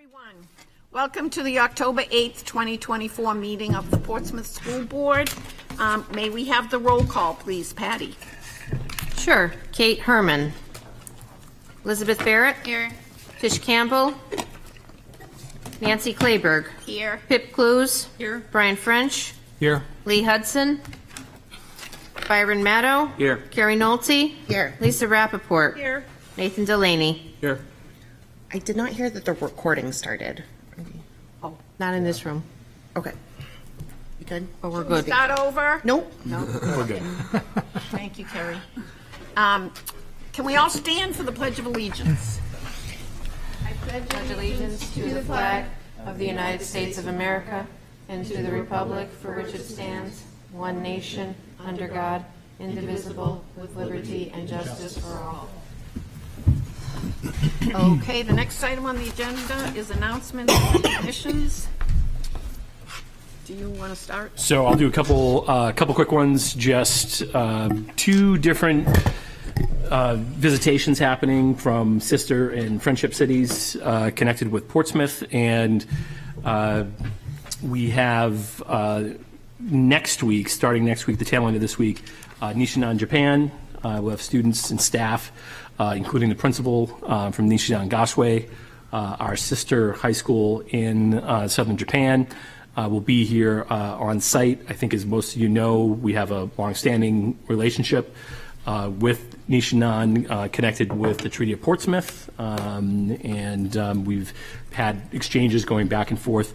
everyone. Welcome to the October 8th, 2024 meeting of the Portsmouth School Board. May we have the roll call, please, Patty? Sure. Kate Herman. Elizabeth Barrett. Here. Tish Campbell. Nancy Clayberg. Here. Pip Clues. Here. Brian French. Here. Lee Hudson. Byron Maddow. Here. Carrie Nolte. Here. Lisa Rappaport. Here. Nathan Delaney. Here. I did not hear that the recording started. Oh, not in this room, Okay. You good? but we're good. Start over? Nope. We're good. Thank you, Kerry. Can we all stand for the Pledge of Allegiance? Pledge allegiance to the flag of the United States of America and to the republic for which it stands, one nation, under God, indivisible, with liberty and justice for all. Okay, the next item on the agenda is announcements and recognitions. Do you want to start? So I'll do a couple quick ones. Just two different visitations happening from sister and friendship cities connected with Portsmouth, and we have next week, starting next week, the tail end of this week, Nishinan, Japan. We'll have students and staff, including the principal from Nishinan Gasue, our sister high school in southern Japan. Will be here on site. I think, as most of you know, we have a longstanding relationship with Nishinan, connected with the Treaty of Portsmouth, and we've had exchanges going back and forth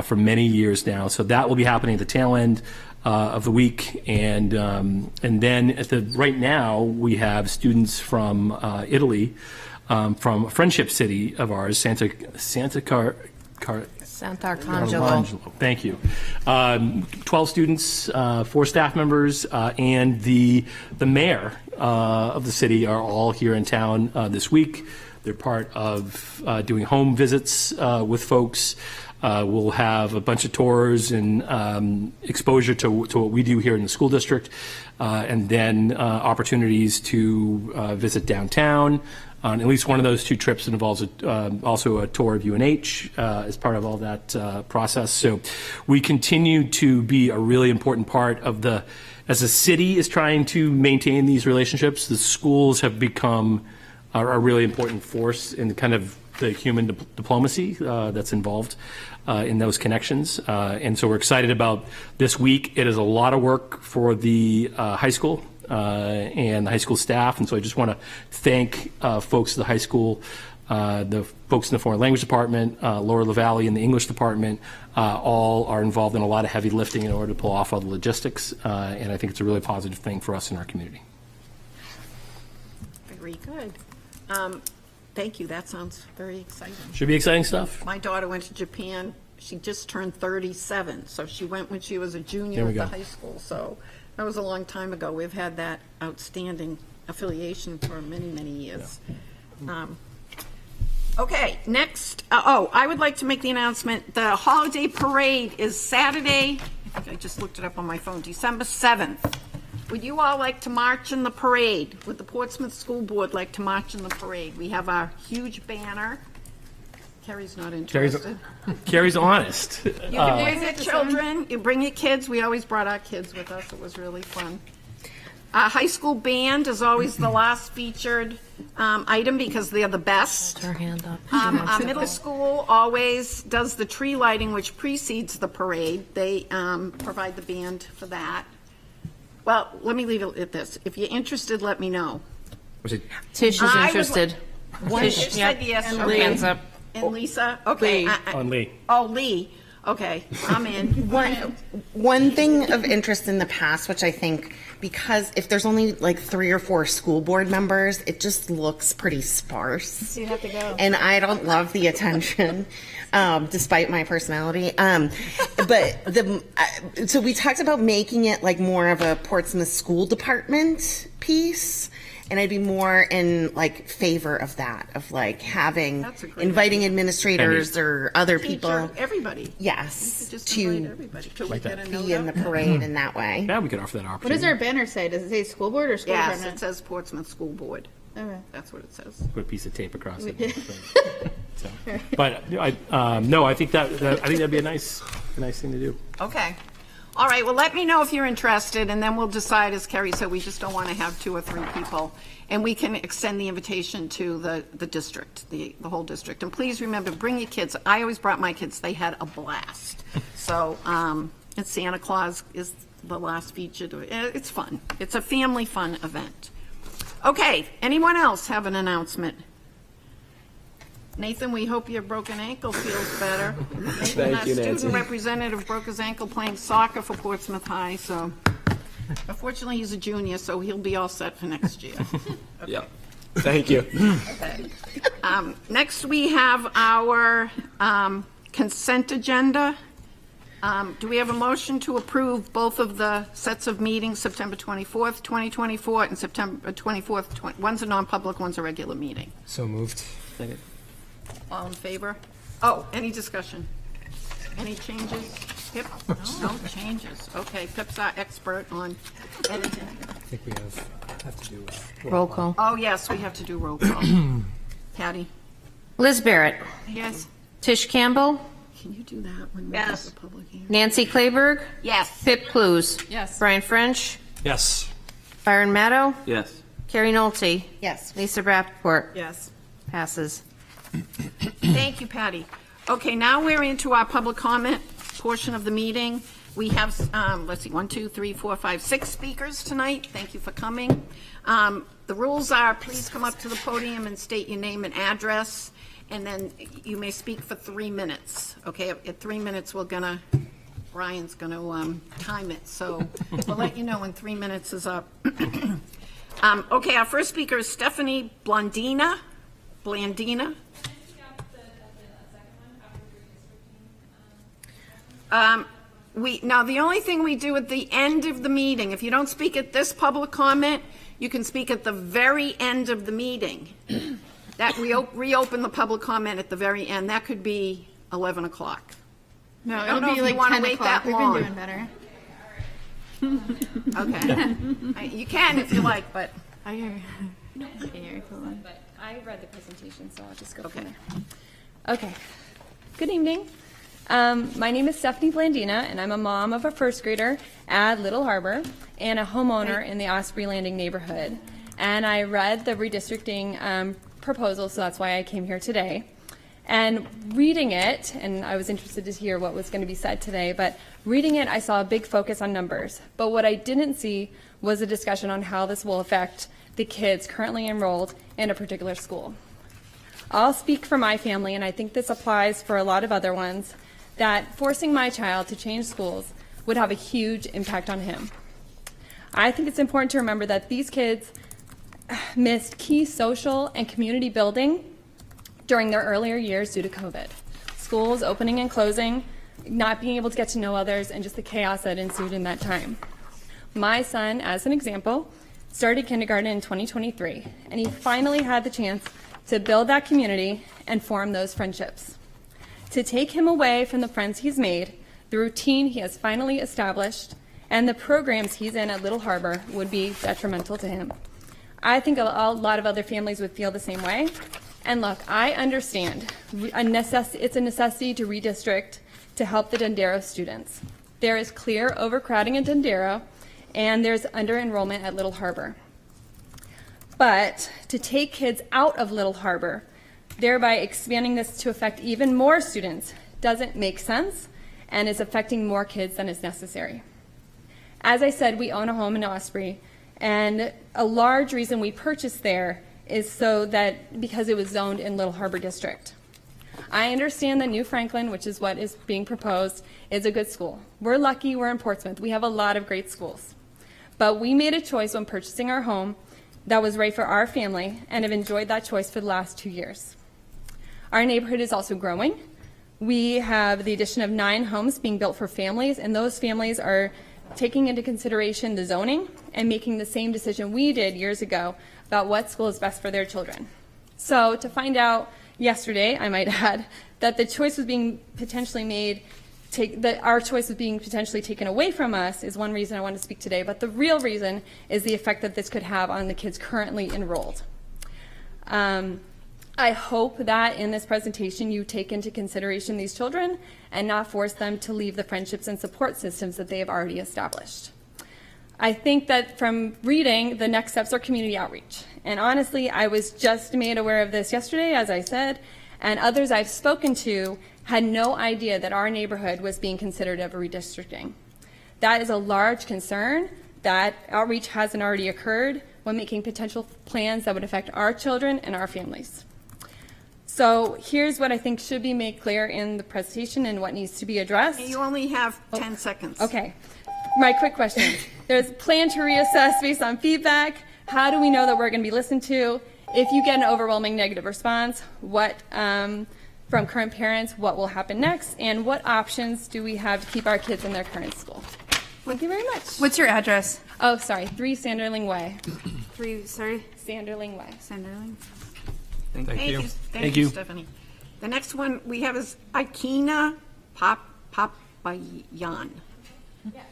for many years now. So that will be happening at the tail end of the week, and then right now we have students from Italy, from a friendship city of ours, Santa Arcangelo. Thank you. 12 students, 4 staff members, and the mayor of the city are all here in town this week. They're part of doing home visits with folks. We'll have a bunch of tours and exposure to what we do here in the school district, and then opportunities to visit downtown. On at least one of those 2 trips involves also a tour of UNH as part of all that process. So we continue to be a really important part of as the city is trying to maintain these relationships, the schools have become a really important force in kind of the human diplomacy that's involved in those connections. And so we're excited about this week. It is a lot of work for the high school and the high school staff. And so I just want to thank folks at the high school, the folks in the foreign language department, Laura LaValle in the English department, all are involved in a lot of heavy lifting in order to pull off all the logistics. And I think it's a really positive thing for us in our community. Very good. Thank you. That sounds very exciting. Should be exciting stuff. My daughter went to Japan. She just turned 37, so she went when she was a junior There we at the go. high school. So that was a long time ago. We've had that outstanding affiliation for many, many years. Okay, next. I would like to make the announcement. The holiday parade is Saturday. I think I just looked it up on my phone. December 7th. Would you all like to march in the parade? Would the Portsmouth School Board like to march in the parade? We have our huge banner. Carrie's not interested. Carrie's honest. You can bring your children, you bring your kids. We always brought our kids with us. It was really fun. Our high school band is always the last featured item because they're the best. Her hand up. Our middle school always does the tree lighting, which precedes the parade. They provide the band for that. Well, let me leave it at this. If you're interested, let me know. Tish is I would interested. Tish said yes. And Okay. hands up. And Lisa? Okay. On Lee. Oh, Lee. Okay, I'm in. One thing of interest in the past, which I think, because if there's only like 3 or 4 school board members, it just looks pretty sparse. You have to go. And I don't love the attention, despite my personality. So we talked about making it like more of a Portsmouth School Department piece. And I'd be more in like favor of that, of like having, That's a great inviting administrators or other people. Everybody. Yes, Just to invite everybody. Could we get a note be in the up? parade in that way. Yeah, we could offer that option. What does our banner say? Does it say school board or school Yes, it department? says Portsmouth School Board. Okay. That's what it says. Put a piece of tape across it. So, But no, I think that'd be a nice thing to do. Okay. All right, well, let me know if you're interested, and then we'll decide, as Kerry said, we just don't want to have 2 or 3 people. And we can extend the invitation to the district, the whole district. And please remember, bring your kids. I always brought my kids. They had a blast. So, and Santa Claus is the last feature. It's fun. It's a family fun event. Okay, anyone else have an announcement? Nathan, we hope your broken ankle feels better. Nathan, our student representative, broke his ankle playing soccer for Portsmouth High, so unfortunately he's a junior, so he'll be all set for next year. Okay. Yep. Thank you. Okay. Next, we have our consent agenda. Do we have a motion to approve both of the sets of meetings, September 24th, 2024, and September 24th, one's a non-public, one's a regular meeting? So moved. All in favor? Oh, any discussion? Any changes? Pip? No changes. Okay, Pip's our expert on anything. I think we have to do with Roll call. Oh, yes, we have to do roll call. Patty? Liz Barrett. Yes. Tish Campbell. Can you do that when we Yes. have the public hearing? Nancy Clayberg. Yes. Pip Clues. Yes. Brian French. Yes. Byron Maddow. Yes. Carrie Nolte. Yes. Lisa Rappaport. Yes. Passes. Thank you, Patty. Okay, now we're into our public comment portion of the meeting. We have, let's see, 1, 2, 3, 4, 5, 6 speakers tonight. Thank you for coming. The rules are, please come up to the podium and state your name and address, and then you may speak for 3 minutes. Okay, at 3 minutes, Brian's gonna time it, so we'll let you know when 3 minutes is up. Okay, our first speaker is Stephanie Blandina. Now, the only thing we do at the end of the meeting, if you don't speak at this public comment, you can speak at the very end of the meeting. That we reopen the public comment at the very end. That could be 11 o'clock. No, don't it'll know if be you like wanna 10 wait o'clock. that We've long. been doing better. Okay. You can if you like, but, Okay, cool. But I read the presentation, so I'll just go okay. from there. Okay. Good evening. My name is Stephanie Blandina, and I'm a mom of a first grader at Little Harbor and a homeowner in the Osprey Landing neighborhood. And I read the redistricting proposal, so that's why I came here today. And reading it, and I was interested to hear what was going to be said today, but reading it, I saw a big focus on numbers. But what I didn't see was a discussion on how this will affect the kids currently enrolled in a particular school. I'll speak for my family, and I think this applies for a lot of other ones, that forcing my child to change schools would have a huge impact on him. I think it's important to remember that these kids missed key social and community building during their earlier years due to COVID. Schools opening and closing, not being able to get to know others, and just the chaos that ensued in that time. My son, as an example, started kindergarten in 2023, and he finally had the chance to build that community and form those friendships. To take him away from the friends he's made, the routine he has finally established, and the programs he's in at Little Harbor would be detrimental to him. I think a lot of other families would feel the same way. And look, I understand it's a necessity to redistrict to help the Dondero students. There is clear overcrowding in Dondero, and there's under-enrollment at Little Harbor. But to take kids out of Little Harbor, thereby expanding this to affect even more students, doesn't make sense and is affecting more kids than is necessary. As I said, we own a home in Osprey, and a large reason we purchased there is because it was zoned in Little Harbor District. I understand that New Franklin, which is what is being proposed, is a good school. We're lucky we're in Portsmouth. We have a lot of great schools. But we made a choice when purchasing our home that was right for our family and have enjoyed that choice for the last 2 years. Our neighborhood is also growing. We have the addition of 9 homes being built for families, and those families are taking into consideration the zoning and making the same decision we did years ago about what school is best for their children. So to find out yesterday, I might add, that the choice was being potentially made, our choice was being potentially taken away from us is one reason I want to speak today, but the real reason is the effect that this could have on the kids currently enrolled. I hope that in this presentation you take into consideration these children and not force them to leave the friendships and support systems that they have already established. I think that from reading, the next steps are community outreach. And honestly, I was just made aware of this yesterday, as I said, and others I've spoken to had no idea that our neighborhood was being considered of redistricting. That is a large concern. That outreach hasn't already occurred when making potential plans that would affect our children and our families. So here's what I think should be made clear in the presentation and what needs to be addressed. You only have 10 seconds. Okay. My quick questions. There's plan to reassess based on feedback. How do we know that we're going to be listened to? If you get an overwhelming negative response, what from current parents, what will happen next? And what options do we have to keep our kids in their current school? Thank you very much. What's your address? Oh, sorry, 3 Sanderling Way. Sanderling. Thank you. Thank Thank you. you, Stephanie. The next one we have is Ikena Papayan.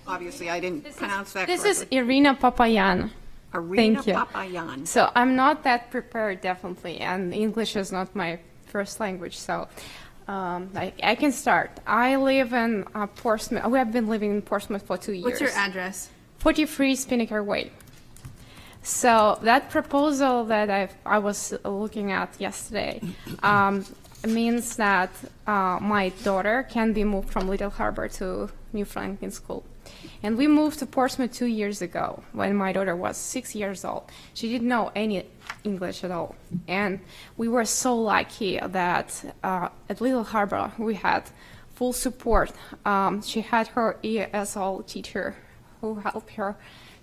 Obviously, I didn't pronounce that This correctly. is Irina Papayan. Irina Thank you. Papayan. So I'm not that prepared, definitely, and English is not my first language, so I can start. I live in Portsmouth. We have been living in Portsmouth for 2 years. What's your address? 43 Spinnaker Way. So that proposal that I was looking at yesterday means that my daughter can be moved from Little Harbor to New Franklin School. And we moved to Portsmouth 2 years ago when my daughter was 6 years old. She didn't know any English at all. And we were so lucky that at Little Harbor we had full support. She had her ESL teacher who helped her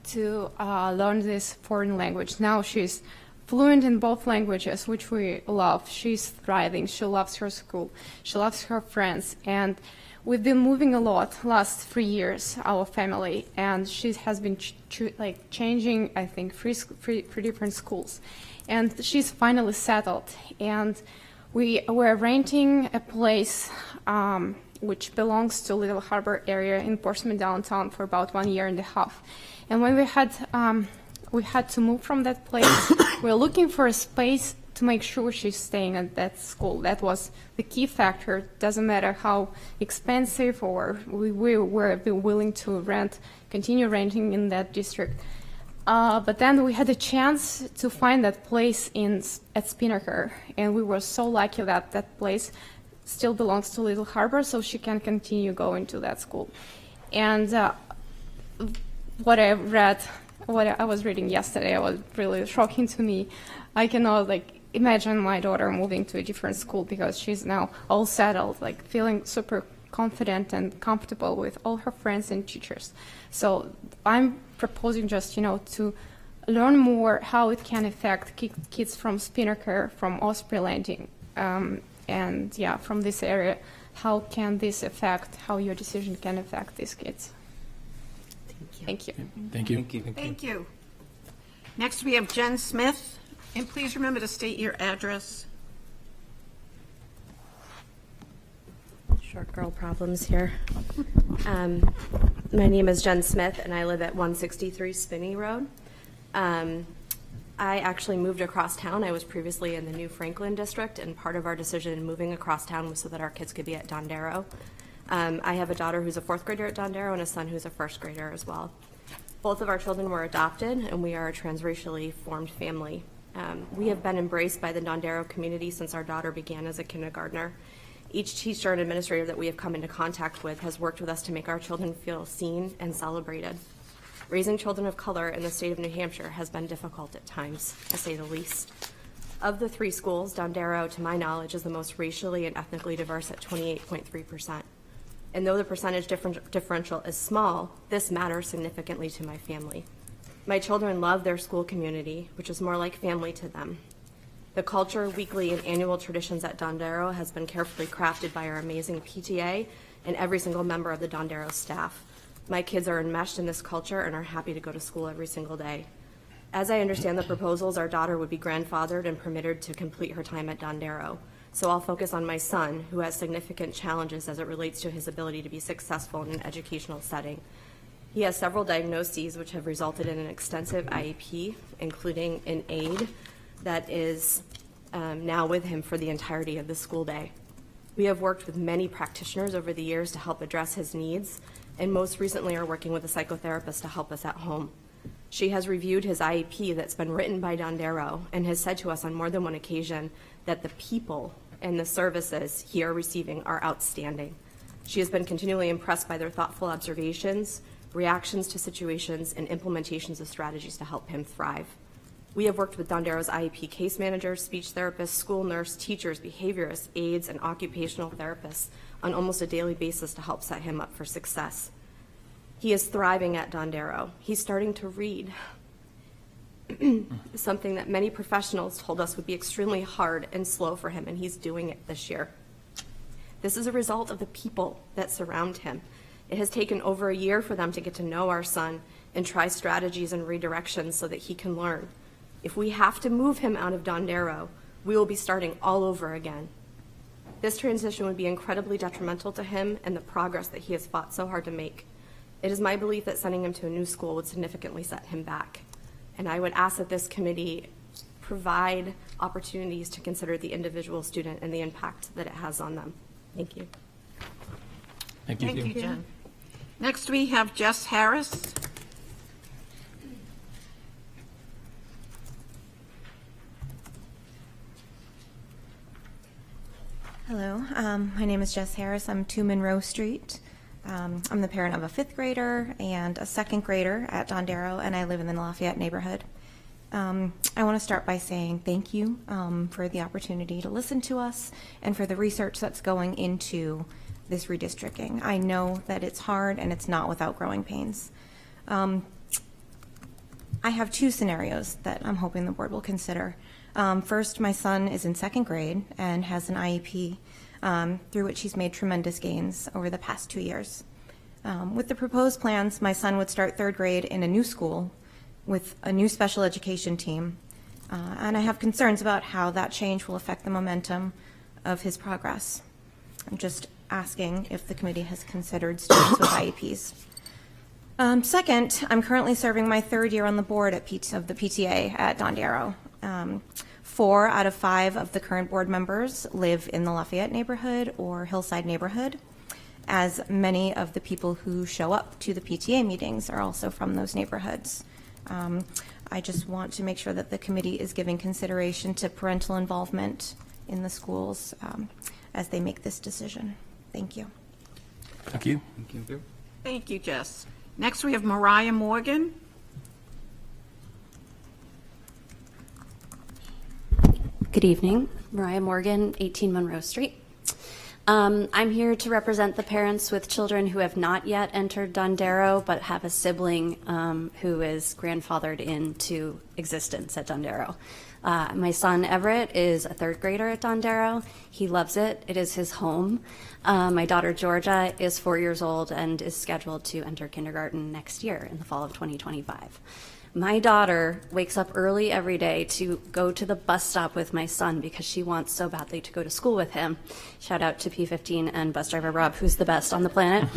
to learn this foreign language. Now she's fluent in both languages, which we love. She's thriving. She loves her school. She loves her friends. And we've been moving a lot last 3 years, our family, and she has been changing, I think, three different schools. And she's finally settled. And we're renting a place which belongs to Little Harbor area in Portsmouth downtown for about 1.5 years. And when we had to move from that place, we were looking for a space to make sure she's staying at that school. That was the key factor. Doesn't matter how expensive, or we were willing to continue renting in that district. But then we had a chance to find that place at Spinnaker, and we were so lucky that that place still belongs to Little Harbor, so she can continue going to that school. And what I was reading yesterday was really shocking to me. I cannot imagine my daughter moving to a different school because she's now all settled, feeling super confident and comfortable with all her friends and teachers. So I'm proposing just, to learn more how it can affect kids from Spinnaker, from Osprey Landing, and from this area. How can this affect how your decision can affect these kids? Thank you. Thank you. Thank you. Next, we have Jen Smith. And please remember to state your address. Short girl problems here. My name is Jen Smith, and I live at 163 Spinney Road. I actually moved across town. I was previously in the New Franklin district, and part of our decision in moving across town was so that our kids could be at Dondero. I have a daughter who's a 4th grader at Dondero and a son who's a 1st grader as well. Both of our children were adopted, and we are a transracially formed family. We have been embraced by the Dondero community since our daughter began as a kindergartner. Each teacher and administrator that we have come into contact with has worked with us to make our children feel seen and celebrated. Raising children of color in the state of New Hampshire has been difficult at times, to say the least. Of the 3 schools, Dondero, to my knowledge, is the most racially and ethnically diverse at 28.3%. And though the percentage differential is small, this matters significantly to my family. My children love their school community, which is more like family to them. The culture, weekly, and annual traditions at Dondero has been carefully crafted by our amazing PTA and every single member of the Dondero staff. My kids are enmeshed in this culture and are happy to go to school every single day. As I understand the proposals, our daughter would be grandfathered and permitted to complete her time at Dondero. So I'll focus on my son, who has significant challenges as it relates to his ability to be successful in an educational setting. He has several diagnoses which have resulted in an extensive IEP, including an AID that is now with him for the entirety of the school day. We have worked with many practitioners over the years to help address his needs, and most recently are working with a psychotherapist to help us at home. She has reviewed his IEP that's been written by Dondero and has said to us on more than one occasion that the people and the services he are receiving are outstanding. She has been continually impressed by their thoughtful observations, reactions to situations, and implementations of strategies to help him thrive. We have worked with Dondero's IEP case managers, speech therapists, school nurse, teachers, behaviorists, aides, and occupational therapists on almost a daily basis to help set him up for success. He is thriving at Dondero. He's starting to read, something that many professionals told us would be extremely hard and slow for him, and he's doing it this year. This is a result of the people that surround him. It has taken over a year for them to get to know our son and try strategies and redirections so that he can learn. If we have to move him out of Dondero, we will be starting all over again. This transition would be incredibly detrimental to him and the progress that he has fought so hard to make. It is my belief that sending him to a new school would significantly set him back. And I would ask that this committee provide opportunities to consider the individual student and the impact that it has on them. Thank you. Thank you. Thank you, Jen. Next, we have Jess Harris. Hello, my name is Jess Harris. I'm 2 Monroe Street. I'm the parent of a 5th grader and a 2nd grader at Dondero, and I live in the Lafayette neighborhood. I want to start by saying thank you for the opportunity to listen to us and for the research that's going into this redistricting. I know that it's hard and it's not without growing pains. I have 2 scenarios that I'm hoping the board will consider. First, my son is in 2nd grade and has an IEP through which he's made tremendous gains over the past 2 years. With the proposed plans, my son would start 3rd grade in a new school with a new special education team, and I have concerns about how that change will affect the momentum of his progress. I'm just asking if the committee has considered students with IEPs. Second, I'm currently serving my 3rd year on the board of the PTA at Dondero. 4 out of 5 of the current board members live in the Lafayette neighborhood or Hillside neighborhood, as many of the people who show up to the PTA meetings are also from those neighborhoods. I just want to make sure that the committee is giving consideration to parental involvement in the schools as they make this decision. Thank you. Thank you. Thank you. Thank you, Jess. Next, we have Mariah Morgan. Good evening, Mariah Morgan, 18 Monroe Street. I'm here to represent the parents with children who have not yet entered Dondero, but have a sibling who is grandfathered into existence at Dondero. My son Everett is a 3rd grader at Dondero. He loves it. It is his home. My daughter Georgia is 4 years old and is scheduled to enter kindergarten next year in the fall of 2025. My daughter wakes up early every day to go to the bus stop with my son because she wants so badly to go to school with him. Shout out to P15 and bus driver Rob, who's the best on the planet.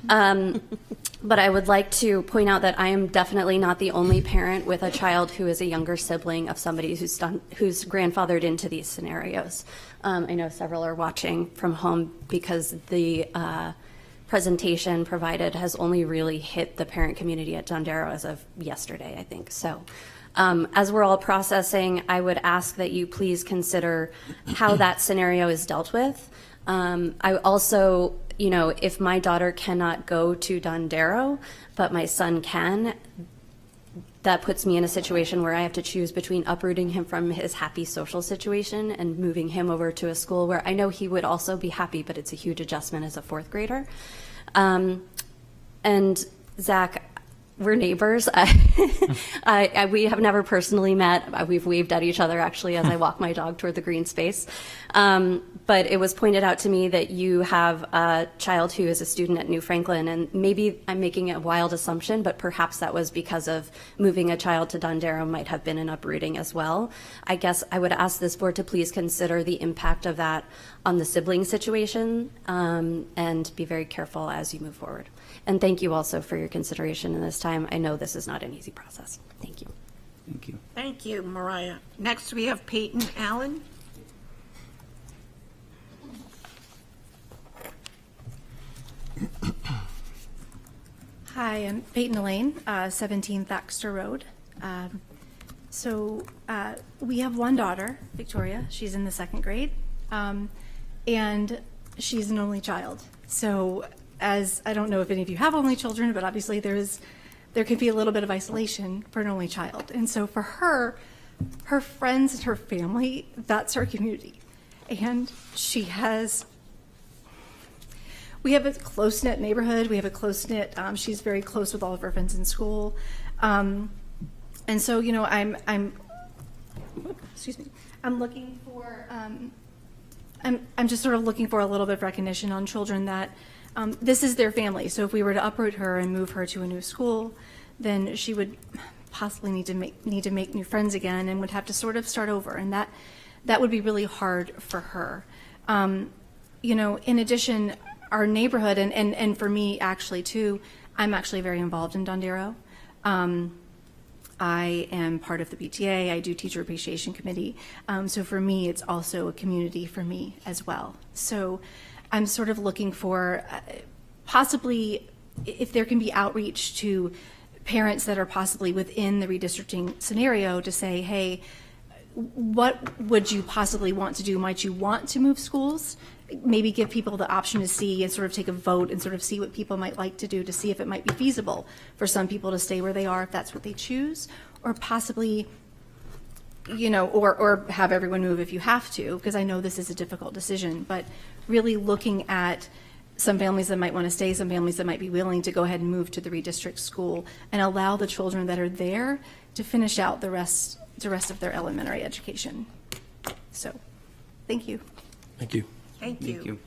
But I would like to point out that I am definitely not the only parent with a child who is a younger sibling of somebody who's grandfathered into these scenarios. I know several are watching from home because the presentation provided has only really hit the parent community at Dondero as of yesterday, I think. So as we're all processing, I would ask that you please consider how that scenario is dealt with. I also, if my daughter cannot go to Dondero, but my son can, that puts me in a situation where I have to choose between uprooting him from his happy social situation and moving him over to a school where I know he would also be happy, but it's a huge adjustment as a 4th grader. And Zach, we're neighbors. We have never personally met. We've waved at each other actually as I walk my dog toward the green space. But it was pointed out to me that you have a child who is a student at New Franklin, and maybe I'm making a wild assumption, but perhaps that was because of moving a child to Dondero might have been an uprooting as well. I guess I would ask this board to please consider the impact of that on the sibling situation and be very careful as you move forward. And thank you also for your consideration in this time. I know this is not an easy process. Thank you. Thank you. Thank you, Mariah. Next, we have Peyton Allen. Hi, I'm Peyton Elaine, 17 Thaxter Road. We have one daughter, Victoria. She's in the 2nd grade, and she's an only child. So, as I don't know if any of you have only children, but obviously there can be a little bit of isolation for an only child. And so for her, her friends and her family, that's her community. And we have a close-knit neighborhood. We have a close-knit, she's very close with all of her friends in school. And so, you know, I'm looking for, I'm just sort of looking for a little bit of recognition on children that this is their family. So if we were to uproot her and move her to a new school, then she would possibly need to make new friends again and would have to sort of start over. And that would be really hard for her. You know, in addition, our neighborhood, and for me actually too, I'm actually very involved in Dondero. I am part of the PTA. I do Teacher Appreciation Committee. So for me, it's also a community for me as well. So I'm sort of looking for possibly if there can be outreach to parents that are possibly within the redistricting scenario to say, hey, what would you possibly want to do? Might you want to move schools? Maybe give people the option to see and sort of take a vote and sort of see what people might like to do to see if it might be feasible for some people to stay where they are if that's what they choose, or possibly, you know, or have everyone move if you have to, because I know this is a difficult decision, but really looking at some families that might want to stay, some families that might be willing to go ahead and move to the redistrict school and allow the children that are there to finish out the rest of their elementary education. So, thank you. Thank you. Thank you.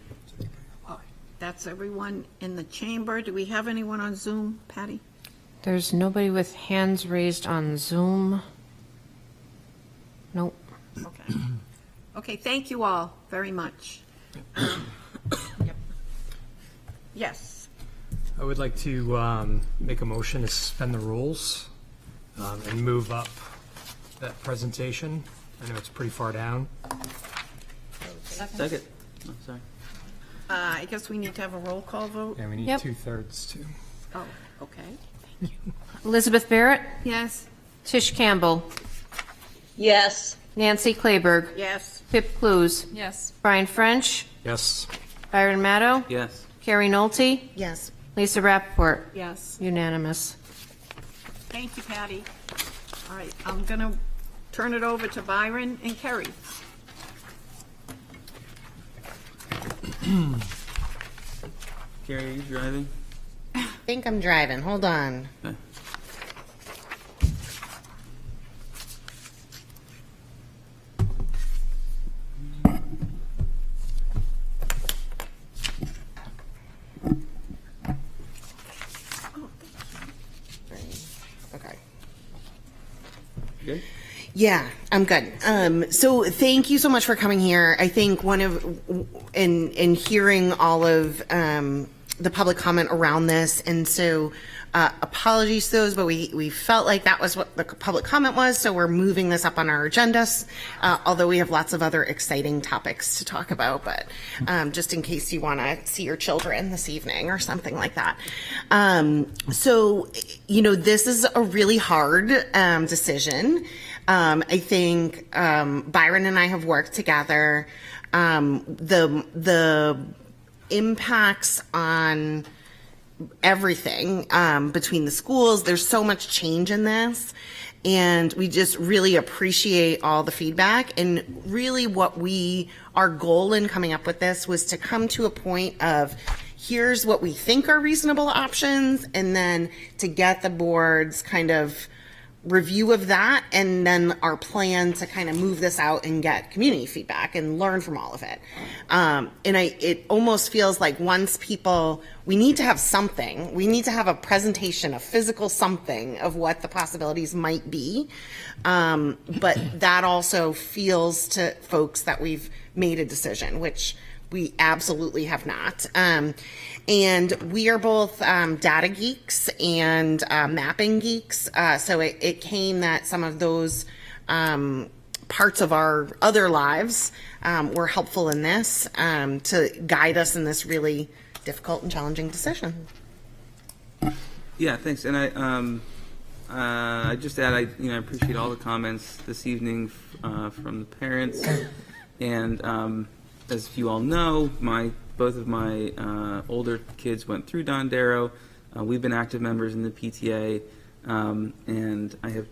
That's everyone in the chamber. Do we have anyone on Zoom, Patty? There's nobody with hands raised on Zoom. Nope. Okay. Okay, thank you all very much. Yep. Yes. I would like to make a motion to suspend the rules and move up that presentation. I know it's pretty far down. Second. Oh, sorry. I guess we need to have a roll call vote. Yeah, we need Yep. 2/3 too. Oh, okay. Elizabeth Barrett, Yes. Tish Campbell, Yes. Nancy Clayberg, Yes. Pip Clues, Yes. Brian French, Yes. Byron Maddow, Yes. Carrie Nolte, Yes. Lisa Rappaport. Yes. Unanimous. Thank you, Patty. All right, I'm going to turn it over to Byron and Kerry. Carrie, are you driving? I think I'm driving. Hold on. Okay. Okay. Good? Yeah, I'm good. So thank you so much for coming here. I think in hearing all of the public comment around this, and so apologies to those, but we felt like that was what the public comment was, so we're moving this up on our agendas, although we have lots of other exciting topics to talk about, but just in case you want to see your children this evening or something like that. So, you know, this is a really hard decision. I think Byron and I have worked together. The impacts on everything between the schools, there's so much change in this, and we just really appreciate all the feedback. And really what our goal in coming up with this was to come to a point of here's what we think are reasonable options, and then to get the board's kind of review of that, and then our plan to kind of move this out and get community feedback and learn from all of it. It almost feels like we need to have something. We need to have a presentation, a physical something of what the possibilities might be. But that also feels to folks that we've made a decision, which we absolutely have not. And we are both data geeks and mapping geeks. So it came that some of those parts of our other lives were helpful in this to guide us in this really difficult and challenging decision. Yeah, thanks. And I just add, I appreciate all the comments this evening from the parents. And as you all know, both of my older kids went through Don Darrow. We've been active members in the PTA, and I have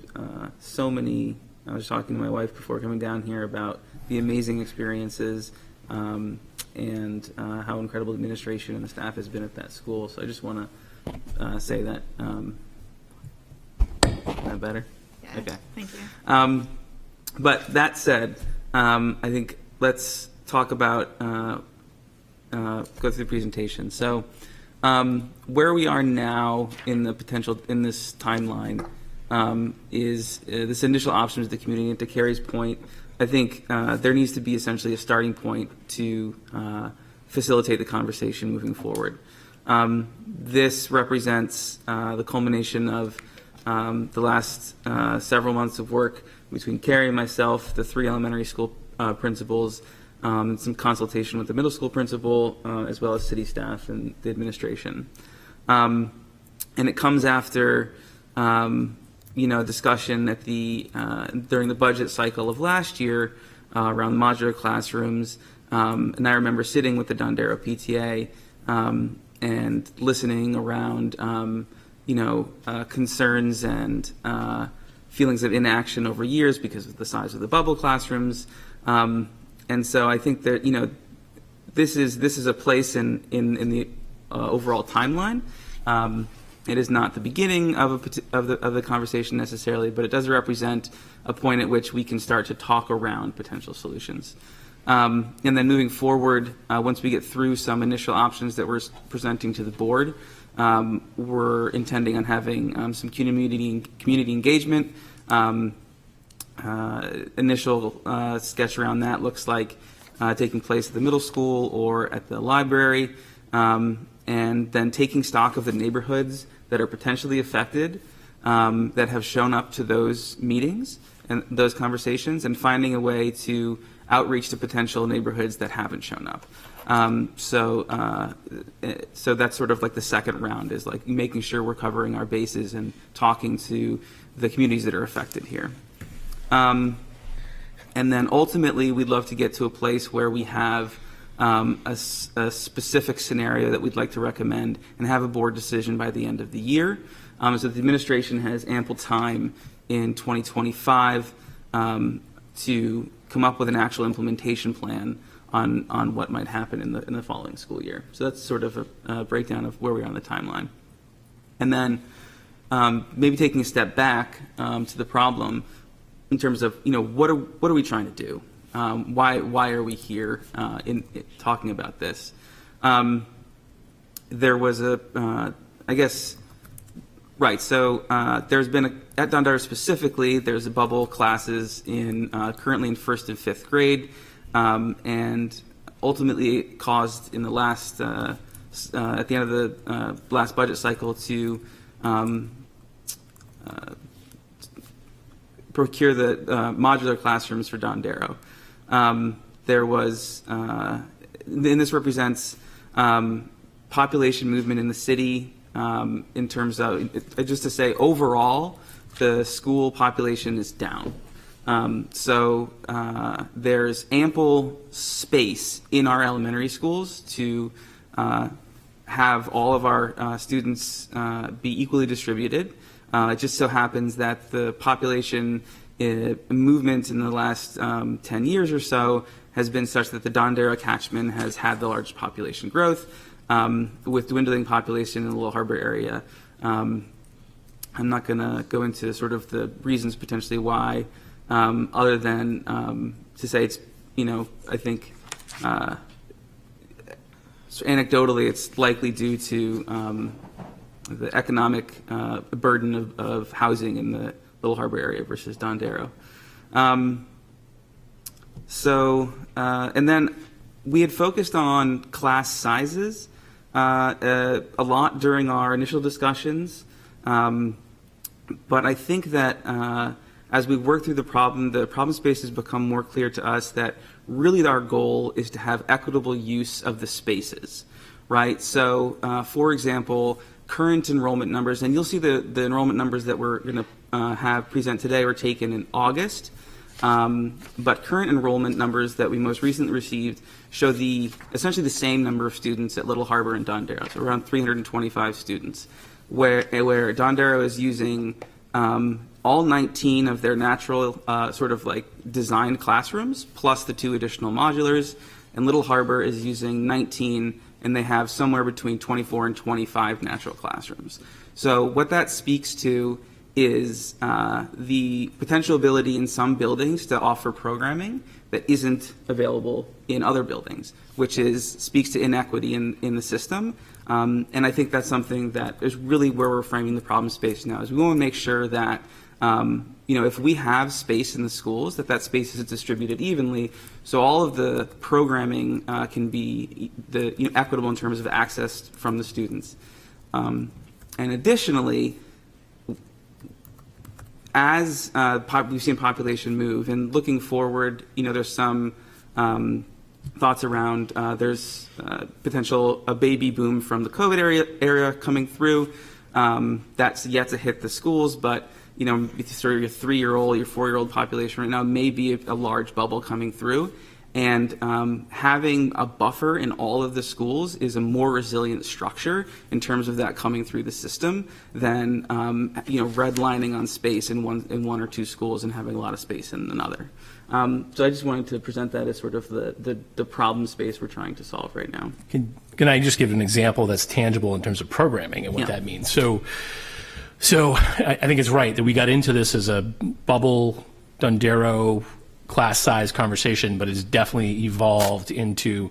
so many. I was talking to my wife before coming down here about the amazing experiences and how incredible the administration and the staff has been at that school. So I just want to say that. Is that better? Yeah. Okay. Thank you. But that said, I think let's talk about go through the presentation. So where we are now in the potential in this timeline is this initial options of the community. And to Carrie's point, I think there needs to be essentially a starting point to facilitate the conversation moving forward. This represents the culmination of the last several months of work between Carrie and myself, the 3 elementary school principals, some consultation with the middle school principal, as well as city staff and the administration. And it comes after, discussion at during the budget cycle of last year around modular classrooms. And I remember sitting with the Don Darrow PTA and listening around, concerns and feelings of inaction over years because of the size of the bubble classrooms. And so I think that, this is a place in the overall timeline. It is not the beginning of the conversation necessarily, but it does represent a point at which we can start to talk around potential solutions. And then moving forward, once we get through some initial options that we're presenting to the board, we're intending on having some community engagement. Initial sketch around that looks like taking place at the middle school or at the library, and then taking stock of the neighborhoods that are potentially affected, that have shown up to those meetings and those conversations, and finding a way to outreach to potential neighborhoods that haven't shown up. So that's sort of like the second round, is like making sure we're covering our bases and talking to the communities that are affected here. And then ultimately, we'd love to get to a place where we have a specific scenario that we'd like to recommend and have a board decision by the end of the year, so the administration has ample time in 2025 to come up with an actual implementation plan on what might happen in the following school year. So that's sort of a breakdown of where we are on the timeline. And then maybe taking a step back to the problem in terms of, what are we trying to do? Why are we here in talking about this? There was there's been at Don Darrow specifically, there's a bubble classes currently in 1st and 5th grade, and ultimately it caused in the last at the end of the last budget cycle to procure the modular classrooms for Don Darrow. There was, and this represents population movement in the city in terms of, just to say, overall, the school population is down. So there's ample space in our elementary schools to have all of our students be equally distributed. It just so happens that the population movement in the last 10 years or so has been such that the Don Darrow catchment has had the largest population growth, with dwindling population in the Little Harbor area. I'm not going to go into sort of the reasons potentially why, other than to say it's, I think so anecdotally it's likely due to the economic burden of housing in the Little Harbor area versus Don Darrow. And then we had focused on class sizes a lot during our initial discussions, but I think that as we work through the problem space has become more clear to us that really our goal is to have equitable use of the spaces, right? So, for example, current enrollment numbers, and you'll see the enrollment numbers that we're going to have present today were taken in August. But current enrollment numbers that we most recently received show essentially the same number of students at Little Harbor and Dondero, so around 325 students, where Dondero is using all 19 of their natural sort of like designed classrooms plus the 2 additional modulars, and Little Harbor is using 19, and they have somewhere between 24 and 25 natural classrooms. So what that speaks to is the potential ability in some buildings to offer programming that isn't available in other buildings, which speaks to inequity in the system. And I think that's something that is really where we're framing the problem space now, is we want to make sure that if we have space in the schools, that space is distributed evenly, so all of the programming can be equitable in terms of access from the students. And additionally, as we've seen population move, and looking forward, there's some thoughts around there's potential a baby boom from the COVID era coming through. That's yet to hit the schools, but sort of your 3-year-old, your 4-year-old population right now may be a large bubble coming through. And having a buffer in all of the schools is a more resilient structure in terms of that coming through the system than redlining on space in one or two schools and having a lot of space in another. So I just wanted to present that as sort of the problem space we're trying to solve right now. Can I just give an example that's tangible in terms of programming and what that means? So I think it's right that we got into this as a bubble, Dondero, class size conversation, but it's definitely evolved into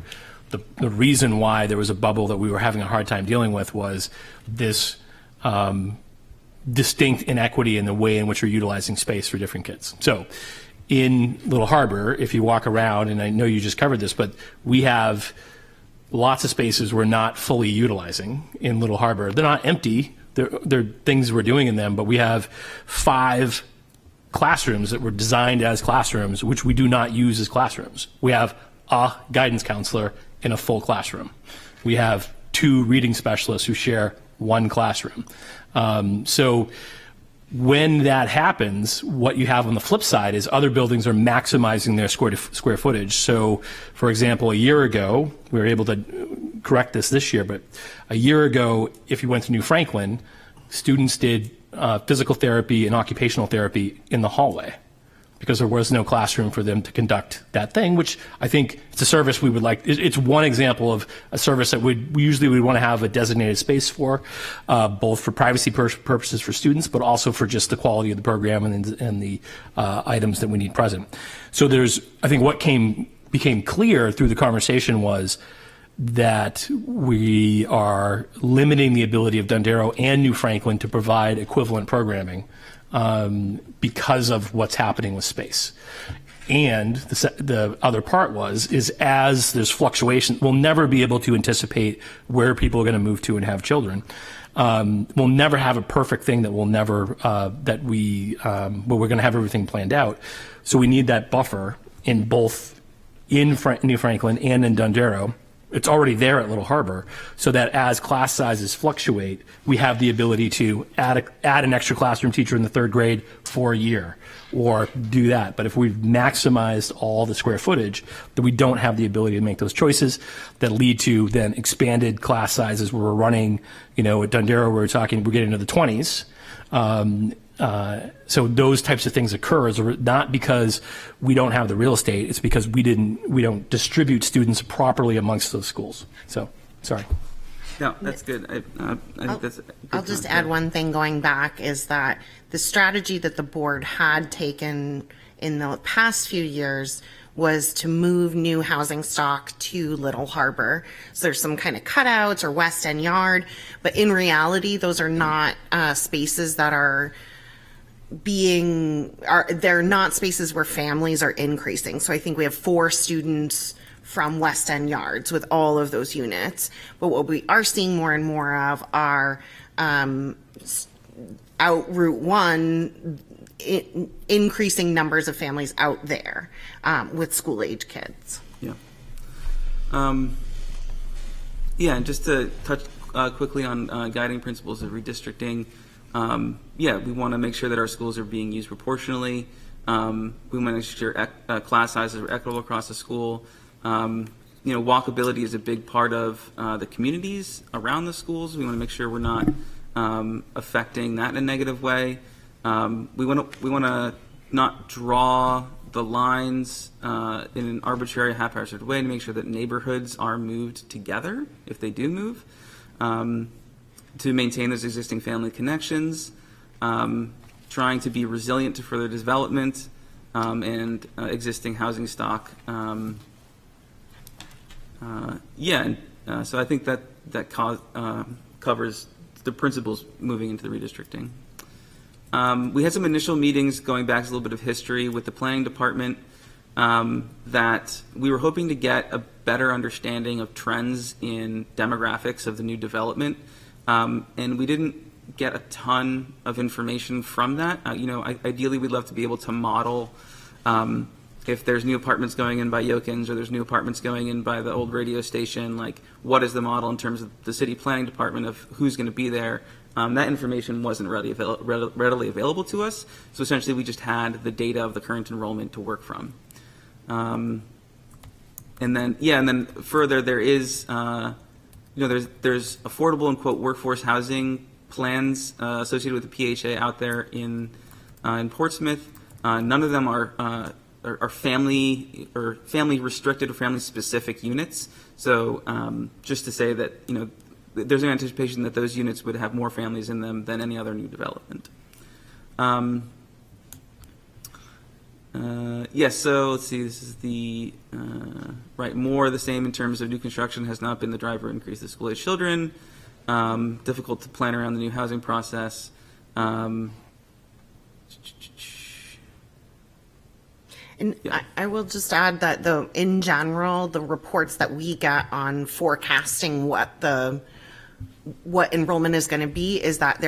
the reason why there was a bubble that we were having a hard time dealing with was this distinct inequity in the way in which we're utilizing space for different kids. So in Little Harbor, if you walk around, and I know you just covered this, but we have lots of spaces we're not fully utilizing in Little Harbor. They're not empty. They're things we're doing in them, but we have 5 classrooms that were designed as classrooms, which we do not use as classrooms. We have a guidance counselor in a full classroom. We have 2 reading specialists who share 1 classroom. So when that happens, what you have on the flip side is other buildings are maximizing their square footage. So, for example, a year ago, we were able to correct this year, but a year ago, if you went to New Franklin, students did physical therapy and occupational therapy in the hallway because there was no classroom for them to conduct that thing, which I think it's a service we would like. It's one example of a service that we usually would want to have a designated space for, both for privacy purposes for students, but also for just the quality of the program and the items that we need present. So I think what became clear through the conversation was that we are limiting the ability of Dondero and New Franklin to provide equivalent programming because of what's happening with space. And the other part is as there's fluctuation, we'll never be able to anticipate where people are going to move to and have children. We'll never have a perfect thing that we'll never, where we're going to have everything planned out. So we need that buffer in both New Franklin and in Dondero. It's already there at Little Harbor, so that as class sizes fluctuate, we have the ability to add an extra classroom teacher in the 3rd grade for a year, or do that. But if we've maximized all the square footage, then we don't have the ability to make those choices that lead to then expanded class sizes where we're running, at Dondero we're getting into the 20s. So those types of things occur not because we don't have the real estate, it's because we don't distribute students properly amongst those schools. So, sorry. No, that's good. I think that's a good I'll just add one thing going back is that the strategy that the board had taken in the past few years was to move new housing stock to Little Harbor. So there's some kind of cutouts or West End Yard, but in reality, those are not spaces that they're not spaces where families are increasing. So I think we have 4 students from West End Yards with all of those units. But what we are seeing more and more of are out Route 1, increasing numbers of families out there with school-age kids. Yeah. And just to touch quickly on guiding principles of redistricting. We want to make sure that our schools are being used proportionally. We want to make sure class sizes are equitable across the school. Walkability is a big part of the communities around the schools. We want to make sure we're not affecting that in a negative way. We want to not draw the lines in an arbitrary, haphazard way to make sure that neighborhoods are moved together if they do move, to maintain those existing family connections, trying to be resilient to further development and existing housing stock. So I think that covers the principles moving into the redistricting. We had some initial meetings going back to a little bit of history with the planning department that we were hoping to get a better understanding of trends in demographics of the new development. And we didn't get a ton of information from that. Ideally, we'd love to be able to model if there's new apartments going in by Yokins or there's new apartments going in by the old radio station, like what is the model in terms of the city planning department of who's going to be there. That information wasn't readily available to us. So essentially we just had the data of the current enrollment to work from. And then further there is, there's affordable and quote workforce housing plans associated with the PHA out there in Portsmouth. None of them are family or family restricted or family specific units. So just to say that, there's an anticipation that those units would have more families in them than any other new development. So let's see, this is the, more of the same in terms of new construction has not been the driver to increase the school age children. Difficult to plan around the new housing process. And I will just add that in general, the reports that we get on forecasting what enrollment is going to be is that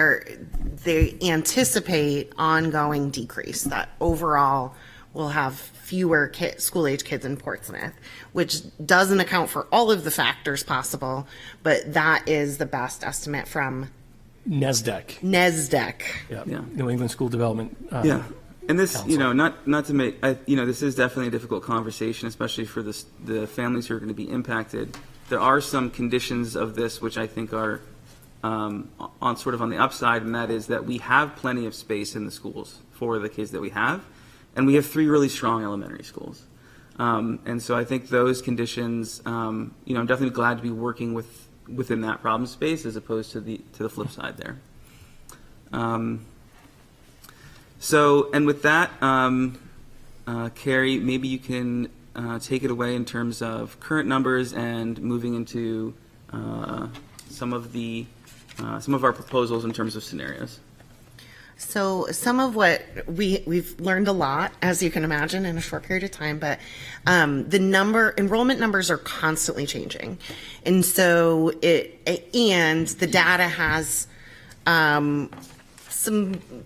they anticipate ongoing decrease, that overall we'll have fewer school-age kids in Portsmouth, which doesn't account for all of the factors possible, but that is the best estimate from NESDEC. Yeah. New England School Development. And this, Council. not to make, this is definitely a difficult conversation, especially for the families who are going to be impacted. There are some conditions of this which I think are on the upside, and that is that we have plenty of space in the schools for the kids that we have, and we have 3 really strong elementary schools. And so I think those conditions, I'm definitely glad to be working within that problem space as opposed to the flip side there. And with that, Carrie, maybe you can take it away in terms of current numbers and moving into some of our proposals in terms of scenarios. So some of what we've learned a lot, as you can imagine, in a short period of time, but enrollment numbers are constantly changing. And so the data has some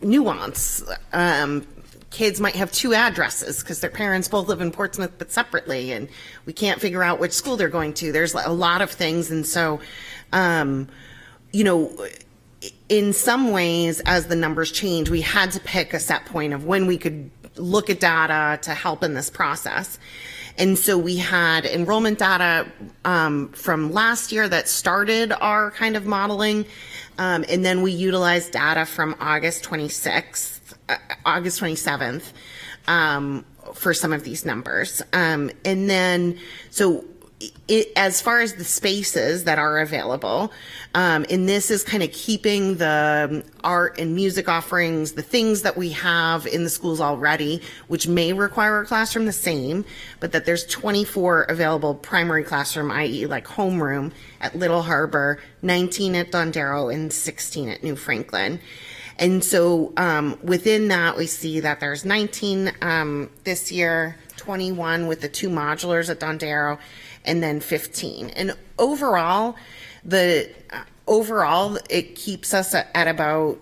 nuance. Kids might have 2 addresses because their parents both live in Portsmouth but separately, and we can't figure out which school they're going to. There's a lot of things. And so, in some ways, as the numbers change, we had to pick a set point of when we could look at data to help in this process. And so we had enrollment data from last year that started our kind of modeling. And then we utilized data from August 27th for some of these numbers. And then, as far as the spaces that are available, and this is kind of keeping the art and music offerings, the things that we have in the schools already, which may require a classroom the same, but that there's 24 available primary classroom, i.e. like homeroom at Little Harbor, 19 at Dondero, and 16 at New Franklin. And so within that, we see that there's 19 this year, 21 with the 2 modulars at Dondero, and then 15. And overall, it keeps us at about,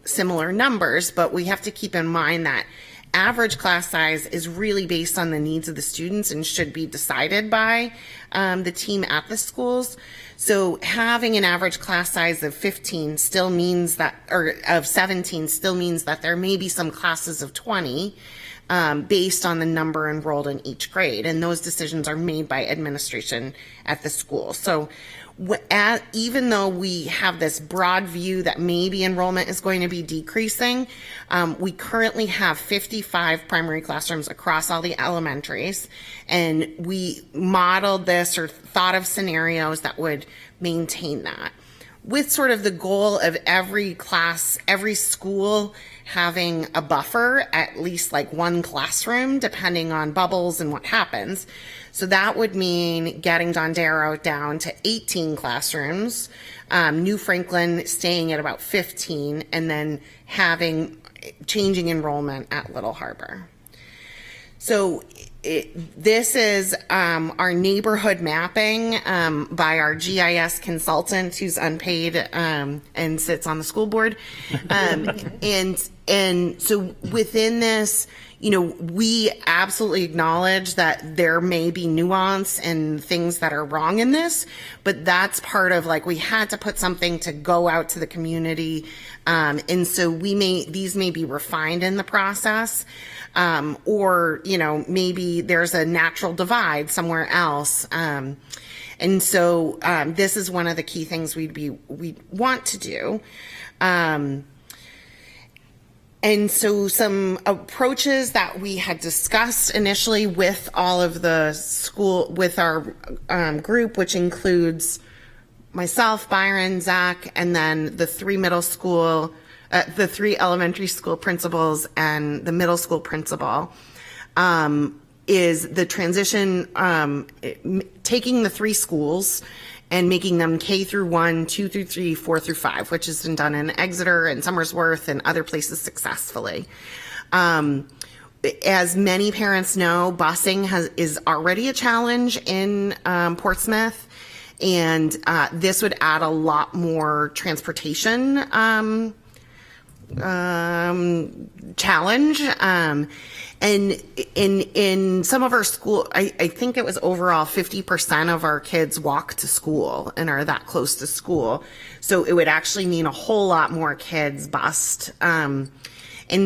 similar numbers, but we have to keep in mind that average class size is really based on the needs of the students and should be decided by the team at the schools. So having an average class size of 15 still means that, or of 17 still means that there may be some classes of 20 based on the number enrolled in each grade. And those decisions are made by administration at the school. So even though we have this broad view that maybe enrollment is going to be decreasing, we currently have 55 primary classrooms across all the elementaries, and we modeled this or thought of scenarios that would maintain that, with sort of the goal of every class, every school having a buffer, at least like one classroom, depending on bubbles and what happens. So that would mean getting Dondero down to 18 classrooms, New Franklin staying at about 15, and then changing enrollment at Little Harbor. So this is our neighborhood mapping by our GIS consultant, who's unpaid and sits on the school board. And so within this, we absolutely acknowledge that there may be nuance and things that are wrong in this, but that's part of, like, we had to put something to go out to the community. And so these may be refined in the process. Or, maybe there's a natural divide somewhere else. And so this is one of the key things we want to do. And so some approaches that we had discussed initially with all of the with our group, which includes myself, Byron, Zach, and then the three elementary school principals and the middle school principal, is the transition, taking the three schools and making them K through 1, 2 through 3, 4 through 5, which has been done in Exeter and Somersworth and other places successfully. As many parents know, busing is already a challenge in Portsmouth, and this would add a lot more transportation challenge. And in some of our school, I think it was overall 50% of our kids walk to school and are that close to school. So it would actually mean a whole lot more kids bused. And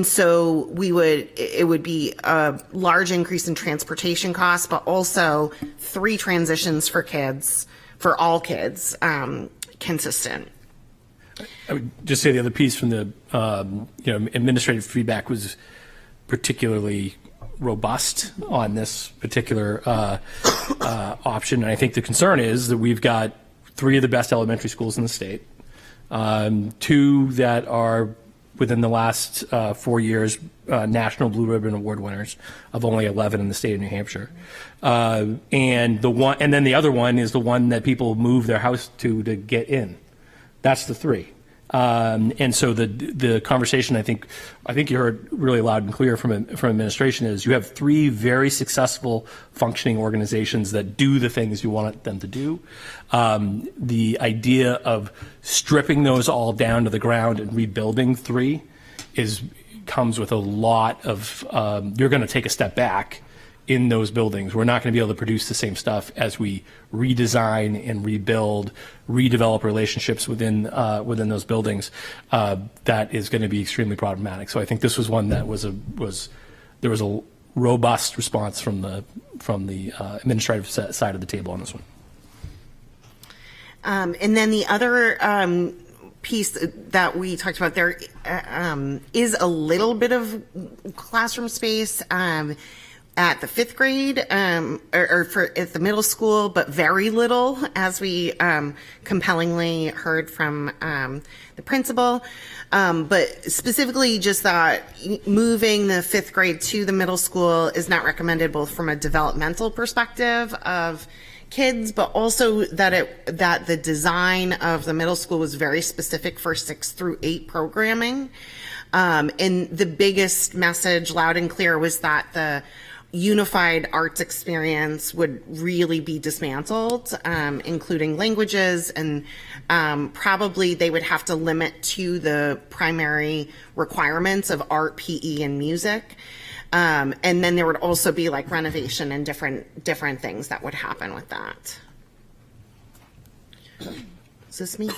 so it would be a large increase in transportation costs, but also 3 transitions for all kids, consistent. I would just say the other piece from the administrative feedback was particularly robust on this particular option. And I think the concern is that we've got 3 of the best elementary schools in the state, 2 that are within the last 4 years National Blue Ribbon Award winners, of only 11 in the state of New Hampshire, and then the other one is the one that people move their house to get in. That's the 3. And so the conversation, I think you heard really loud and clear from administration, is you have 3 very successful functioning organizations that do the things you want them to do. The idea of stripping those all down to the ground and rebuilding 3 comes with a lot of, you're going to take a step back in those buildings. We're not going to be able to produce the same stuff as we redesign and rebuild, redevelop relationships within those buildings. That is going to be extremely problematic. So I think this was one that there was a robust response from the administrative side of the table on this one. And then the other piece that we talked about there is a little bit of classroom space at the 5th grade at the middle school, but very little, as we compellingly heard from the principal. But specifically just that moving the 5th grade to the middle school is not recommended, both from a developmental perspective of kids, but also that the design of the middle school was very specific for 6 through 8 programming. And the biggest message, loud and clear, was that the unified arts experience would really be dismantled, including languages, and probably they would have to limit to the primary requirements of art, PE, and music. And then there would also be like renovation and different things that would happen with that. Is this me?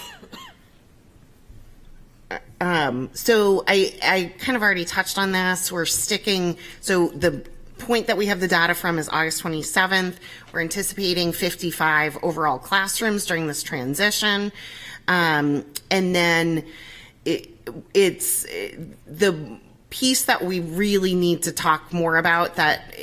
So I kind of already touched on this. We're sticking, so the point that we have the data from is August 27th. We're anticipating 55 overall classrooms during this transition. And then it's the piece that we really need to talk more about that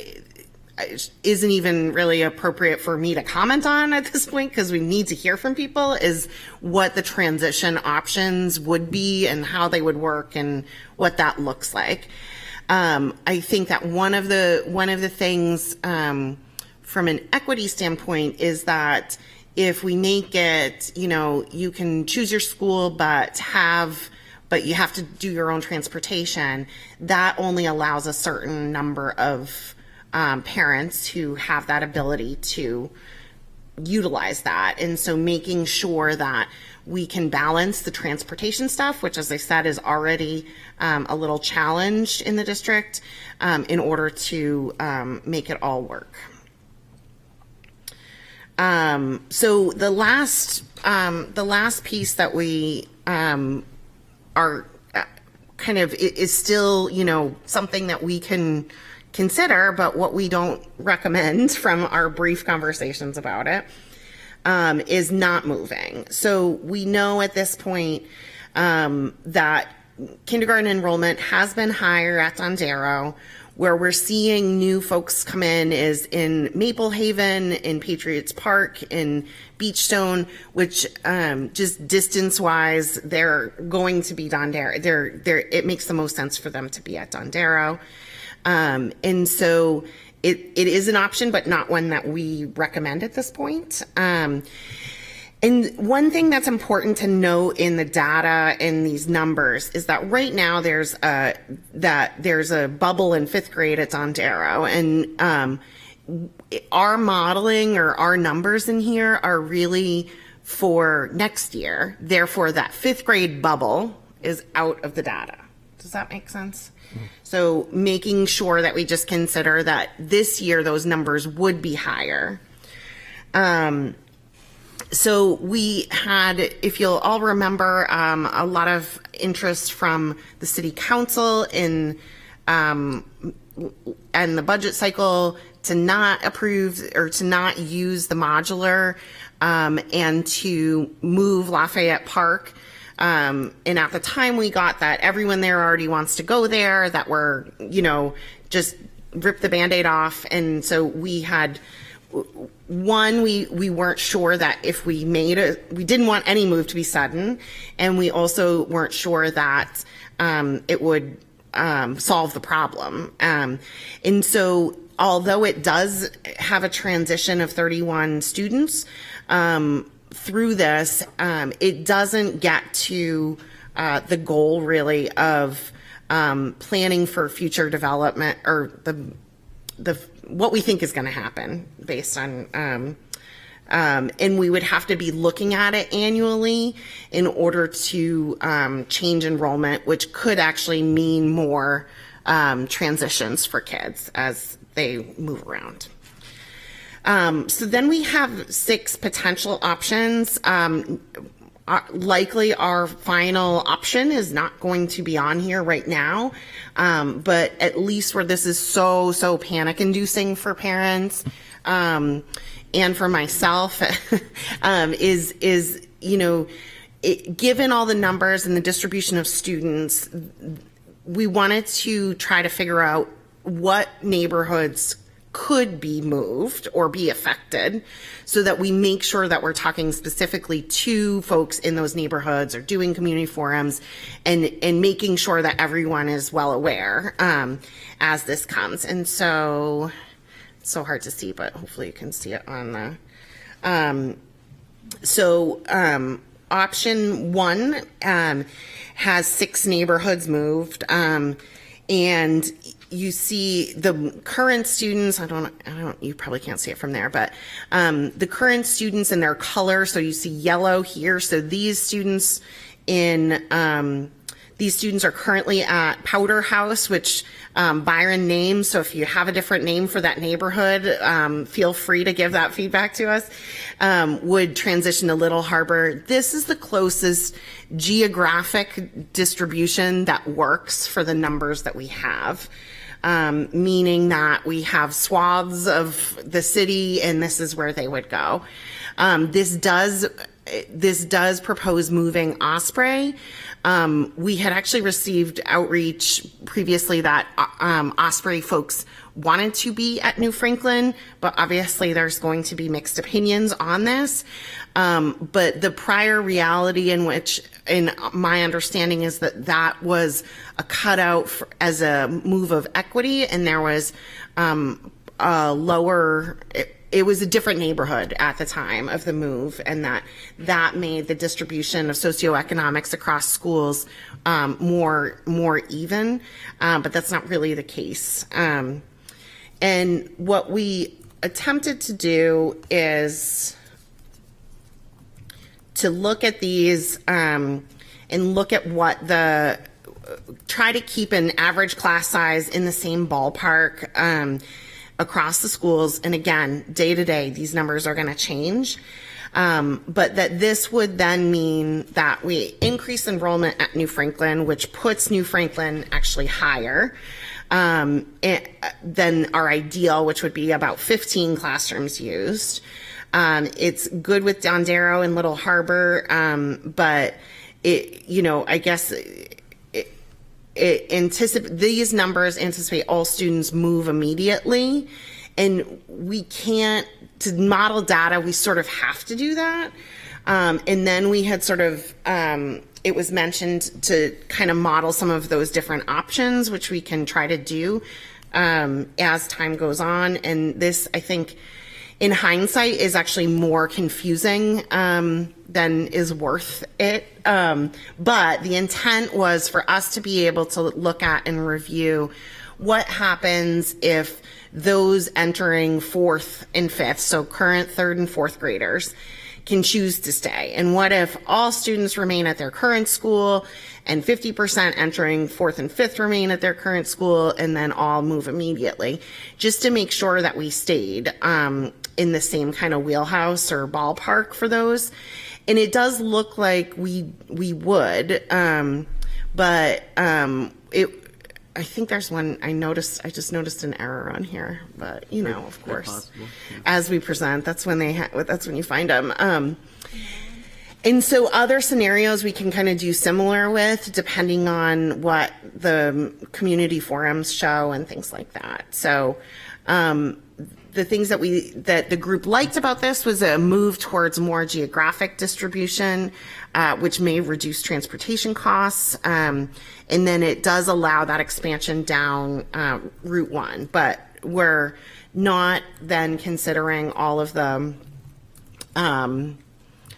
isn't even really appropriate for me to comment on at this point, because we need to hear from people, is what the transition options would be and how they would work and what that looks like. I think that one of the things from an equity standpoint is that if we make it, you can choose your school, but you have to do your own transportation, that only allows a certain number of parents who have that ability to utilize that. And so making sure that we can balance the transportation stuff, which, as I said, is already a little challenged in the district, in order to make it all work. So the last piece that we are kind of is still, something that we can consider, but what we don't recommend from our brief conversations about it, is not moving. So we know at this point that kindergarten enrollment has been higher at Dondero. Where we're seeing new folks come in is in Maple Haven, in Patriots Park, in Beachstone, which just distance-wise, they're going to be Dondero. It makes the most sense for them to be at Dondero. And so it is an option, but not one that we recommend at this point. And one thing that's important to note in the data in these numbers is that right now there's a bubble in 5th grade at Dondero, and our modeling or our numbers in here are really for next year. Therefore, that 5th grade bubble is out of the data. Does that make sense? So making sure that we just consider that this year those numbers would be higher. So we had, if you'll all remember, a lot of interest from the city council in and the budget cycle to not approve or to not use the modular and to move Lafayette Park. And at the time we got that everyone there already wants to go there, that we're, just rip the Band-Aid off. And so we had, we weren't sure that if we we didn't want any move to be sudden. And we also weren't sure that it would solve the problem. And so although it does have a transition of 31 students, through this, it doesn't get to the goal really of planning for future development or the what we think is going to happen based on and we would have to be looking at it annually in order to change enrollment, which could actually mean more transitions for kids as they move around. So then we have 6 potential options. Likely our final option is not going to be on here right now, but at least where this is so panic inducing for parents and for myself is given all the numbers and the distribution of students, we wanted to try to figure out what neighborhoods could be moved or be affected so that we make sure that we're talking specifically to folks in those neighborhoods or doing community forums and making sure that everyone is well aware as this comes. And so it's so hard to see, but hopefully you can see it on the option 1 has 6 neighborhoods moved, and you see the current students, you probably can't see it from there, but the current students in their color, so you see yellow here. So these students in These students are currently at Powder House, which Byron named. So if you have a different name for that neighborhood, feel free to give that feedback to us. Would transition to Little Harbor. This is the closest geographic distribution that works for the numbers that we have. Meaning that we have swaths of the city, and this is where they would go. This does propose moving Osprey. We had actually received outreach previously that Osprey folks wanted to be at New Franklin, but obviously there's going to be mixed opinions on this. But the prior reality in my understanding is that was a cutout as a move of equity, and there was a lower, it was a different neighborhood at the time of the move, and that made the distribution of socioeconomics across schools more even, but that's not really the case. And what we attempted to do is to look at these and look at try to keep an average class size in the same ballpark across the schools. And again, day to day, these numbers are going to change. But that this would then mean that we increase enrollment at New Franklin, which puts New Franklin actually higher than our ideal, which would be about 15 classrooms used. It's good with Dondero and Little Harbor, but I guess these numbers anticipate all students move immediately, and we can't, to model data, we sort of have to do that. And then we had sort of, it was mentioned to kind of model some of those different options, which we can try to do as time goes on. And this, I think, in hindsight, is actually more confusing than is worth it. But the intent was for us to be able to look at and review what happens if those entering 4th and 5th, so current 3rd and 4th graders, can choose to stay. And what if all students remain at their current school and 50% entering 4th and 5th remain at their current school, and then all move immediately, just to make sure that we stayed in the same kind of wheelhouse or ballpark for those. And it does look like we would, but I think there's one I just noticed an error on here, but of course, as we present, that's when that's when you find them. And so other scenarios we can kind of do similar with, depending on what the community forums show and things like that. So, the things that the group liked about this was a move towards more geographic distribution, which may reduce transportation costs. And then it does allow that expansion down Route 1, but we're not then considering all of the,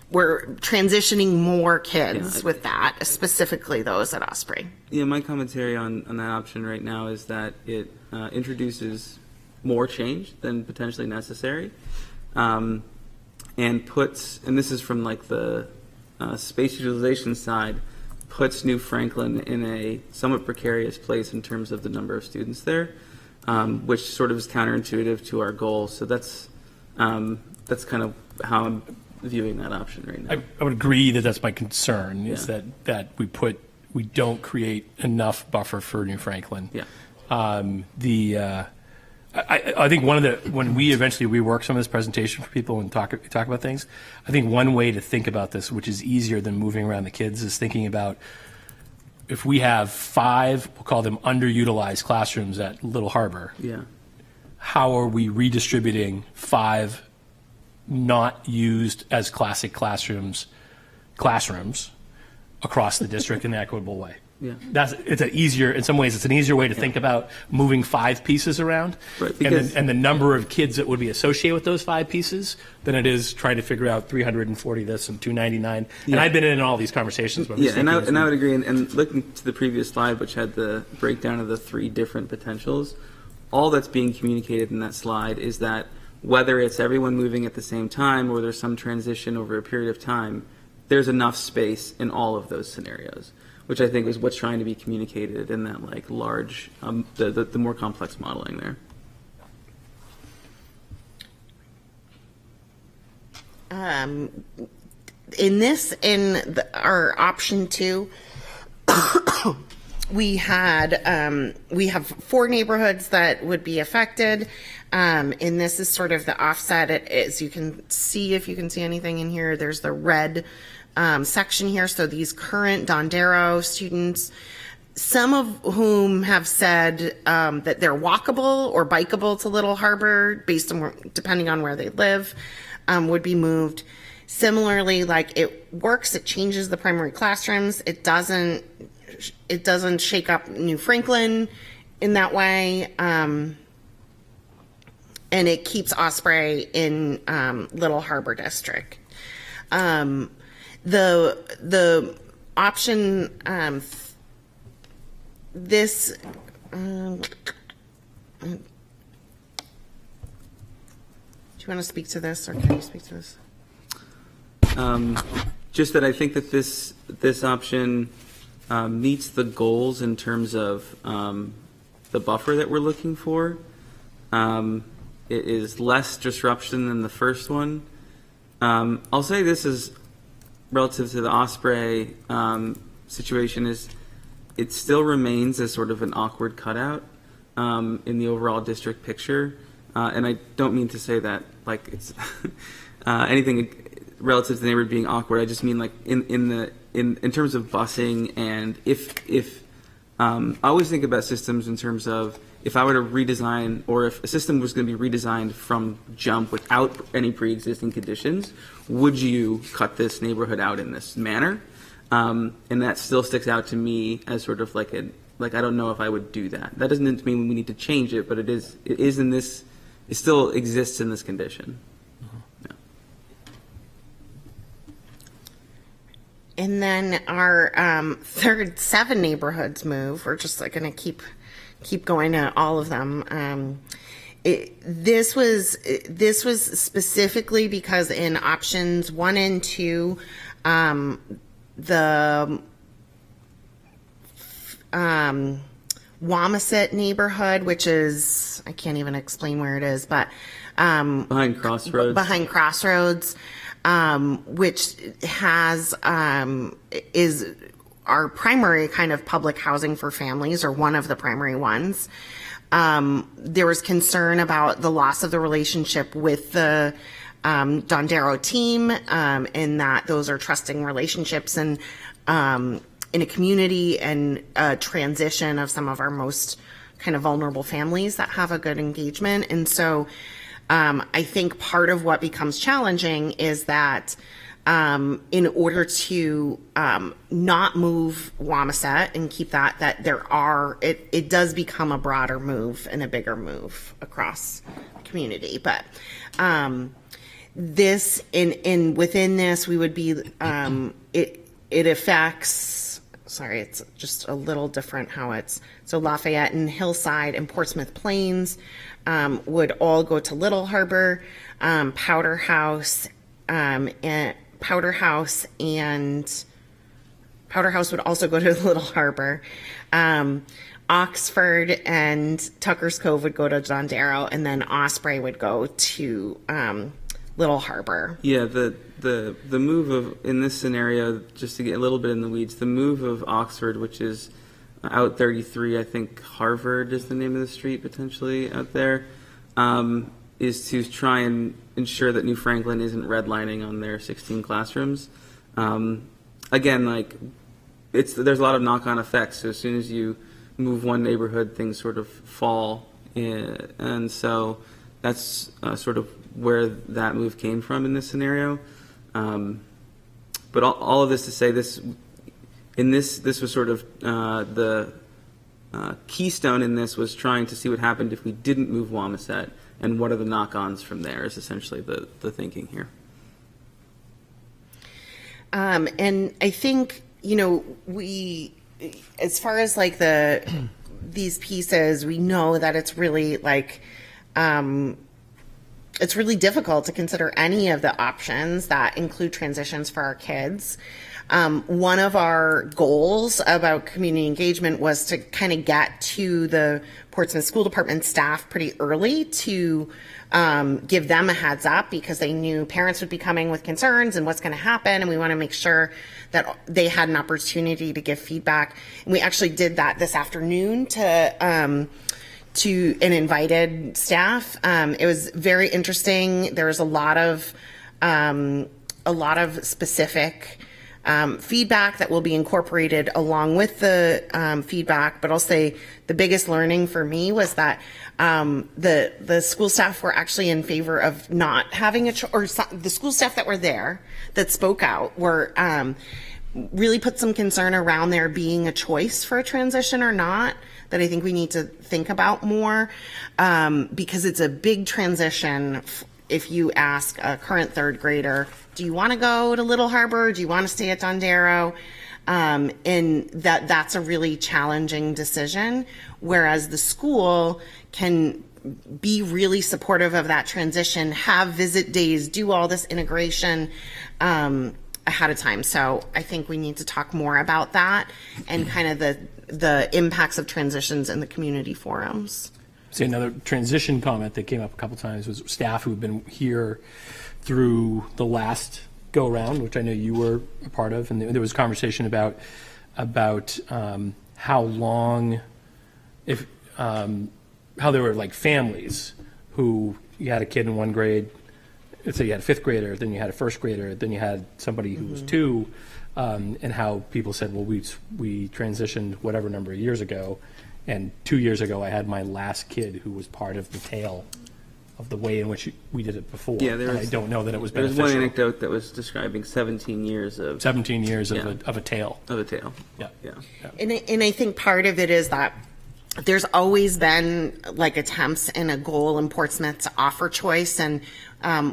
we're transitioning more kids with that, specifically those at Osprey. Yeah, my commentary on that option right now is that it introduces more change than potentially necessary, and this is from like the space utilization side, puts New Franklin in a somewhat precarious place in terms of the number of students there, which sort of is counterintuitive to our goal. So that's kind of how I'm viewing that option right now. I would agree that that's my concern, is that we don't create enough buffer for New Franklin. Yeah. I think when we eventually rework some of this presentation for people and talk about things, I think one way to think about this, which is easier than moving around the kids, is thinking about if we have 5, we'll call them underutilized classrooms at Little Harbor. Yeah. How are we redistributing 5 not used as classic classrooms across the district in an equitable way? Yeah. In some ways, it's an easier way to think about moving 5 pieces around, right, and the number of kids that would be associated with those 5 pieces than it is trying to figure out 340 this and 299. Yeah. And I've been in all these conversations. But and I would agree. And looking to the previous slide, which had the breakdown of the 3 different potentials, all that's being communicated in that slide is that whether it's everyone moving at the same time or there's some transition over a period of time, there's enough space in all of those scenarios. which I think is what's trying to be communicated in that like large, the more complex modeling there. Our option 2, we have 4 neighborhoods that would be affected, and this is sort of the offset. As you can see, if you can see anything in here, there's the red section here. So these current Dondero students, some of whom have said that they're walkable or bikeable to Little Harbor based on depending on where they live, would be moved. Similarly, like it works, it changes the primary classrooms. It doesn't shake up New Franklin in that way. And it keeps Osprey in Little Harbor District. The option this do you want to speak to this, or can you speak to this? Just that I think that this option meets the goals in terms of the buffer that we're looking for. It is less disruption than the first one. I'll say this is relative to the Osprey situation is it still remains as sort of an awkward cutout in the overall district picture. And I don't mean to say that like it's anything relative to the neighborhood being awkward. I just mean like in terms of busing, and if I always think about systems in terms of if I were to redesign, or if a system was going to be redesigned from jump without any pre-existing conditions, would you cut this neighborhood out in this manner? And that still sticks out to me as sort of like I don't know if I would do that. That doesn't mean we need to change it, but it is in this. It still exists in this condition. And then our third 7 neighborhoods move. We're just going to keep going to all of them. This was specifically because in options 1 and 2, the Wamisit neighborhood, which is, I can't even explain where it is, but behind Crossroads. Which has is our primary kind of public housing for families, or one of the primary ones. There was concern about the loss of the relationship with the Dondero team, and that those are trusting relationships, and in a community, and a transition of some of our most kind of vulnerable families that have a good engagement. And so I think part of what becomes challenging is that in order to not move Wamisit and keep that it does become a broader move and a bigger move across the community. But this within this, we would be it affects. Sorry, it's just a little different how it's. So Lafayette and Hillside and Portsmouth Plains would all go to Little Harbor, Powder House would also go to Little Harbor. Oxford and Tucker's Cove would go to Dondero, and then Osprey would go to Little Harbor. Yeah, the move of, in this scenario, just to get a little bit in the weeds, the move of Oxford, which is out 33, I think Harvard is the name of the street potentially out there, is to try and ensure that New Franklin isn't redlining on their 16 classrooms. Again, like there's a lot of knock-on effects. So as soon as you move one neighborhood, things sort of fall in, and so that's sort of where that move came from in this scenario. But all of this to say, this was sort of the keystone in this was trying to see what happened if we didn't move Wamisit, and what are the knock-ons from there is essentially the thinking here. And I think, we, as far as like these pieces, we know that it's really like, it's really difficult to consider any of the options that include transitions for our kids. One of our goals about community engagement was to kind of get to the Portsmouth School Department staff pretty early to give them a heads up, because they knew parents would be coming with concerns and what's going to happen, and we want to make sure that they had an opportunity to give feedback. And we actually did that this afternoon to an invited staff. It was very interesting. There was a lot of specific feedback that will be incorporated along with the feedback. But I'll say the biggest learning for me was that the school staff were actually in favor of not having the school staff that were there that spoke out were really put some concern around there being a choice for a transition or not, that I think we need to think about more, because it's a big transition. If you ask a current third grader, do you want to go to Little Harbor? Do you want to stay at Dondero? And that's a really challenging decision, whereas the school can be really supportive of that transition, have visit days, do all this integration ahead of time. So I think we need to talk more about that and kind of the impacts of transitions in the community forums. See, another transition comment that came up a couple times was staff who've been here through the last go round, which I know you were a part of, and there was conversation about how long, how there were like families who you had a kid in one grade, let's say you had a fifth grader, then you had a first grader, then you had somebody who was two, and how people said, well, we transitioned whatever number of years ago, and 2 years ago I had my last kid who was part of the tail of the way in which we did it before. Yeah, I don't know that it was there beneficial. was one anecdote that was describing 17 years of a tail. Of a tail. Yeah. And I think part of it is that there's always been like attempts and a goal in Portsmouth to offer choice. And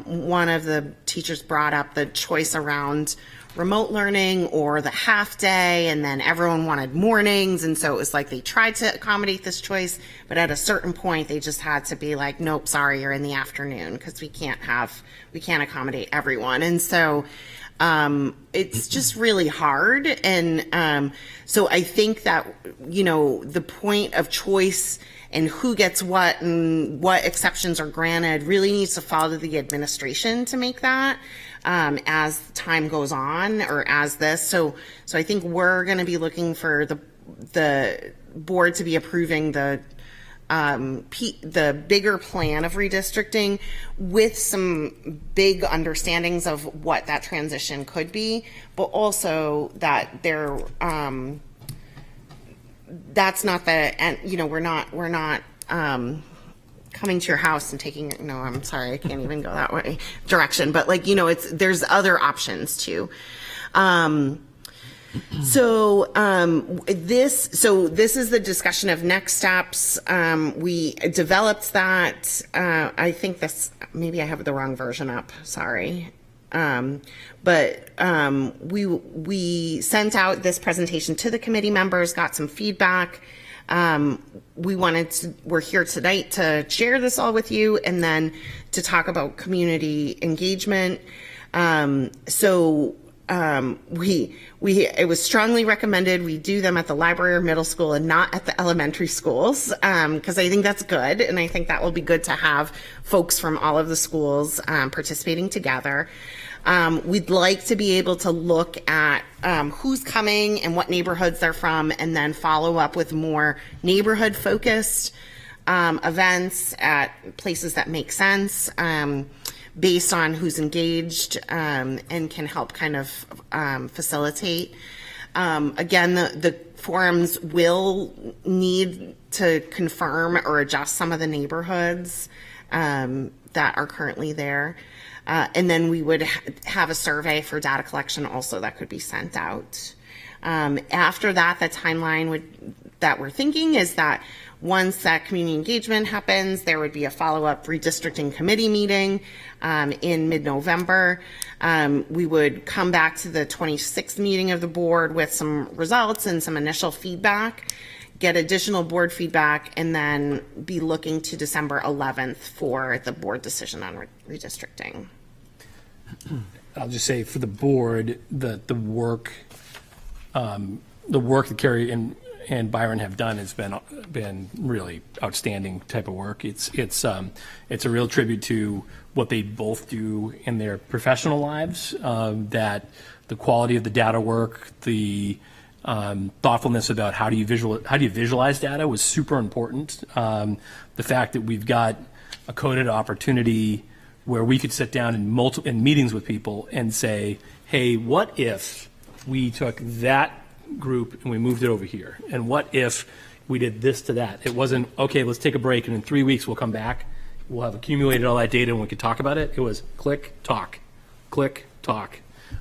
one of the teachers brought up the choice around remote learning or the half day, and then everyone wanted mornings. And so it was like they tried to accommodate this choice, but at a certain point they just had to be like, nope, sorry, you're in the afternoon, because we can't accommodate everyone. And so it's just really hard. And so I think that, the point of choice and who gets what and what exceptions are granted really needs to fall to the administration to make that as time goes on, or as this. So I think we're going to be looking for the board to be approving the bigger plan of redistricting with some big understandings of what that transition could be, but also that there, that's not the, and we're not coming to your house and taking, no, I'm sorry, I can't even go that way direction, but there's other options too. So this is the discussion of next steps. We developed that. I think maybe I have the wrong version up. Sorry. But we sent out this presentation to the committee members, got some feedback. We're here tonight to share this all with you, and then to talk about community engagement. It was strongly recommended we do them at the library or middle school and not at the elementary schools, because I think that's good, and I think that will be good to have folks from all of the schools participating together. We'd like to be able to look at who's coming and what neighborhoods they're from, and then follow up with more neighborhood-focused events at places that make sense, based on who's engaged, and can help kind of facilitate. Again, the forums will need to confirm or adjust some of the neighborhoods that are currently there. And then we would have a survey for data collection also that could be sent out. After that, the timeline that we're thinking is that once that community engagement happens, there would be a follow-up redistricting committee meeting in mid-November. We would come back to the 26th meeting of the board with some results and some initial feedback, get additional board feedback, and then be looking to December 11th for the board decision on redistricting. I'll just say for the board, the work that Carrie and Byron have done has been really outstanding type of work. It's a real tribute to what they both do in their professional lives. That the quality of the data work, the thoughtfulness about how do you visualize data was super important. The fact that we've got a coded opportunity where we could sit down in meetings with people and say, hey, what if we took that group and we moved it over here? And what if we did this to that? It wasn't, okay, let's take a break and in 3 weeks we'll come back. We'll have accumulated all that data and we could talk about it. It was click, talk, click, talk.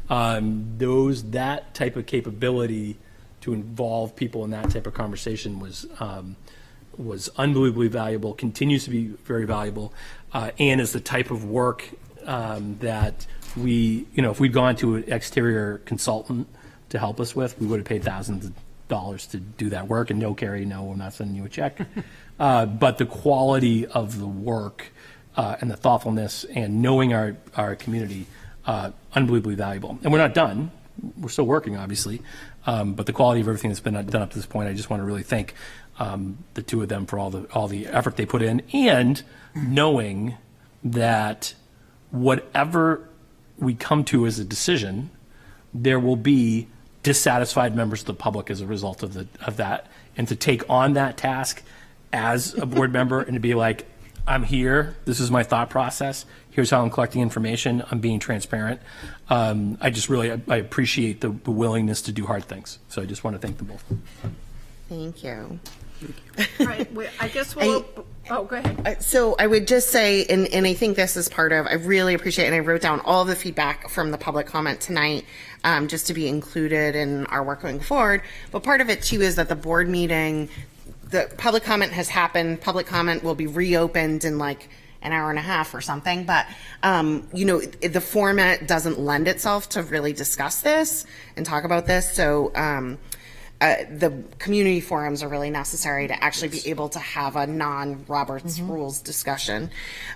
That type of capability to involve people in that type of conversation was unbelievably valuable, continues to be very valuable, and is the type of work that we, if we'd gone to an exterior consultant to help us with, we would have paid thousands of dollars to do that work. And no, Carrie, no, I'm not sending you a check. But the quality of the work and the thoughtfulness and knowing our community, unbelievably valuable. And we're not done. We're still working, obviously. But the quality of everything that's been done up to this point, I just want to really thank the two of them for all the effort they put in, and knowing that whatever we come to as a decision, there will be dissatisfied members of the public as a result of that, and to take on that task as a board member and to be like, I'm here, this is my thought process, here's how I'm collecting information, I'm being transparent. I appreciate the willingness to do hard things. So I just want to thank them both. Thank you. All right, I guess we'll, go ahead. So I would just say, and I think this is part of, I really appreciate, and I wrote down all the feedback from the public comment tonight, just to be included in our work going forward. But part of it too is that the board meeting, the public comment has happened, public comment will be reopened in like an hour and a half or something, but the format doesn't lend itself to really discuss this and talk about this. So the community forums are really necessary to actually be able to have a non-Robert's Rules discussion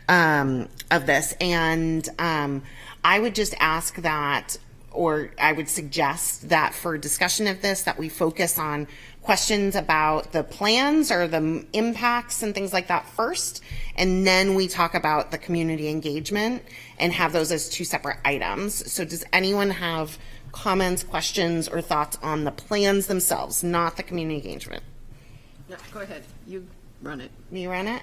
of this. And I would just ask that, or I would suggest that for discussion of this, that we focus on questions about the plans or the impacts and things like that first, and then we talk about the community engagement and have those as two separate items. So does anyone have comments, questions, or thoughts on the plans themselves, not the community engagement? Yeah, go ahead. You run it. Me run it?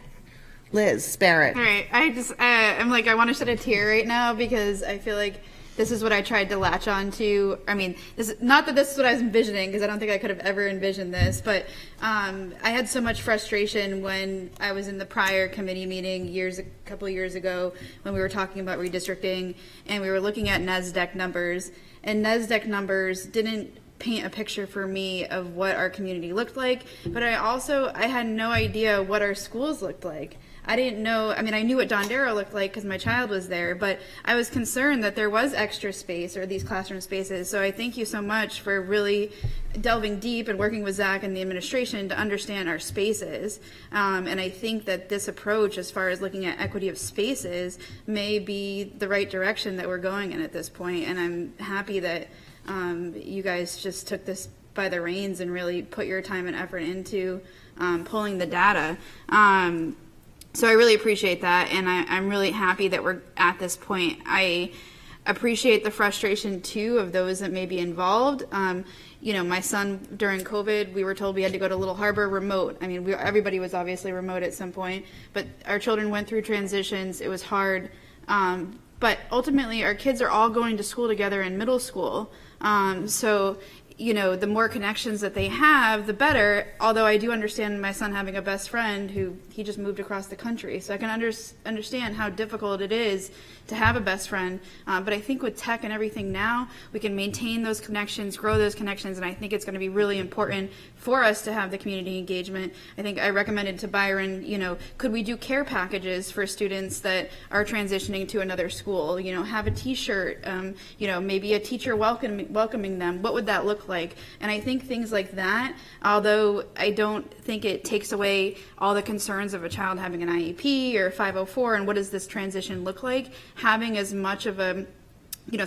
Liz, Barrett. All right. I want to shed a tear right now because I feel like this is what I tried to latch on to. I mean, not that this is what I was envisioning, because I don't think I could have ever envisioned this, but I had so much frustration when I was in the prior committee meeting a couple of years ago when we were talking about redistricting and we were looking at NESDEC numbers, and NESDEC numbers didn't paint a picture for me of what our community looked like, but I had no idea what our schools looked like. I didn't know, I knew what Dondero looked like because my child was there, but I was concerned that there was extra space or these classroom spaces. So I thank you so much for really delving deep and working with Zach and the administration to understand our spaces. And I think that this approach, as far as looking at equity of spaces, may be the right direction that we're going in at this point. And I'm happy that you guys just took this by the reins and really put your time and effort into pulling the data. So I really appreciate that, and I'm really happy that we're at this point. I appreciate the frustration, too, of those that may be involved. My son, during COVID, we were told we had to go to Little Harbor remote. Everybody was obviously remote at some point, but our children went through transitions. It was hard. But ultimately, our kids are all going to school together in middle school. So the more connections that they have, the better. Although I do understand my son having a best friend who he just moved across the country. So I can understand how difficult it is to have a best friend. But I think with tech and everything now, we can maintain those connections, grow those connections, and I think it's going to be really important for us to have the community engagement. I think I recommended to Byron, could we do care packages for students that are transitioning to another school? Have a T-shirt, maybe a teacher welcoming them. What would that look like? like. And I think things like that, although I don't think it takes away all the concerns of a child having an IEP or 504 and what does this transition look like, having as much of a,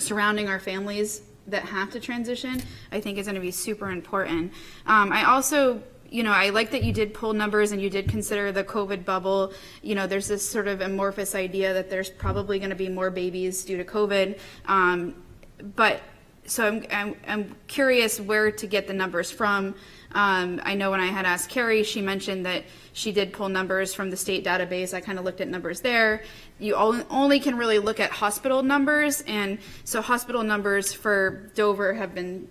surrounding our families that have to transition, I think is going to be super important. I also, I like that you did pull numbers and you did consider the COVID bubble. There's this sort of amorphous idea that there's probably going to be more babies due to COVID. So I'm curious where to get the numbers from. I know when I had asked Carrie, she mentioned that she did pull numbers from the state database. I kind of looked at numbers there. You only can really look at hospital numbers, and so hospital numbers for Dover have been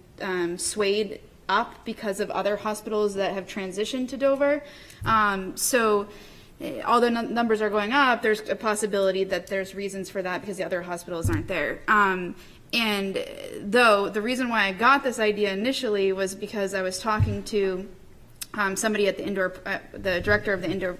swayed up because of other hospitals that have transitioned to Dover. So although numbers are going up, there's a possibility that there's reasons for that because the other hospitals aren't there. And though the reason why I got this idea initially was because I was talking to somebody at the director of the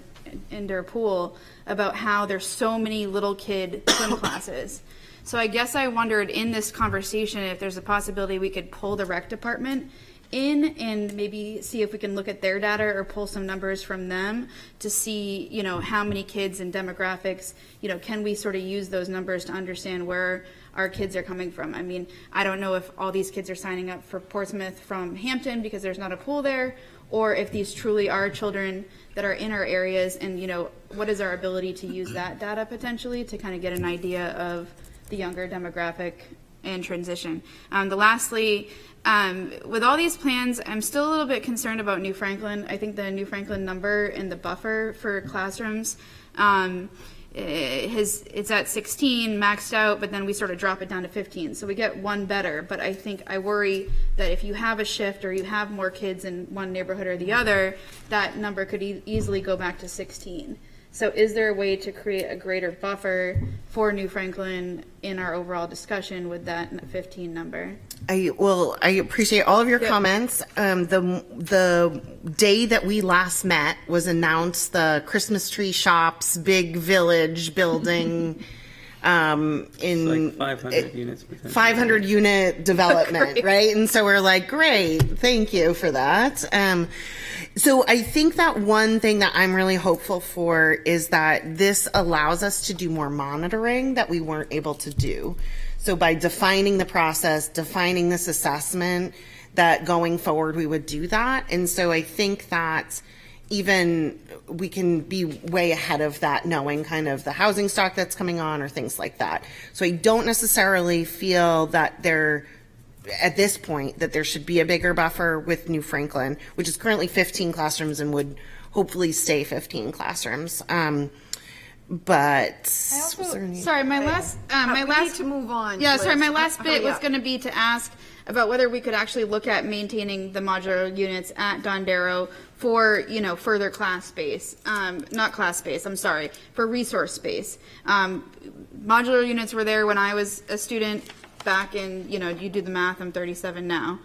indoor pool about how there's so many little kid swim classes. So I guess I wondered in this conversation if there's a possibility we could pull the rec department in and maybe see if we can look at their data or pull some numbers from them to see, how many kids and demographics, can we sort of use those numbers to understand where our kids are coming from. I mean, I don't know if all these kids are signing up for Portsmouth from Hampton because there's not a pool there, or if these truly are children that are in our areas, and what is our ability to use that data potentially to kind of get an idea of the younger demographic and transition. Lastly, with all these plans, I'm still a little bit concerned about New Franklin. I think the New Franklin number and the buffer for classrooms, it's at 16 maxed out, but then we sort of drop it down to 15. So we get one better, but I worry that if you have a shift or you have more kids in one neighborhood or the other, that number could easily go back to 16. So is there a way to create a greater buffer for New Franklin in our overall discussion with that 15 number? I appreciate all of your comments. The day that we last met was announced the Christmas tree shops, big village building, in like 500 units. 500 unit development, right? And so we're like, great, thank you for that. So I think that one thing that I'm really hopeful for is that this allows us to do more monitoring that we weren't able to do. So by defining the process, defining this assessment, that going forward we would do that. And so I think that even we can be way ahead of that, knowing kind of the housing stock that's coming on or things like that. So I don't necessarily feel that at this point, that there should be a bigger buffer with New Franklin, which is currently 15 classrooms and would hopefully stay 15 classrooms. But sorry, my last to move on. Yeah, sorry, my Liz. last bit Hurry was up. going to be to ask about whether we could actually look at maintaining the modular units at Dondero for further class space, not class space. I'm sorry, for resource space. Modular units were there when I was a student. Back in, you do the math, I'm 37 now.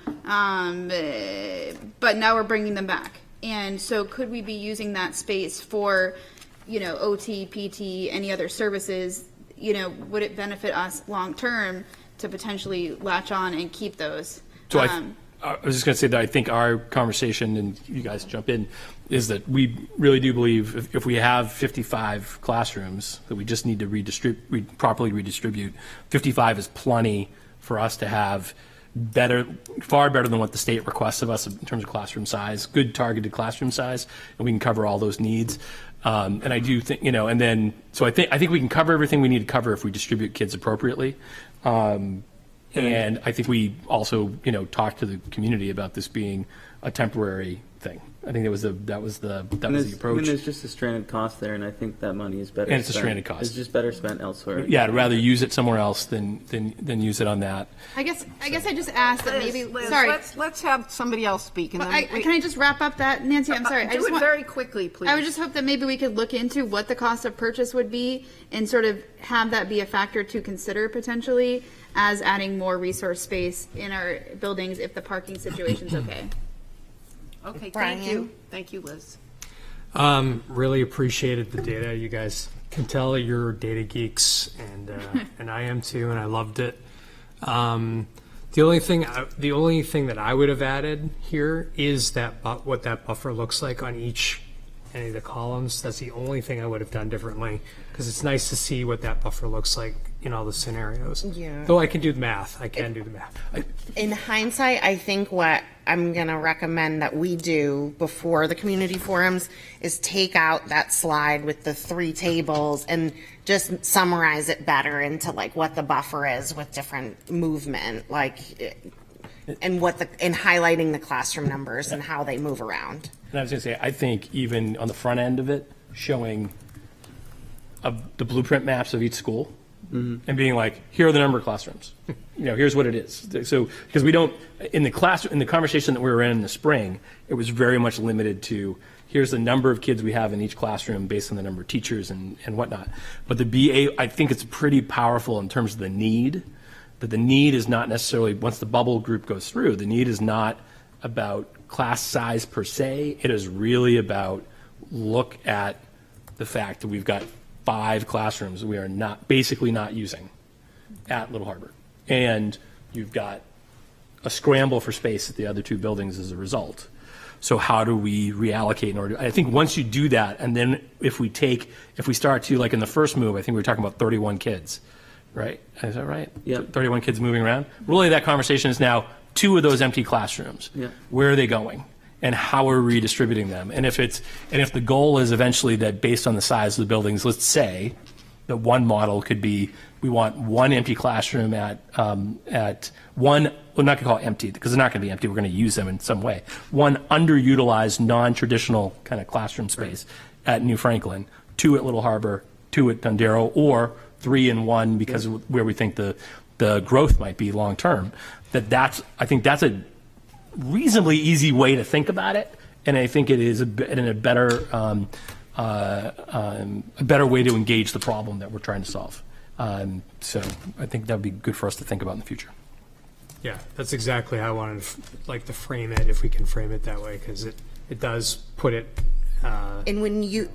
But now we're bringing them back. And so could we be using that space for, OT, PT, any other services? Would it benefit us long term to potentially latch on and keep those? So I was just going to say that I think our conversation, and you guys jump in, is that we really do believe if we have 55 classrooms that we just need to properly redistribute. 55 is plenty for us to have far better than what the state requests of us in terms of classroom size, good targeted classroom size, and we can cover all those needs. And I do think, and then, so I think we can cover everything we need to cover if we distribute kids appropriately. And I think we also, talked to the community about this being a temporary thing. I think that was the approach. And there's just a stranded cost there, and I think that money is better. And it's a stranded cost. It's just better spent elsewhere. Yeah, I'd rather use it somewhere else than use it on that. I guess I just asked that maybe. Liz, sorry, let's have somebody else speak. And then can I just wrap up that, Nancy? I'm sorry. I do just it very quickly, please. I would just hope that maybe we could look into what the cost of purchase would be and sort of have that be a factor to consider potentially as adding more resource space in our buildings if the parking situation's okay. Okay, Brian. Thank you, Liz. Really appreciated the data. You guys can tell you're data geeks, and I am too, and I loved it. The only thing that I would have added here is what that buffer looks like on any of the columns. That's the only thing I would have done differently, because it's nice to see what that buffer looks like in all the scenarios. Yeah. Though I can do the math. In hindsight, I think what I'm going to recommend that we do before the community forums is take out that slide with the 3 tables and just summarize it better into like what the buffer is with different movement, like, and highlighting the classroom numbers and how they move around. And I was going to say, I think even on the front end of it, showing the blueprint maps of each school and being like, here are the number of classrooms. Here's what it is. So, because we don't, in the conversation that we were in the spring, it was very much limited to, here's the number of kids we have in each classroom based on the number of teachers and whatnot. But I think it's pretty powerful in terms of the need, that the need is not necessarily, once the bubble group goes through, the need is not about class size per se. It is really about look at the fact that we've got 5 classrooms we are basically not using at Little Harbor. And you've got a scramble for space at the other 2 buildings as a result. So how do we reallocate in order? I think once you do that, and then if we start to, like in the first move, I think we were talking about 31 kids, right? Is that right? Yeah. 31 kids moving around. Really, that conversation is now 2 of those empty classrooms. Yeah. Where are they going? And how are we redistributing them? And if the goal is eventually that based on the size of the buildings, let's say that one model could be, we want 1 empty classroom at one, we're not going to call it empty because they're not going to be empty. We're going to use them in some way. 1 underutilized, non-traditional kind of classroom space at New Franklin, 2 at Little Harbor, 2 at Dondero, or 3 and 1 because of where we think the growth might be long term. I think that's a reasonably easy way to think about it, and I think it is a better way to engage the problem that we're trying to solve. So I think that would be good for us to think about in the future. Yeah, that's exactly how I wanted to frame it, if we can frame it that way, because it does put it. And when you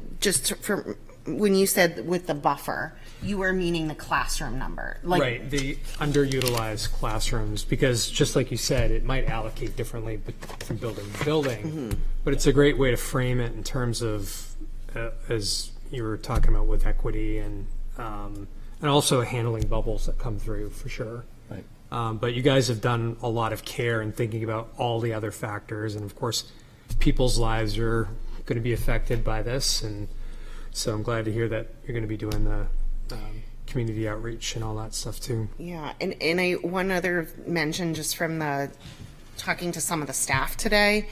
said with the buffer, you were meaning the classroom number, Right, the underutilized classrooms, because just like you said, it might allocate differently from building to building, but it's a great way to frame it in terms of, as you were talking about with equity and also handling bubbles that come through for sure. Right. But you guys have done a lot of care in thinking about all the other factors, and of course, people's lives are going to be affected by this, and so I'm glad to hear that you're going to be doing the community outreach and all that stuff too. Yeah, and one other mention just from talking to some of the staff today,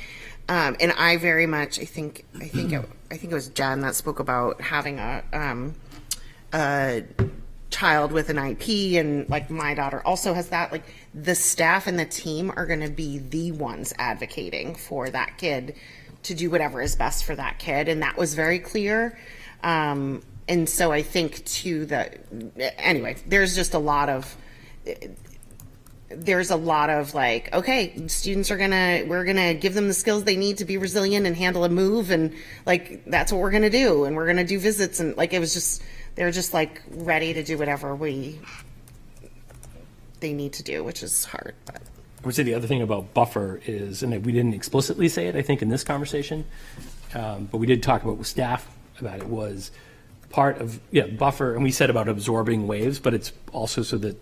and I very much I think it was Jen that spoke about having a child with an IP, and like my daughter also has that. Like the staff and the team are going to be the ones advocating for that kid to do whatever is best for that kid, and that was very clear. And so I think anyway, there's a lot of like, okay, students we're gonna give them the skills they need to be resilient and handle a move, and like that's what we're gonna do, and we're gonna do visits, and like they're just like ready to do whatever they need to do, which is hard. But I would say the other thing about buffer is, and we didn't explicitly say it, I think, in this conversation, but we did talk about with staff about it, was part of buffer, and we said about absorbing waves, but it's also so that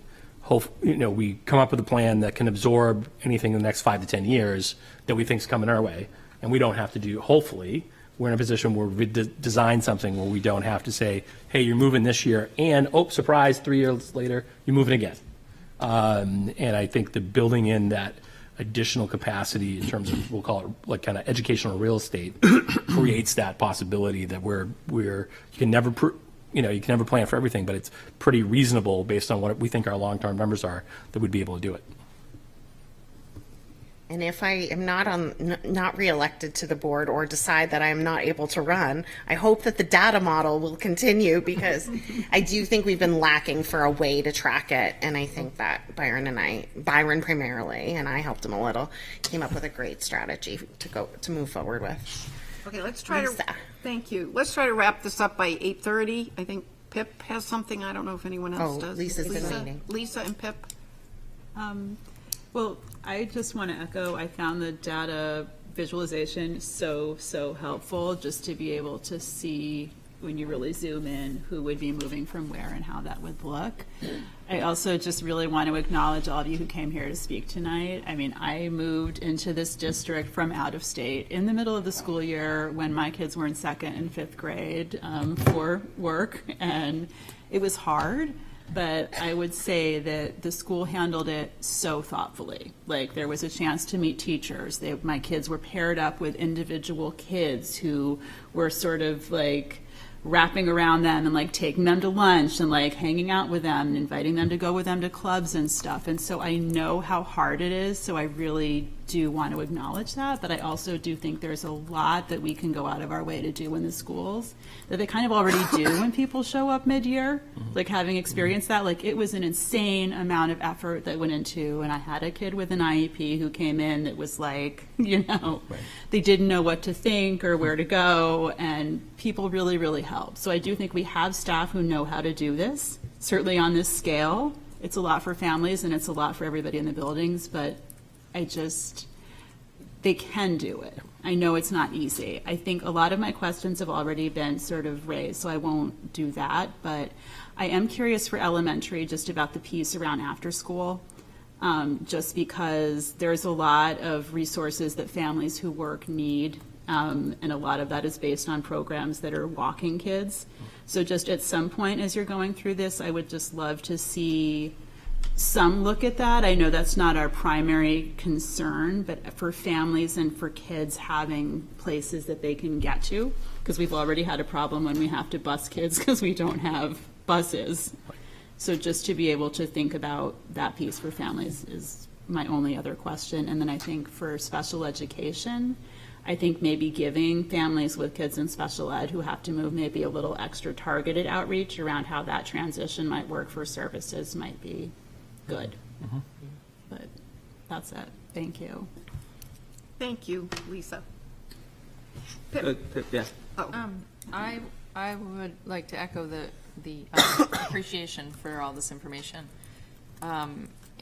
we come up with a plan that can absorb anything in the next 5 to 10 years that we think is coming our way, and we don't have to do. Hopefully, we're in a position where we design something where we don't have to say, "Hey, you're moving this year," and surprise, 3 years later you're moving again. And I think the building in that additional capacity in terms of, we'll call it like kind of educational real estate, creates that possibility that you can never plan for everything, but it's pretty reasonable based on what we think our long-term numbers are that we'd be able to do it. And if I am not reelected to the board or decide that I am not able to run, I hope that the data model will continue, because I do think we've been lacking for a way to track it. And I think that Byron primarily, and I helped him a little, came up with a great strategy to move forward with. Okay, thank you. Let's try to wrap this up by 8:30. I think Pip has something. I don't know if anyone else does. Lisa's been waiting. Lisa and Pip. Well, I just want to echo, I found the data visualization so helpful, just to be able to see when you really zoom in who would be moving from where and how that would look. I also just really want to acknowledge all of you who came here to speak tonight. I mean, I moved into this district from out of state in the middle of the school year when my kids were in 2nd and 5th grade for work, and it was hard. But I would say that the school handled it so thoughtfully. Like, there was a chance to meet teachers. My kids were paired up with individual kids who were sort of like wrapping around them and like taking them to lunch and like hanging out with them and inviting them to go with them to clubs and stuff. And so I know how hard it is, so I really do want to acknowledge that, but I also do think there's a lot that we can go out of our way to do in the schools that they kind of already do when people show up mid-year. Like, having experienced that, like, it was an insane amount of effort that went into, and I had a kid with an IEP who came in that was like, you know, they didn't know what to think or where to go, and people really, really helped. So I do think we have staff who know how to do this, certainly on this scale. It's a lot for families and it's a lot for everybody in the buildings, but they can do it. I know it's not easy. I think a lot of my questions have already been sort of raised, so I won't do that, but I am curious for elementary just about the piece around after school, just because there's a lot of resources that families who work need, and a lot of that is based on programs that are walking kids. So just at some point as you're going through this, I would just love to see some look at that. I know that's not our primary concern, but for families and for kids having places that they can get to, because we've already had a problem when we have to bus kids because we don't have buses. So just to be able to think about that piece for families is my only other question. And then I think for special education, I think maybe giving families with kids in special ed who have to move maybe a little extra targeted outreach around how that transition might work for services might be good. But that's it. Thank you. Thank you, Lisa. Yeah. I would like to echo the appreciation for all this information.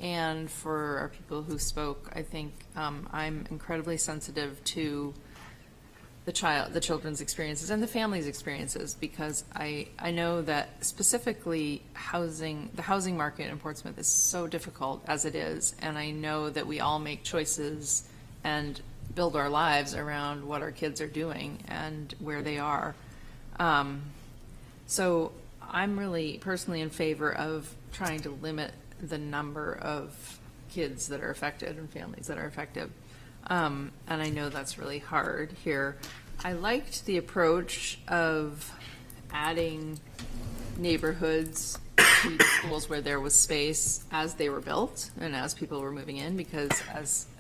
And for our people who spoke, I think I'm incredibly sensitive to the children's experiences and the family's experiences, because I know that specifically the housing market in Portsmouth is so difficult as it is, and I know that we all make choices and build our lives around what our kids are doing and where they are. So I'm really personally in favor of trying to limit the number of kids that are affected and families that are affected. And I know that's really hard here. I liked the approach of adding neighborhoods to the schools where there was space as they were built and as people were moving in, because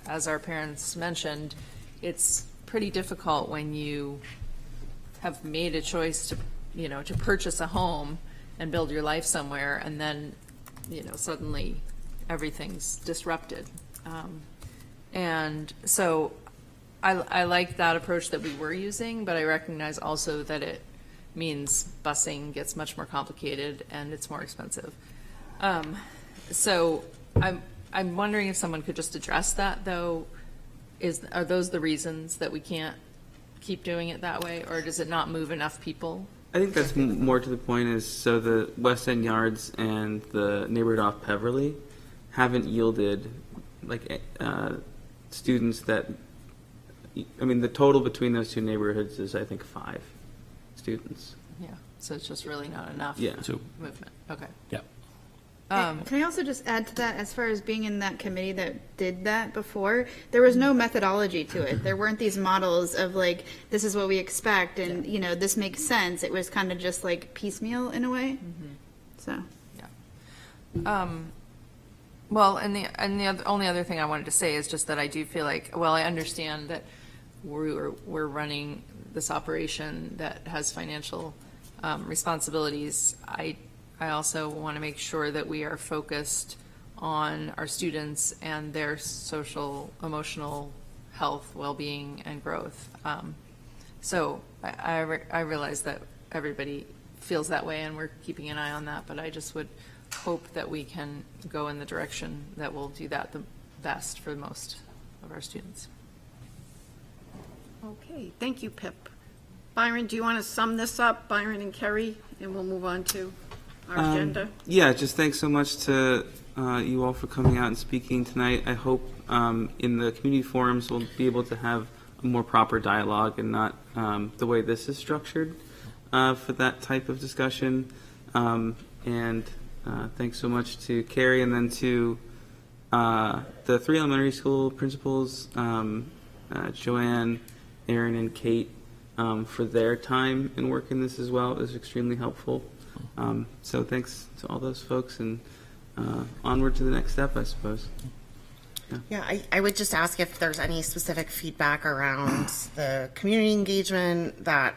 as our parents mentioned, it's pretty difficult when you have made a choice to purchase a home and build your life somewhere, and then suddenly everything's disrupted. And so I like that approach that we were using, but I recognize also that it means busing gets much more complicated and it's more expensive. So I'm wondering if someone could just address that, though. Are those the reasons that we can't keep doing it that way, or does it not move enough people? I think that's more to the point is, so the West End Yards and the neighborhood off Peverly haven't yielded students that, I mean, the total between those two neighborhoods is, I think, 5 students. Yeah, so it's just really not enough movement. Okay. Yeah. Can I also just add to that, as far as being in that committee that did that before, there was no methodology to it. There weren't these models of like, this is what we expect and, this makes sense. It was kind of just like piecemeal in a way. So. Yeah. Well, and the only other thing I wanted to say is just that I do feel like, well, I understand that we're running this operation that has financial responsibilities. I also want to make sure that we are focused on our students and their social, emotional health, well-being, and growth. So I realize that everybody feels that way, and we're keeping an eye on that, but I just would hope that we can go in the direction that will do that best for most of our students. Okay, thank you, Pip. Byron, do you want to sum this up, Byron and Kerry, and we'll move on to our agenda? Yeah, just thanks so much to you all for coming out and speaking tonight. I hope in the community forums we'll be able to have a more proper dialogue and not the way this is structured for that type of discussion. And thanks so much to Carrie and then to the 3 elementary school principals, Joanne, Aaron, and Kate, for their time and work in this as well. It was extremely helpful. So thanks to all those folks, and onward to the next step, I suppose. Yeah, I would just ask if there's any specific feedback around the community engagement that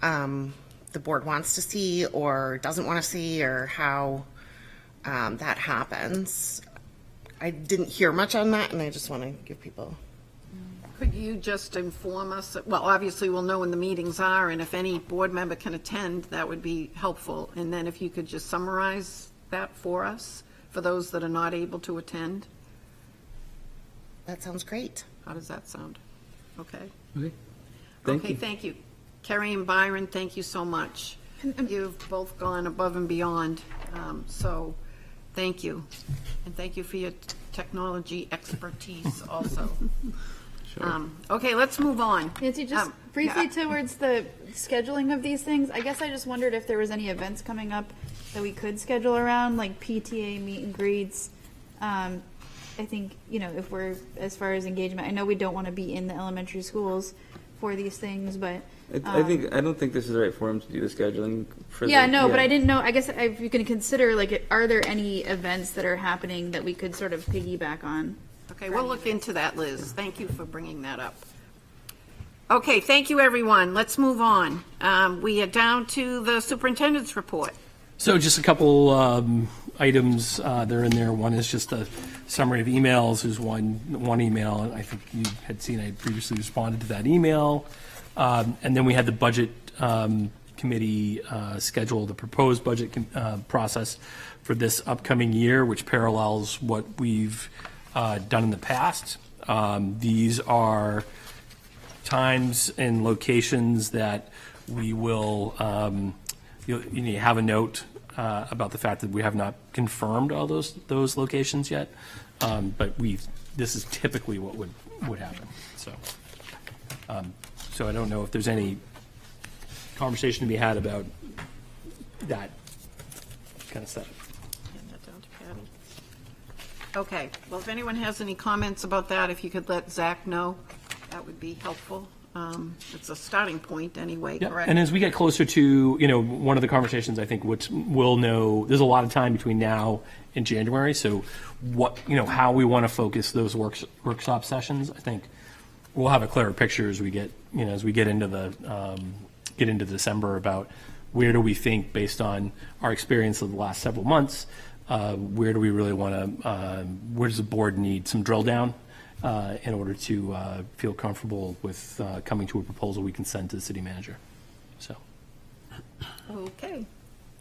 the board wants to see or doesn't want to see, or how that happens. I didn't hear much on that, and I just want to give people... Could you just inform us, well, obviously we'll know when the meetings are, and if any board member can attend, that would be helpful. And then if you could just summarize that for us, for those that are not able to attend. That sounds great. How does that sound? Okay. Okay. Okay, thank you. Kerry and Byron, thank you so much. You've both gone above and beyond, so thank you. And thank you for your technology expertise also. Sure. Okay, let's move on. Nancy, just briefly towards the scheduling of these things, I guess I just wondered if there was any events coming up that we could schedule around, like PTA meet and greets. I think, if we're, as far as engagement, I know we don't want to be in the elementary schools for these things, but. I don't think this is the right forum to do the scheduling for Yeah, but I didn't know, I guess if you can consider, are there any events that are happening that we could sort of piggyback on? Okay, we'll look into that, Liz. Thank you for bringing that up. Okay, thank you, everyone. Let's move on. We are down to the superintendent's report. So just a couple items that are in there. One is just a summary of emails. There's one email, and I think you had seen I previously responded to that email. And then we had the budget committee schedule, the proposed budget process for this upcoming year, which parallels what we've done in the past. These are times and locations that we will, you have a note about the fact that we have not confirmed all those locations yet, but this is typically what would happen. So I don't know if there's any conversation to be had about that kind of stuff. Hand that down to Patty. Okay, well, if anyone has any comments about that, if you could let Zach know, that would be helpful. It's a starting point anyway, Yeah, correct? and as we get closer to, one of the conversations, I think, which we'll know, there's a lot of time between now and January, so how we want to focus those workshop sessions, I think we'll have a clearer picture as we get, as we get into December about where do we think, based on our experience of the last several months, where do we really want to, where does the board need some drill down in order to feel comfortable with coming to a proposal we can send to the city manager. So. Okay,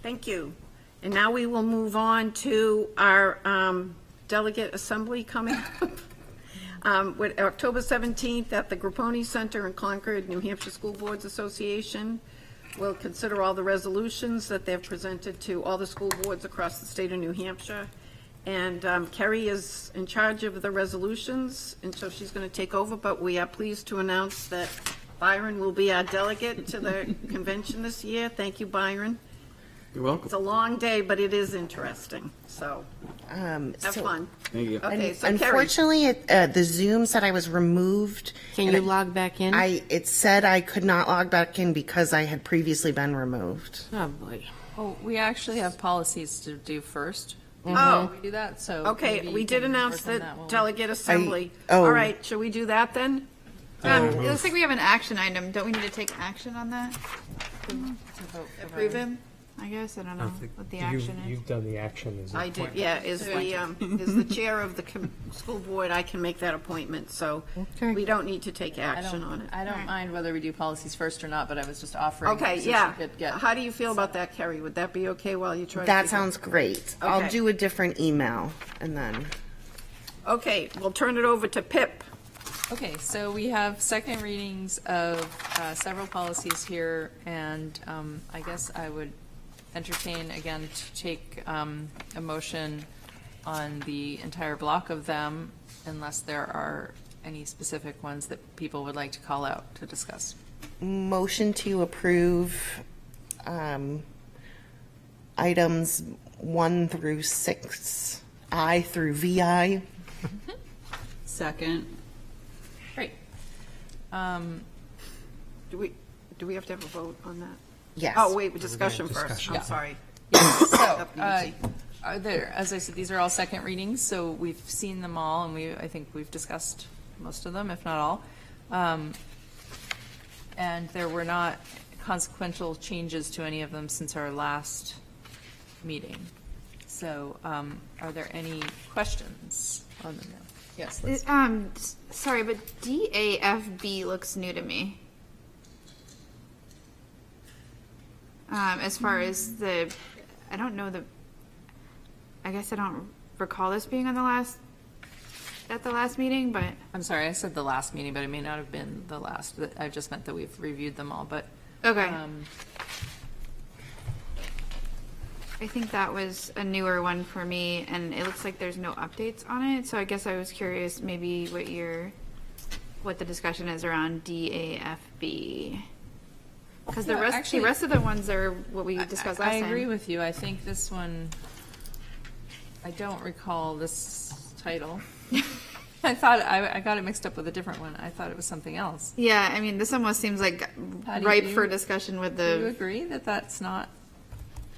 thank you. And now we will move on to our delegate assembly coming up. With October 17th at the Grapponi Center in Concord, New Hampshire School Boards Association. We'll consider all the resolutions that they've presented to all the school boards across the state of New Hampshire. And Kerry is in charge of the resolutions, and so she's going to take over, but we are pleased to announce that Byron will be our delegate to the convention this year. Thank you, Byron. You're welcome. It's a long day, but it is interesting, so have fun. Thank you. Okay, so Kerry. Unfortunately, the Zoom said I was removed. Can you log back in? It said I could not log back in because I had previously been removed. Oh, boy. Oh, we actually have policies to do first. Oh. We do that, so. Okay, maybe we you did can announce work on the that one. delegate assembly. oh. All right, shall we do that then? It looks like we have an action item. Don't we need to take action on that? Approve him? I guess, I don't know what the action is. You've done the action as I did, yeah, as the chair of the school board, I can make that appointment, so we don't need to take action on it. I don't mind whether we do policies first or not, but I was just offering. Okay, so yeah. she could get. How do you feel about that, Kerry? Would that be okay while you try to? That figure- sounds great. I'll Okay. do a different email and then. Okay, we'll turn it over to Pip. Okay, so we have second readings of several policies here, and I guess I would entertain again to take a motion on the entire block of them, unless there are any specific ones that people would like to call out to discuss. Motion to approve items 1 through 6, I through VI. Second. Great. Do we have to have a vote on that? Yes. Oh, wait, discussion first. Discussion. I'm Yeah. sorry. So, That's easy. are there, as I said, these are all second readings, so we've seen them all, and I think we've discussed most of them, if not all. And there were not consequential changes to any of them since our last meeting. So, are there any questions on them now? Yes, Liz. Sorry, but DAFB looks new to me. As far as I don't know I guess I don't recall this being on at the last meeting, but. I'm sorry, I said the last meeting, but it may not have been the last. I just meant that we've reviewed them all, but. Okay. I think that was a newer one for me, and it looks like there's no updates on it, so I guess I was curious maybe what the discussion is around DAFB. Because the rest of the ones are what we discussed last time. I agree with you. I think this one, I don't recall this title. I thought I got it mixed up with a different one. I thought it was something else. Yeah, I mean, this almost seems like ripe for discussion with Do you the. agree that that's not?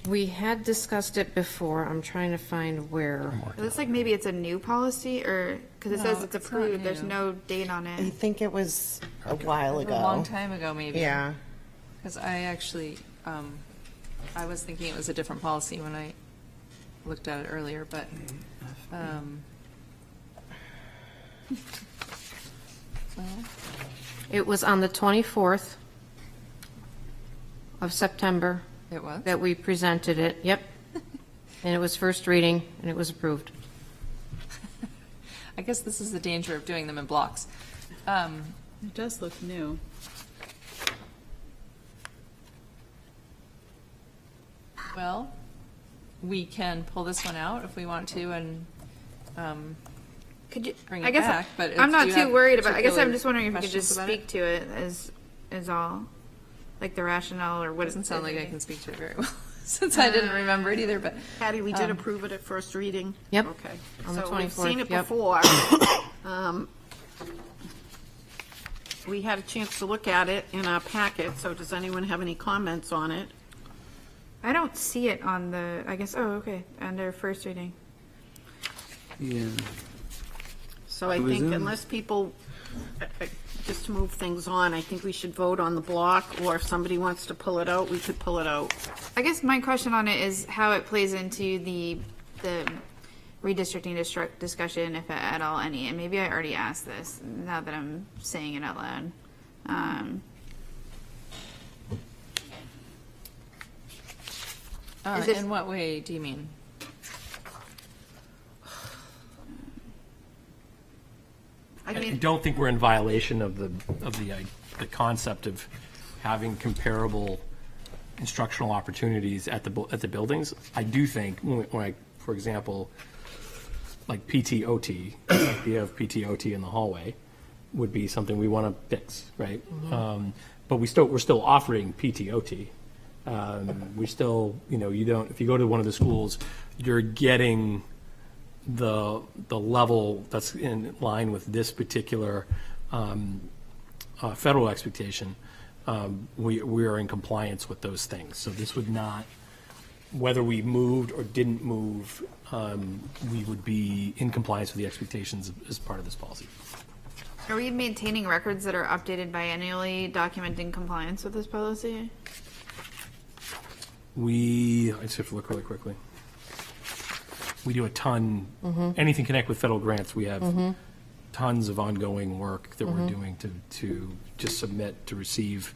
We had discussed it before. I'm trying to find where. It looks like maybe it's a new policy, or because it No, says it's it's not approved. There's new. no date on I it. think it was a while ago. A long time ago, maybe. Yeah. Because I actually, I was thinking it was a different policy when I looked at it earlier, but, well, It was on the 24th of September it was. that we presented it. Yep. And it was first reading, and it was approved. I guess this is the danger of doing them in blocks. It does look new. Well, we can pull this one out if we want to and Could you? bring I it guess back. But I'm do not you too have worried about. I guess I'm particular just wondering if you could questions just about it? speak to it as all, like the rationale or what. Doesn't sound like I can speak to it very well since I didn't remember it either. But Patty, we did approve it at first reading? Yep. Okay. On the So we've 24th, seen it yep. before. We had a chance to look at it in our packet, so does anyone have any comments on it? I don't see it on the. I guess. Oh, okay. Under first reading. Yeah. So I Who is think in? unless people, just to move things on, I think we should vote on the block, or if somebody wants to pull it out, we could pull it out. I guess my question on it is how it plays into the redistricting discussion, if at all any. And maybe I already asked this now that I'm saying it out loud. Is it- in what way do you mean? I I mean, don't think we're in violation of the concept of having comparable instructional opportunities at the buildings. I do think, for example, like PT/OT, the idea of PT/OT in the hallway would be something we want to fix, right? But we're still offering PT/OT. We still, if you go to one of the schools, you're getting the level that's in line with this particular federal expectation. We are in compliance with those things. So this would not, whether we moved or didn't move, we would be in compliance with the expectations as part of this policy. Are we maintaining records that are updated biannually documenting compliance with this policy? I just have to look really quickly. We do a ton, anything connect with federal grants, we have tons of ongoing work that we're doing to just submit to receive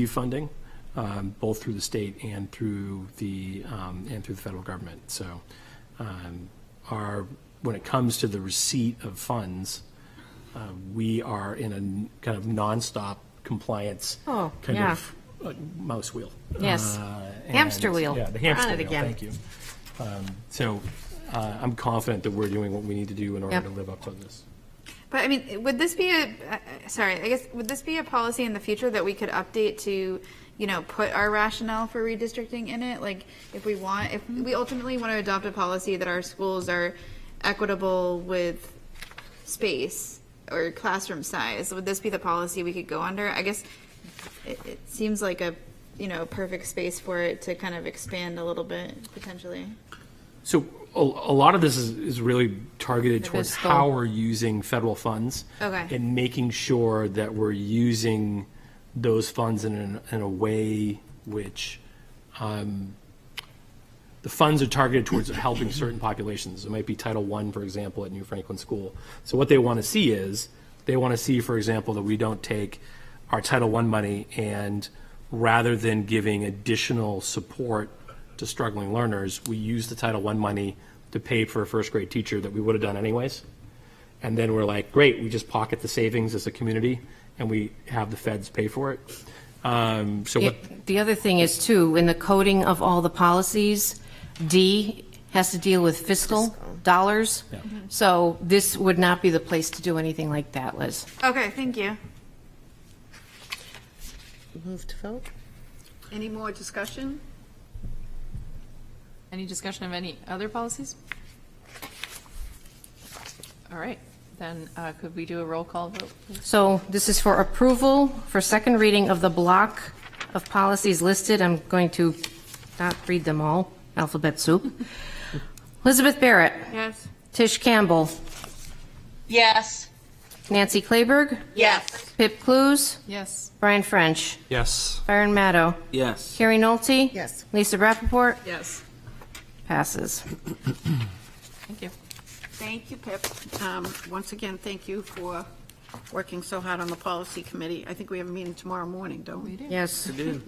funding, both through the state and through the federal government. So our when it comes to the receipt of funds, we are in a kind of nonstop compliance Oh, kind yeah. of mouse wheel. Yes. And- Hamster wheel. Yeah, the We're on hamster it wheel, again. thank you. So I'm confident that we're doing what we need to do in order Yep. to live up to this. But I mean, would this be would this be a policy in the future that we could update to, put our rationale for redistricting in it? Like, if we ultimately want to adopt a policy that our schools are equitable with space or classroom size, would this be the policy we could go under? I guess it seems like a, perfect space for it to kind of expand a little bit, potentially. So a lot of this is really targeted towards Fiscal. how we're using federal funds. Okay. And making sure that we're using those funds in a way which the funds are targeted towards helping certain populations. It might be Title I, for example, at New Franklin School. So what they want to see is, they want to see, for example, that we don't take our Title I money and rather than giving additional support to struggling learners, we use the Title I money to pay for a first grade teacher that we would have done anyways. And then we're like, great, we just pocket the savings as a community and we have the feds pay for it. The other thing is too, in the coding of all the policies, D has to deal with fiscal dollars. So this would not be the place to do anything like that, Liz. Okay, thank you. Move to vote. Any more discussion? Any discussion of any other policies? All right, then could we do a roll call vote, please? So this is for approval for second reading of the block of policies listed. I'm going to not read them all, alphabet soup. Elizabeth Barrett. Yes. Tish Campbell. Yes. Nancy Clayberg. Yes. Pip Clues. Yes. Brian French. Yes. Byron Maddow. Yes. Carrie Nolte. Yes. Lisa Rappaport. Yes. Passes. Thank you. Thank you, Pip. Once again, thank you for working so hard on the policy committee. I think we have a meeting tomorrow morning, don't we? Yes. I do.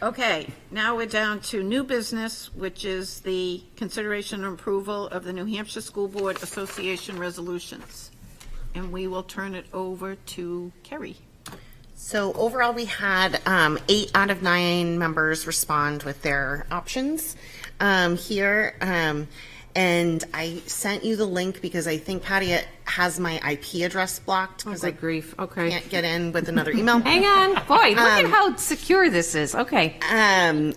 Okay, now we're down to new business, which is the consideration and approval of the New Hampshire School Board Association resolutions. And we will turn it over to Kerry. So overall, we had 8 out of 9 members respond with their options here. And I sent you the link because I think Patty has my IP address blocked because I grief. Okay. can't get in with another email. Hang on. Boy, look at how secure this is. Okay.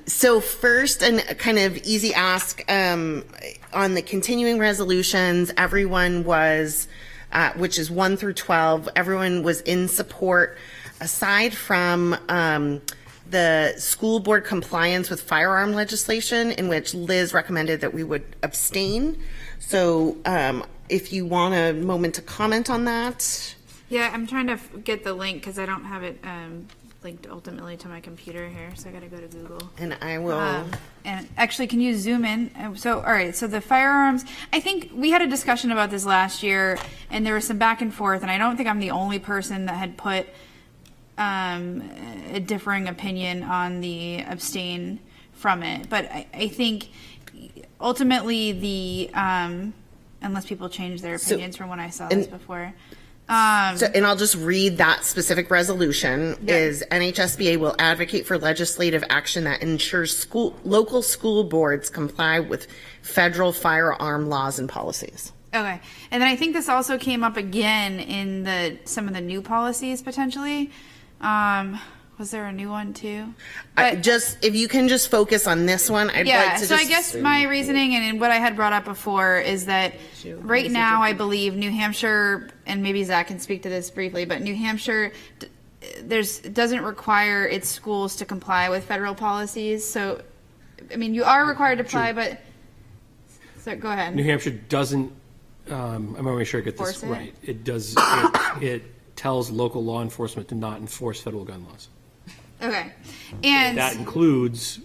So first, and kind of easy ask, on the continuing resolutions, everyone was, which is 1 through 12, everyone was in support, aside from the school board compliance with firearm legislation, in which Liz recommended that we would abstain. So if you want a moment to comment on that. Yeah, I'm trying to get the link because I don't have it linked ultimately to my computer here, so I got to go to Google. And I will. And actually, can you zoom in? So, all right, so the firearms, I think we had a discussion about this last year, and there was some back and forth, and I don't think I'm the only person that had put a differing opinion on the abstain from it. But I think ultimately the, unless people change their opinions from when I saw this before. And I'll just read that specific resolution. Is NHSBA will advocate for legislative action that ensures local school boards comply with federal firearm laws and policies. Okay, and then I think this also came up again in some of the new policies potentially. Was there a new one too? If you can just focus on this one, I'd like to so just. I guess my reasoning and what I had brought up before is that right now I believe New Hampshire, and maybe Zach can speak to this briefly, but New Hampshire doesn't require its schools to comply with federal policies. So, I mean, you are required to apply, but so go ahead. New Hampshire doesn't, I'm going to make sure I get this Enforce it? right. It does, it tells local law enforcement to not enforce federal gun laws. Okay, and That includes,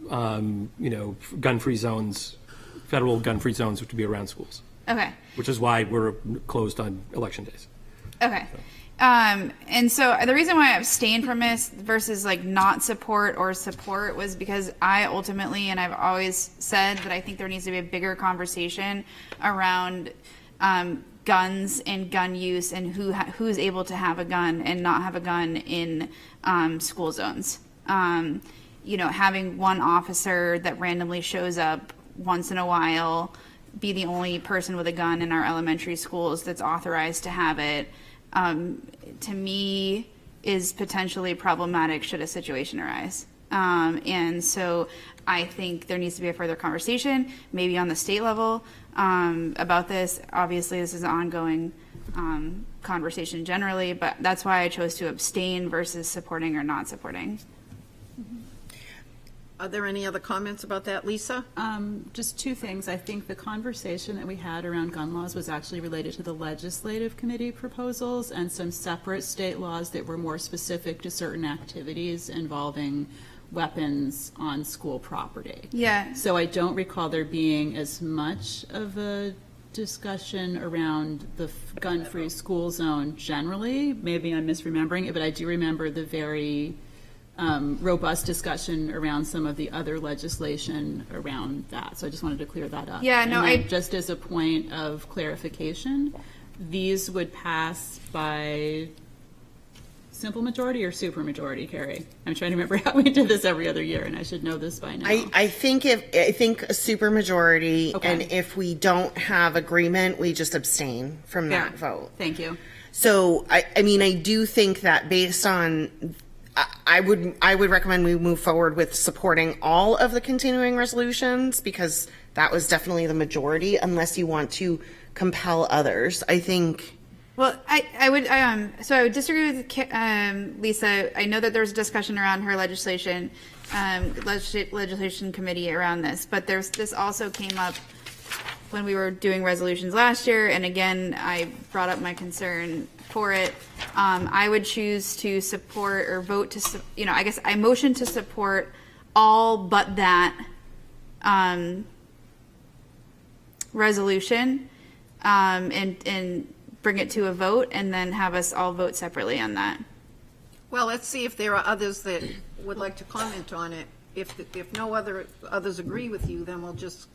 gun-free zones, federal gun-free zones, which would be around schools. Okay. Which is why we're closed on election days. Okay. And so the reason why I abstained from this versus like not support or support was because I ultimately, and I've always said that I think there needs to be a bigger conversation around guns and gun use and who's able to have a gun and not have a gun in school zones. Having one officer that randomly shows up once in a while, be the only person with a gun in our elementary schools that's authorized to have it, to me is potentially problematic should a situation arise. And so I think there needs to be a further conversation, maybe on the state level, about this. Obviously, this is an ongoing conversation generally, but that's why I chose to abstain versus supporting or not supporting. Are there any other comments about that, Lisa? Just two things. I think the conversation that we had around gun laws was actually related to the legislative committee proposals and some separate state laws that were more specific to certain activities involving weapons on school property. Yeah. So I don't recall there being as much of a discussion around the gun-free school zone generally. Maybe I'm misremembering it, but I do remember the very robust discussion around some of the other legislation around that. So I just wanted to clear that up. Yeah, no, And then just as a point of clarification, these would pass by simple majority or super majority, Carrie? I'm trying to remember how we did this every other year, and I should know this by now. I think a super majority, Okay. and if we don't have agreement, we just abstain from Fair. that vote. Thank you. So I mean, I do think that based on, I would recommend we move forward with supporting all of the continuing resolutions because that was definitely the majority, unless you want to compel others. I think. Well, I would disagree with Lisa. I know that there's discussion around her legislation committee around this, but this also came up when we were doing resolutions last year, and again, I brought up my concern for it. I would choose to support or vote to, I guess I motion to support all but that resolution, and bring it to a vote, and then have us all vote separately on that. Well, let's see if there are others that would like to comment on it. If no others agree with you, then we'll just.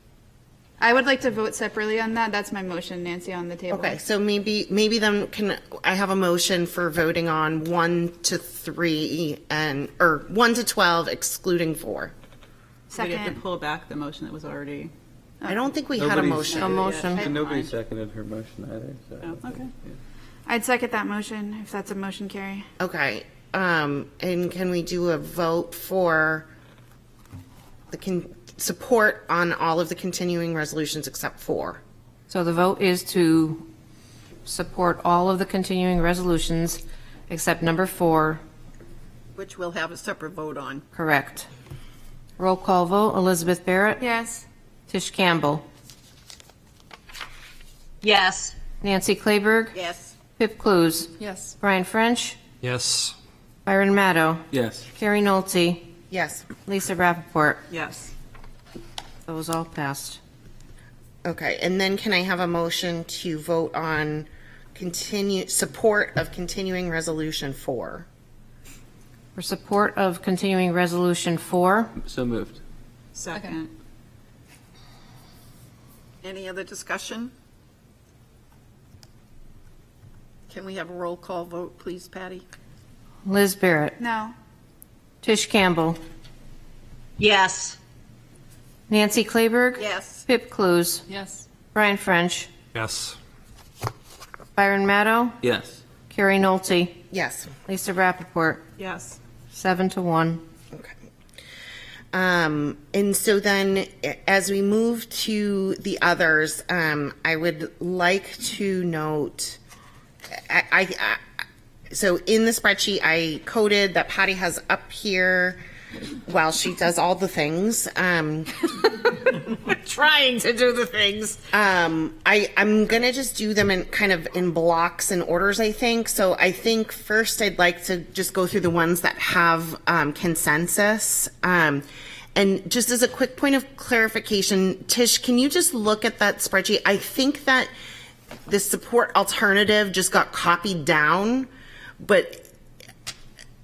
I would like to vote separately on that. That's my motion, Nancy, on the table. Okay, so maybe then I have a motion for voting on 1 to 3 or 1 to 12 excluding 4. We have to pull back the motion that was already. I don't think we had a motion. And nobody seconded her motion either. So. Oh, okay. I'd second that motion if that's a motion, Carrie. Okay, and can we do a vote for the support on all of the continuing resolutions except 4? So the vote is to support all of the continuing resolutions except number 4. Which we'll have a separate vote on. Correct. Roll call vote, Elizabeth Barrett. Yes. Tish Campbell. Yes. Nancy Kleberg. Yes. Pip Clues. Yes. Brian French. Yes. Byron Maddow. Yes. Carrie Nolte. Yes. Lisa Rappaport. Yes. Those all passed. Okay, and then can I have a motion to vote on support of continuing resolution 4? For support of continuing resolution 4. So moved. Second. Any other discussion? Can we have a roll call vote, please, Patty? Liz Barrett. No. Tish Campbell. Yes. Nancy Kleberg. Yes. Pip Clues. Yes. Brian French. Yes. Byron Maddow. Yes. Carrie Nolte. Yes. Lisa Rappaport. Yes. 7-1. Okay. And so then, as we move to the others, I would like to note, so in the spreadsheet, I coded that Patty has up here while she does all the things. Trying to do the things. I'm going to just do them in blocks and orders, I think. So I think first I'd like to just go through the ones that have consensus. And just as a quick point of clarification, Tish, can you just look at that spreadsheet? I think that the support alternative just got copied down. but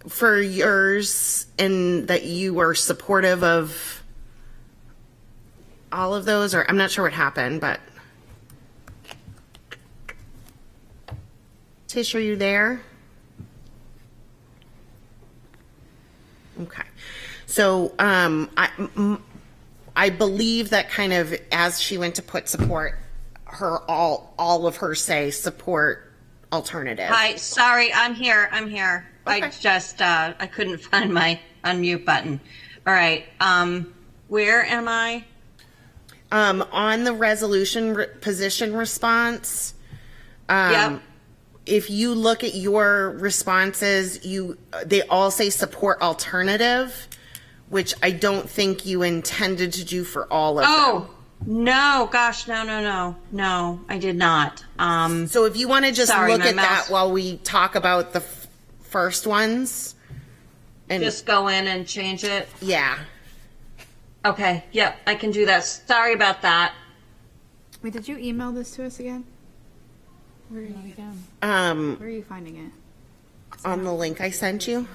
for yours, and that you are supportive of all of those, or I'm not sure what happened, but Tish, are you there? Okay. So I believe that kind of as she went to put support, her all of her say support alternative. Hi, sorry, I'm here. I just, I couldn't find my unmute button. All right, where am I? On the resolution position response. Yep. If you look at your responses, they all say support alternative, which I don't think you intended to do for all of them. Oh, no, gosh, no, I did not. So if you want to just sorry, look my at mouse- that while we talk about the first ones. And Just go in and change it? yeah. Okay, yep, I can do that. Sorry about that. Wait, did you email this to us again? Where are you, where are you finding it? On the link I sent you.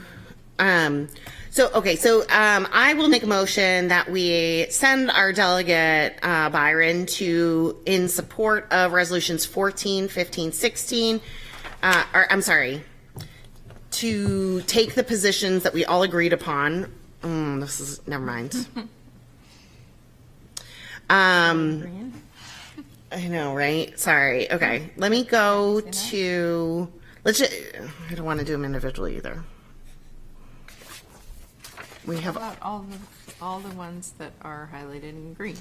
So I will make a motion that we send our delegate, Byron, in support of resolutions 14, 15, 16, to take the positions that we all agreed upon. Never mind. I know, right? Sorry. Okay. Let me go to, I don't want to do them individually either. We have How about all the ones that are highlighted in green?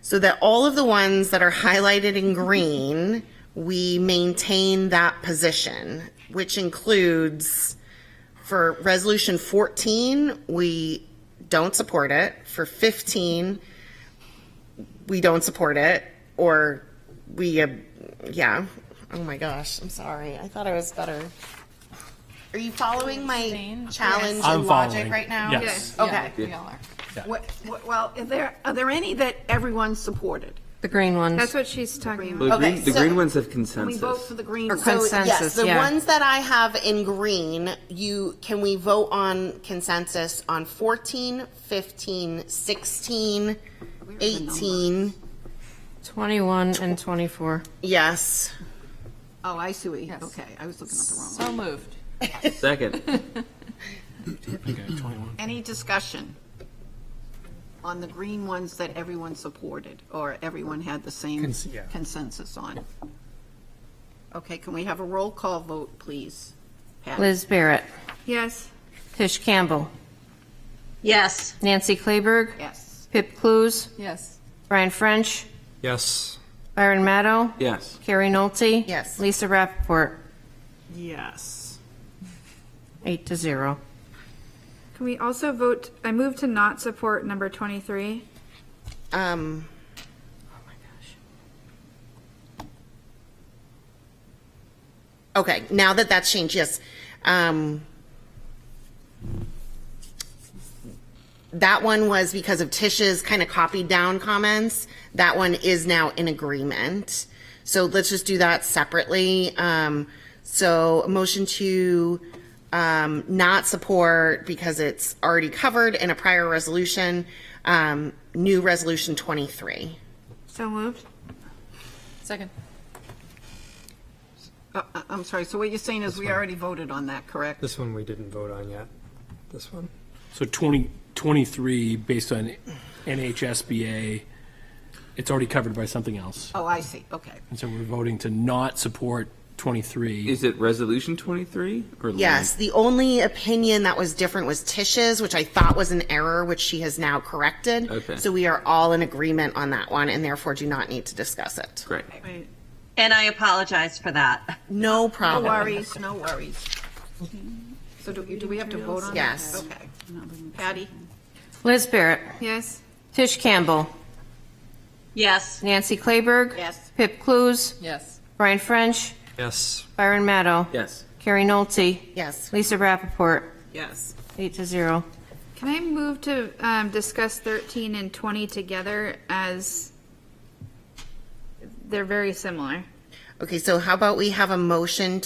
So that all of the ones that are highlighted in green, we maintain that position, which includes for resolution 14, we don't support it. For 15, we don't support it, or we, yeah. Oh my gosh, I'm sorry. I thought I was better. Are you following my challenge I'm and logic following. right now? Yes. Okay. We all are. Well, are there any that everyone supported? The green ones. That's what she's talking Well, about. the green ones have Can consensus. we vote for the green? Or ones? consensus. Yes, the yeah. ones that I have in green, can we vote on consensus on 14, 15, 16, 18? 21 and 24. Yes. Oh, I see what you, Yes. okay, I was looking at the wrong So one. moved. Second. Okay, 21. Any discussion on the green ones that everyone supported, or everyone had the same Yeah. consensus on? Okay, can we have a roll call vote, please? Patty? Liz Barrett, Yes. Tish Campbell, Yes. Nancy Kleberg, Yes. Pip Clues, Yes. Brian French, Yes. Byron Maddow, Yes. Carrie Nolte. Yes. Lisa Rappaport, Yes. 8-0. Can we also vote, I move to not support number 23. Oh my gosh. Okay, now that that's changed, yes. That one was because of Tish's kind of copied down comments. That one is now in agreement. So let's just do that separately. So a motion to not support because it's already covered in a prior resolution, new resolution 23. So moved. Second. I'm sorry, so what you're saying is we already voted on that, correct? This one we didn't vote on yet. This one. So 2023, based on NHSBA, it's already covered by something else. Oh, I see, okay. And so we're voting to not support 23. Is it resolution 23 or Yes, the only opinion that was different was Tish's, which I thought was an error, which she has now corrected. Okay. So we are all in agreement on that one, and therefore do not need to discuss it. Great. And I apologize for that. No No problem. worries, no worries. So do we have to vote on that? Yes. Okay. Patty? Liz Barrett, Yes. Tish Campbell, Yes. Nancy Kleberg, Yes. Pip Clues, Yes. Brian French, Yes. Byron Maddow, Yes. Carrie Nolte, Yes. Lisa Rappaport, Yes. 8-0. Can I move to discuss 13 and 20 together as they're very similar? Okay, so how about we have a motion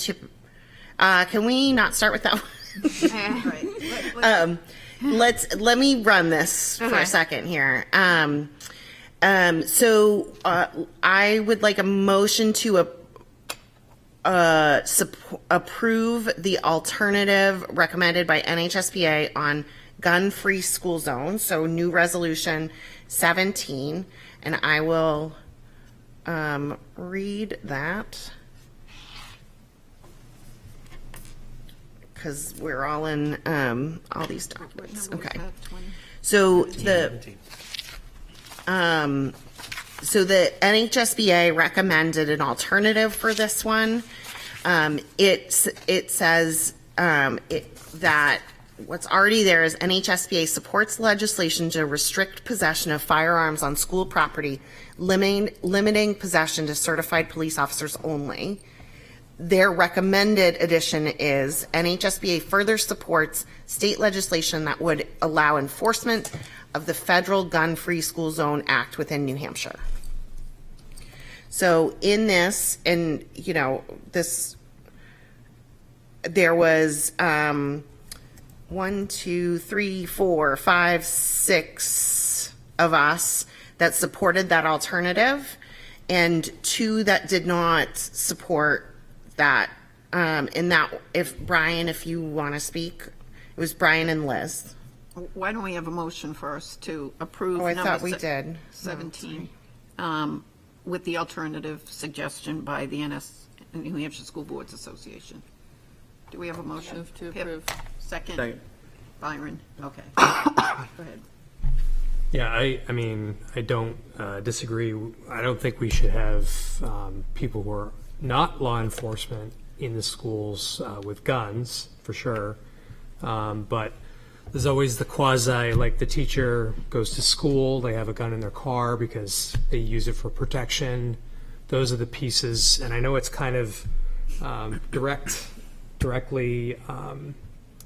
Can we not start with that one? Let me run this for Okay. a second here. So I would like a motion to approve the alternative recommended by NHSBA on gun-free school zones. So new resolution 17, and I will read that. Because we're all in all these documents. Okay. So the NHSBA recommended an alternative for this one. It says that what's already there is NHSBA supports legislation to restrict possession of firearms on school property, limiting possession to certified police officers only. Their recommended addition is NHSBA further supports state legislation that would allow enforcement of the Federal Gun-Free School Zone Act within New Hampshire. So in this, and you know, this, there was 1, 2, 3, 4, 5, 6 of us that supported that alternative, and 2 that did not support that. And that, if Brian, if you want to speak, it was Brian and Liz. Why don't we have a motion first to approve? Oh, I number thought we did. 17, with the alternative suggestion by the New Hampshire School Boards Association. Do we have a motion? Move to Pip, approve. Second. Byron. Okay. Go ahead. Yeah, I mean, I don't disagree. I don't think we should have people who are not law enforcement in the schools with guns, for sure. But there's always the quasi, like the teacher goes to school, they have a gun in their car because they use it for protection. Those are the pieces, and I know it's kind of directly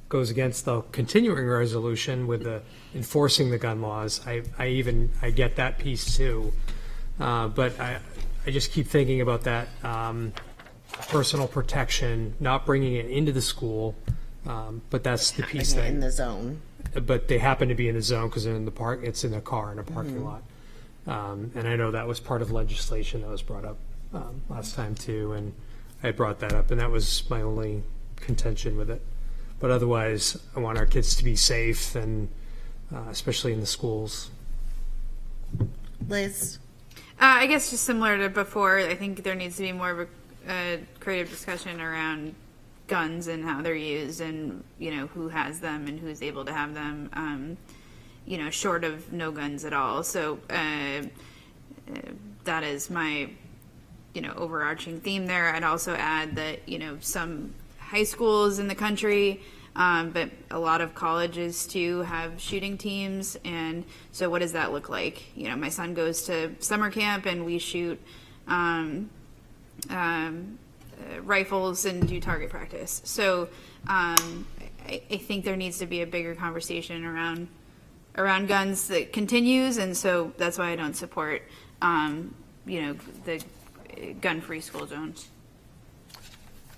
goes against the continuing resolution with the enforcing the gun laws. I get that piece too, but I just keep thinking about that personal protection, not bringing it into the school, but that's the piece that in the zone. But they happen to be in the zone because they're in the park. It's in a car in a parking lot, and I know that was part of legislation that was brought up last time too, and I brought that up, and that was my only contention with it. But otherwise, I want our kids to be safe, and especially in the schools. Liz? I guess just similar to before, I think there needs to be more of a creative discussion around guns and how they're used, and you know who has them and who's able to have them. You know, short of no guns at all. So that is my overarching theme there. I'd also add that some high schools in the country, but a lot of colleges too have shooting teams. And so what does that look like? My son goes to summer camp and we shoot rifles and do target practice. So I think there needs to be a bigger conversation around guns that continues. And so that's why I don't support, the gun-free school zones.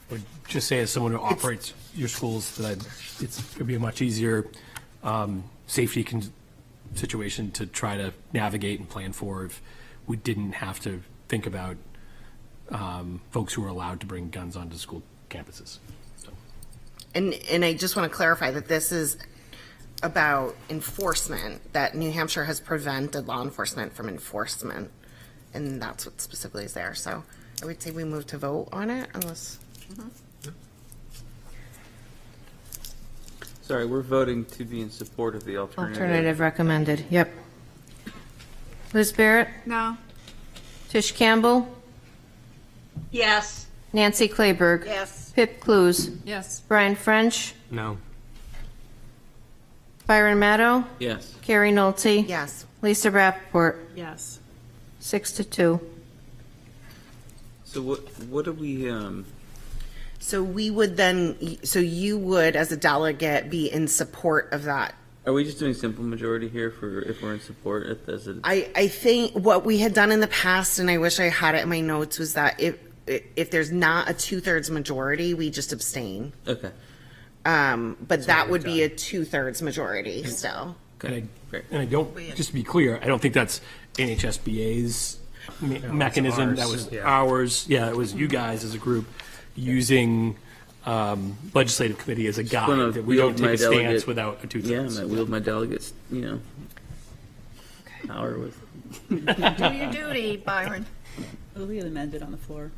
I would just say, as someone who operates your schools, that it would be a much easier safety situation to try to navigate and plan for if we didn't have to think about folks who are allowed to bring guns onto school campuses. So. And I just want to clarify that this is about enforcement, that New Hampshire has prevented law enforcement from enforcement, and that's what specifically is there. So I would say we move to vote on it, unless... Sorry, we're voting to be in support of the alternative. Alternative recommended, yep. Liz Barrett? No. Tish Campbell? Yes. Nancy Clayberg? Yes. Pip Clues? Yes. Brian French? No. Byron Maddow? Yes. Carrie Nolte? Yes. Lisa Rappaport? Yes. 6-2. So what do we, So we would then, so you would, as a delegate, be in support of that. are we just doing simple majority here for if we're in support as a? I think what we had done in the past, and I wish I had it in my notes, was that if there's not a 2/3 majority, we just abstain. Okay. But that would be a 2/3 majority still. Okay. Great. And I don't, just to be clear, I don't think that's NHSBA's mechanism. That was ours. Yeah, it was you guys as a group using legislative committee as a guide, gonna that we don't wield take my a stance delegate- without a 2/3. Yeah, I wield my delegates, power with. Do your duty, Byron. It'll be amended on the floor.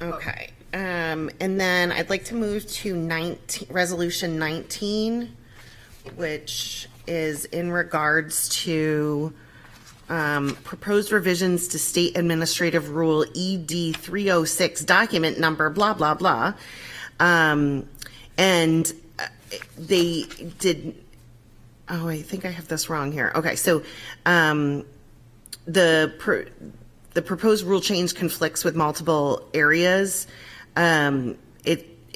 Okay. And then I'd like to move to Resolution 19, which is in regards to proposed revisions to State Administrative Rule ED 306, document number, blah, blah, blah. And they did, oh, I think I have this wrong here. Okay, so the proposed rule change conflicts with multiple areas,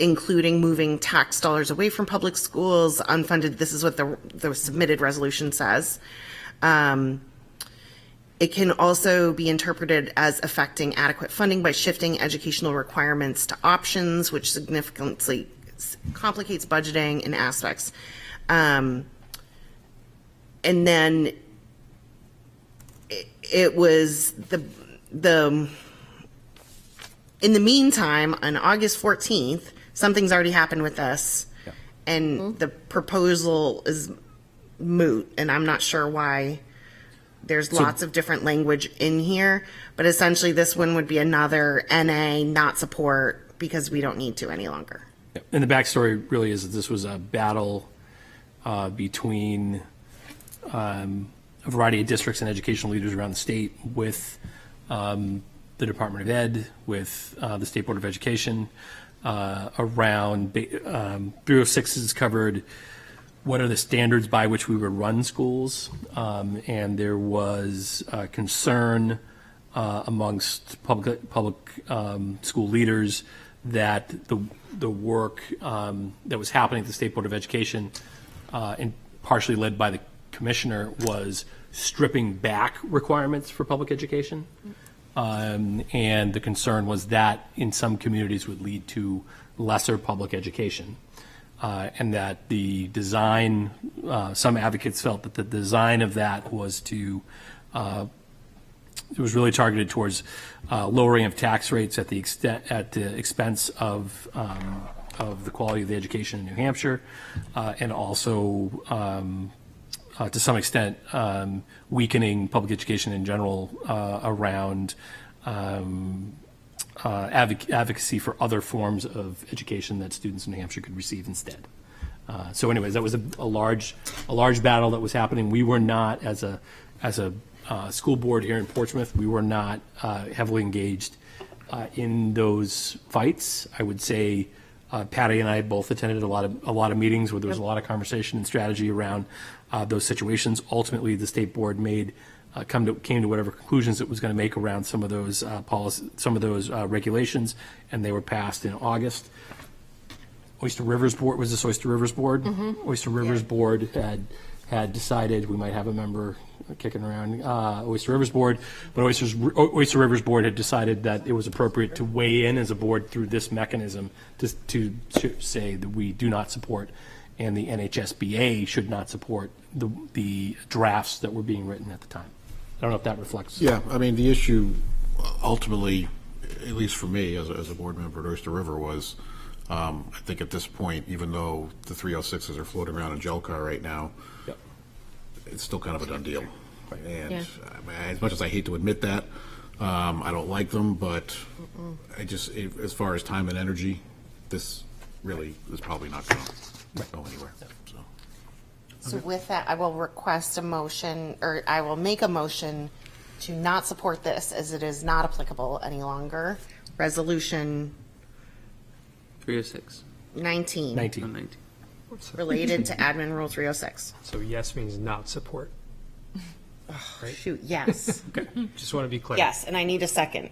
including moving tax dollars away from public schools, unfunded. This is what the submitted resolution says. It can also be interpreted as affecting adequate funding by shifting educational requirements to options, which significantly complicates budgeting and aspects. And then it was in the meantime, on August 14th, something's already happened with this, and the proposal is moot, and I'm not sure why. There's lots of different language in here, but essentially this one would be another NA not support because we don't need to any longer. And the backstory really is that this was a battle between a variety of districts and educational leaders around the state with the Department of Ed, with the State Board of Education, around 306 has covered what are the standards by which we would run schools, and there was concern amongst public school leaders that the work that was happening at the State Board of Education, and partially led by the commissioner, was stripping back requirements for public education. And the concern was that in some communities would lead to lesser public education. And that the design, some advocates felt that the design of that was to, it was really targeted towards lowering of tax rates at the expense of the quality of the education in New Hampshire, and also to some extent weakening public education in general around advocacy for other forms of education that students in New Hampshire could receive instead. So anyways, that was a large battle that was happening. We were not, as a school board here in Portsmouth, we were not heavily engaged in those fights. I would say Patty and I both attended a lot of meetings where there was a lot of conversation and strategy around those situations. Ultimately, the state board came to whatever conclusions it was going to make around some of those regulations, and they were passed in August. Oyster Rivers Board, was this Oyster Rivers Board? Mm-hmm. Oyster Rivers Board had decided, we might have a member kicking around, Oyster Rivers Board, but Oyster Rivers Board had decided that it was appropriate to weigh in as a board through this mechanism to say that we do not support, and the NHSBA should not support the drafts that were being written at the time. I don't know if that reflects. Yeah, I mean, the issue ultimately, at least for me as a board member at Oyster River, was I think at this point, even though the 306s are floating around in Jelcar right now, yep, it's still kind of a done deal. Right. And Yeah. as much as I hate to admit that, I don't like them, but I just, as far as time and energy, this really is probably not going to go anywhere. So with that, I will request a motion, or I will make a motion to not support this as it is not applicable any longer. Resolution 306. 19. 19. Related to Admin Rule 306. So yes means not support. Right? Shoot, yes. Okay, just want to be clear. Yes, and I need a second.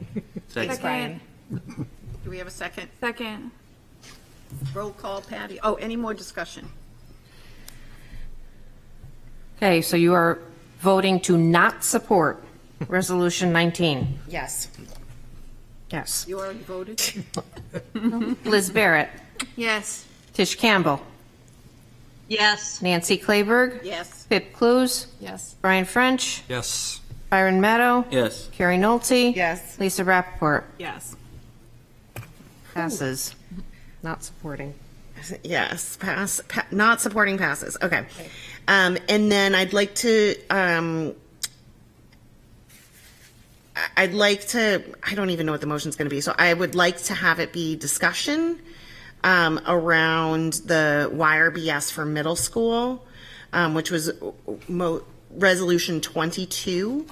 Thanks, Second. Brian. Do we have a second? Second. Roll call, Patty. Oh, any more discussion? Okay, so you are voting to not support Resolution 19. Yes. Yes. You already voted? Liz Barrett. Yes. Tish Campbell. Yes. Nancy Clayberg. Yes. Pip Clues. Yes. Brian French. Yes. Byron Meadow. Yes. Carrie Nolte. Yes. Lisa Rappaport. Yes. Passes. Not supporting. Yes, not supporting passes. Okay. And then I'd like to, I don't even know what the motion's going to be. So I would like to have it be discussion around the YRBS for middle school, which was resolution 22.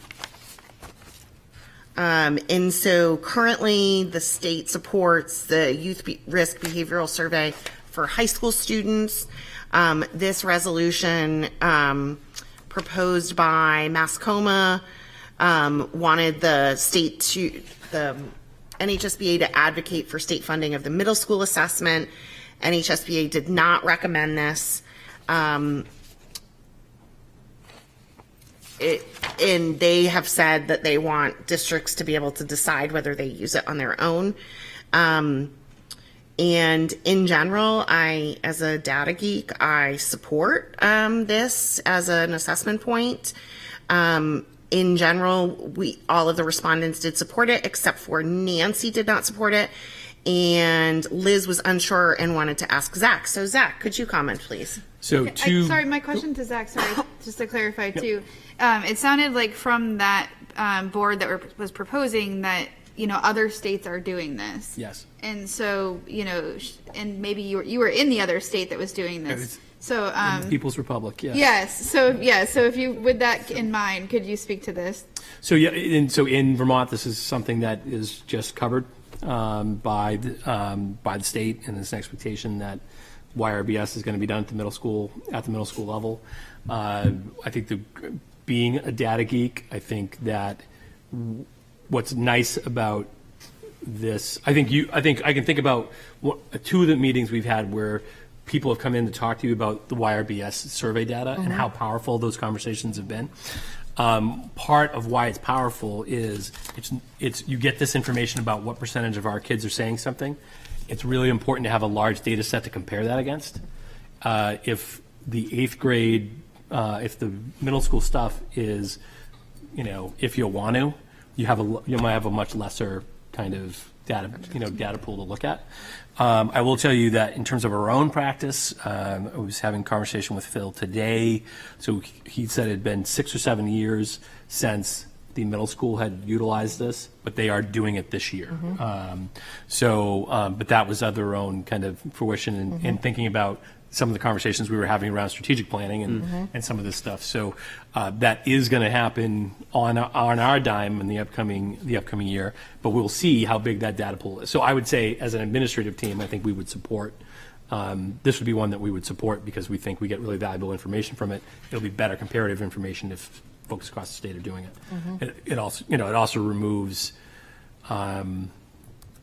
And so currently the state supports the youth risk behavioral survey for high school students. This resolution proposed by Mascoma wanted the NHSBA to advocate for state funding of the middle school assessment. NHSBA did not recommend this. And they have said that they want districts to be able to decide whether they use it on their own. And in general, as a data geek, I support this as an assessment point. In general, all of the respondents did support it, except for Nancy did not support it. And Liz was unsure and wanted to ask Zach. So Zach, could you comment, please? So Sorry, my question to Zach, just to clarify too. It sounded like from that board that was proposing that, other states are doing this. Yes. And so, and maybe you were in the other state that was doing this. So, In the People's Republic, yes. Yes. So if you, with that in mind, could you speak to this? So in Vermont, this is something that is just covered by the state, and there's an expectation that YRBS is going to be done at the middle school level. I think being a data geek, I think that what's nice about this, I think I can think about two of the meetings we've had where people have come in to talk to you about the YRBS survey data and how powerful those conversations have been. Part of why it's powerful is it's you get this information about what percentage of our kids are saying something. It's really important to have a large data set to compare that against. If the 8th grade, if the middle school stuff is, if you want to, you might have a much lesser kind of data pool to look at. I will tell you that in terms of our own practice, I was having a conversation with Phil today. So he said it had been 6 or 7 years since the middle school had utilized this, but they are doing it this year. But that was of their own kind of fruition and thinking about some of the conversations we were having around strategic planning and some of this stuff. So that is going to happen on our dime in the upcoming year, but we'll see how big that data pool is. So I would say, as an administrative team, I think we would support. This would be one that we would support because we think we get really valuable information from it. It'll be better comparative information if folks across the state are doing it. It also removes.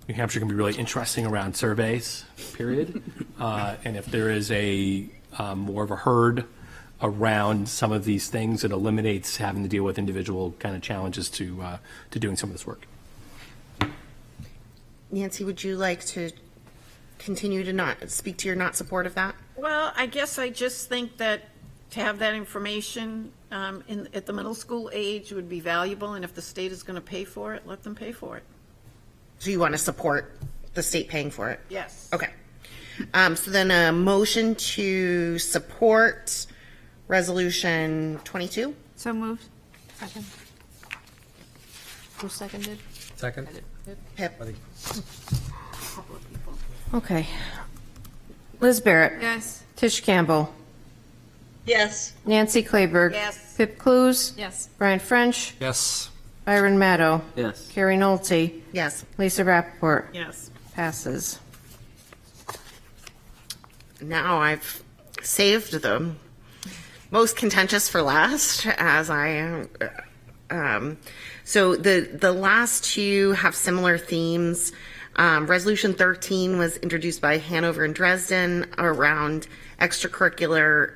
New Hampshire can be really interesting around surveys, period. And if there is more of a herd around some of these things, it eliminates having to deal with individual kind of challenges to doing some of this work. Nancy, would you like to continue to not speak to your not support of that? Well, I guess I just think that to have that information at the middle school age would be valuable, and if the state is going to pay for it, let them pay for it. So you want to support the state paying for it? Yes. Okay. So then a motion to support resolution 22? So moved. Second. Who seconded? Second. Pip. Okay. Liz Barrett. Yes. Tish Campbell. Yes. Nancy Clayberg. Yes. Pip Clues. Yes. Brian French. Yes. Byron Maddow. Yes. Carrie Nolte. Yes. Lisa Rappaport. Yes. Passes. Now I've saved the most contentious for last, as I so the last two have similar themes. Resolution 13 was introduced by Hanover and Dresden around extracurricular,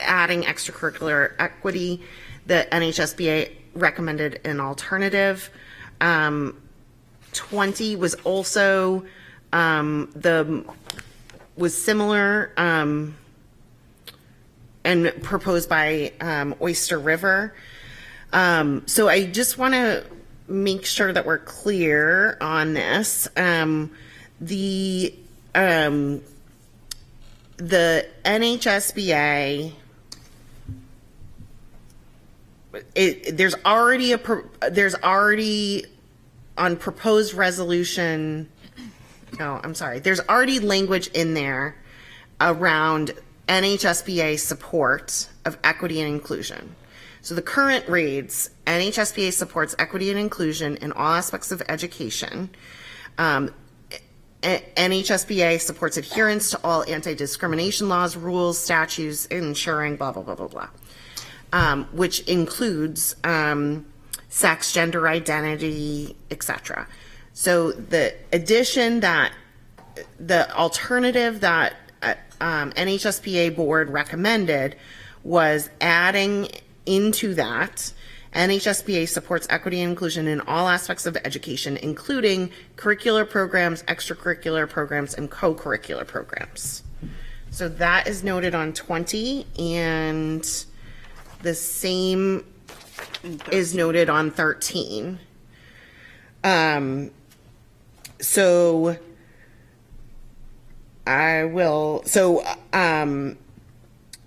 adding extracurricular equity. The NHSBA recommended an alternative. 20 was also was similar and proposed by Oyster River. So I just want to make sure that we're clear on this. The NHSBA, there's already on proposed resolution. No, I'm sorry. There's already language in there around NHSBA support of equity and inclusion. So the current reads, NHSBA supports equity and inclusion in all aspects of education. NHSBA supports adherence to all anti-discrimination laws, rules, statutes, ensuring blah, blah, blah, blah, blah, which includes sex, gender identity, etc. So the addition that the alternative that NHSBA board recommended was adding into that, NHSBA supports equity and inclusion in all aspects of education, including curricular programs, extracurricular programs, and co-curricular programs. So that is noted on 20, and the same is noted on 13. So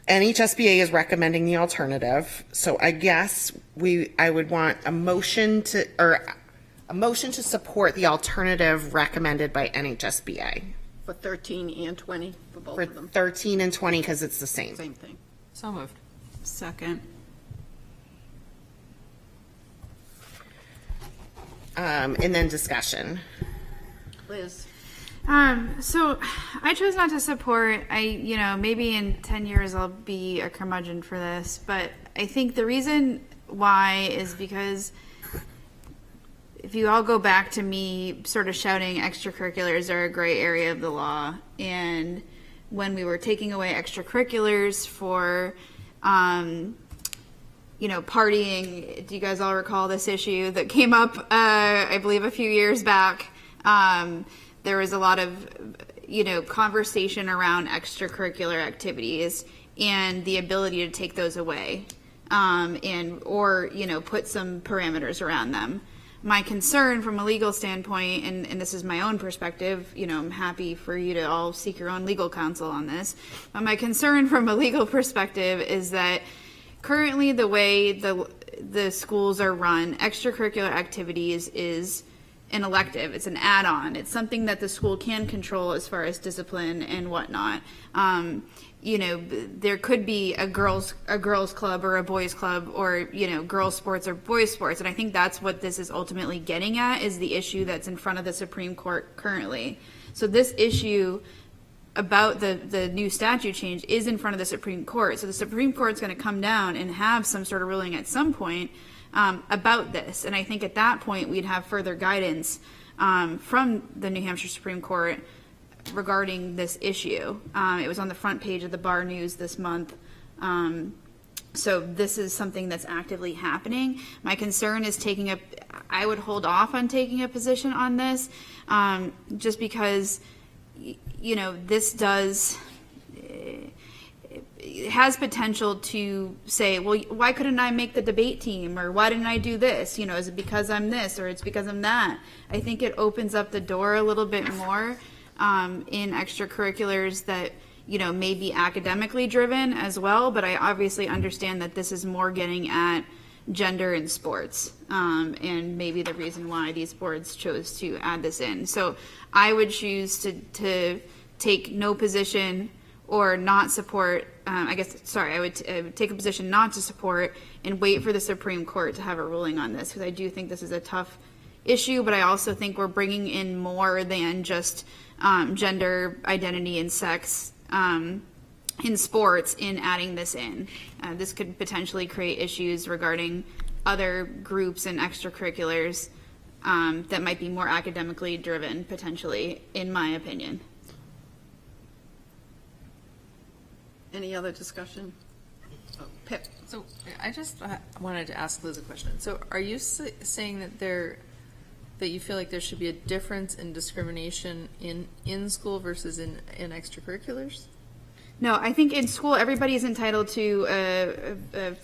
NHSBA is recommending the alternative. So I guess I would want a motion to support the alternative recommended by NHSBA. For 13 and 20, for both For of them. 13 and 20, because it's the same. Same thing. So moved. Second. And then discussion. Liz? So I chose not to support. Maybe in 10 years I'll be a curmudgeon for this, but I think the reason why is because if you all go back to me sort of shouting extracurriculars are a gray area of the law, and when we were taking away extracurriculars for, partying, do you guys all recall this issue that came up, I believe a few years back? There was a lot of, conversation around extracurricular activities and the ability to take those away, or put some parameters around them. My concern from a legal standpoint, and this is my own perspective, I'm happy for you to all seek your own legal counsel on this, but my concern from a legal perspective is that currently the way the schools are run, extracurricular activities is an elective. It's an add-on. It's something that the school can control as far as discipline and whatnot. There could be a girls club or a boys club, or girls sports or boys sports, and I think that's what this is ultimately getting at, is the issue that's in front of the Supreme Court currently. So this issue about the new statute change is in front of the Supreme Court. So the Supreme Court's going to come down and have some sort of ruling at some point about this. And I think at that point we'd have further guidance from the New Hampshire Supreme Court regarding this issue. It was on the front page of the Bar News this month. So this is something that's actively happening. My concern is I would hold off on taking a position on this, just because, this it has potential to say, well, why couldn't I make the debate team, or why didn't I do this? Is it because I'm this, or it's because I'm that? I think it opens up the door a little bit more in extracurriculars that may be academically driven as well, but I obviously understand that this is more getting at gender in sports, and maybe the reason why these boards chose to add this in. So I would choose to take no position or not support. I would take a position not to support and wait for the Supreme Court to have a ruling on this, because I do think this is a tough issue, but I also think we're bringing in more than just gender identity and sex in sports in adding this in. This could potentially create issues regarding other groups and extracurriculars that might be more academically driven, potentially, in my opinion. Any other discussion? Pip. So I just wanted to ask Liz a question. So are you saying that there that you feel like there should be a difference in discrimination in school versus in extracurriculars? No, I think in school everybody is entitled to a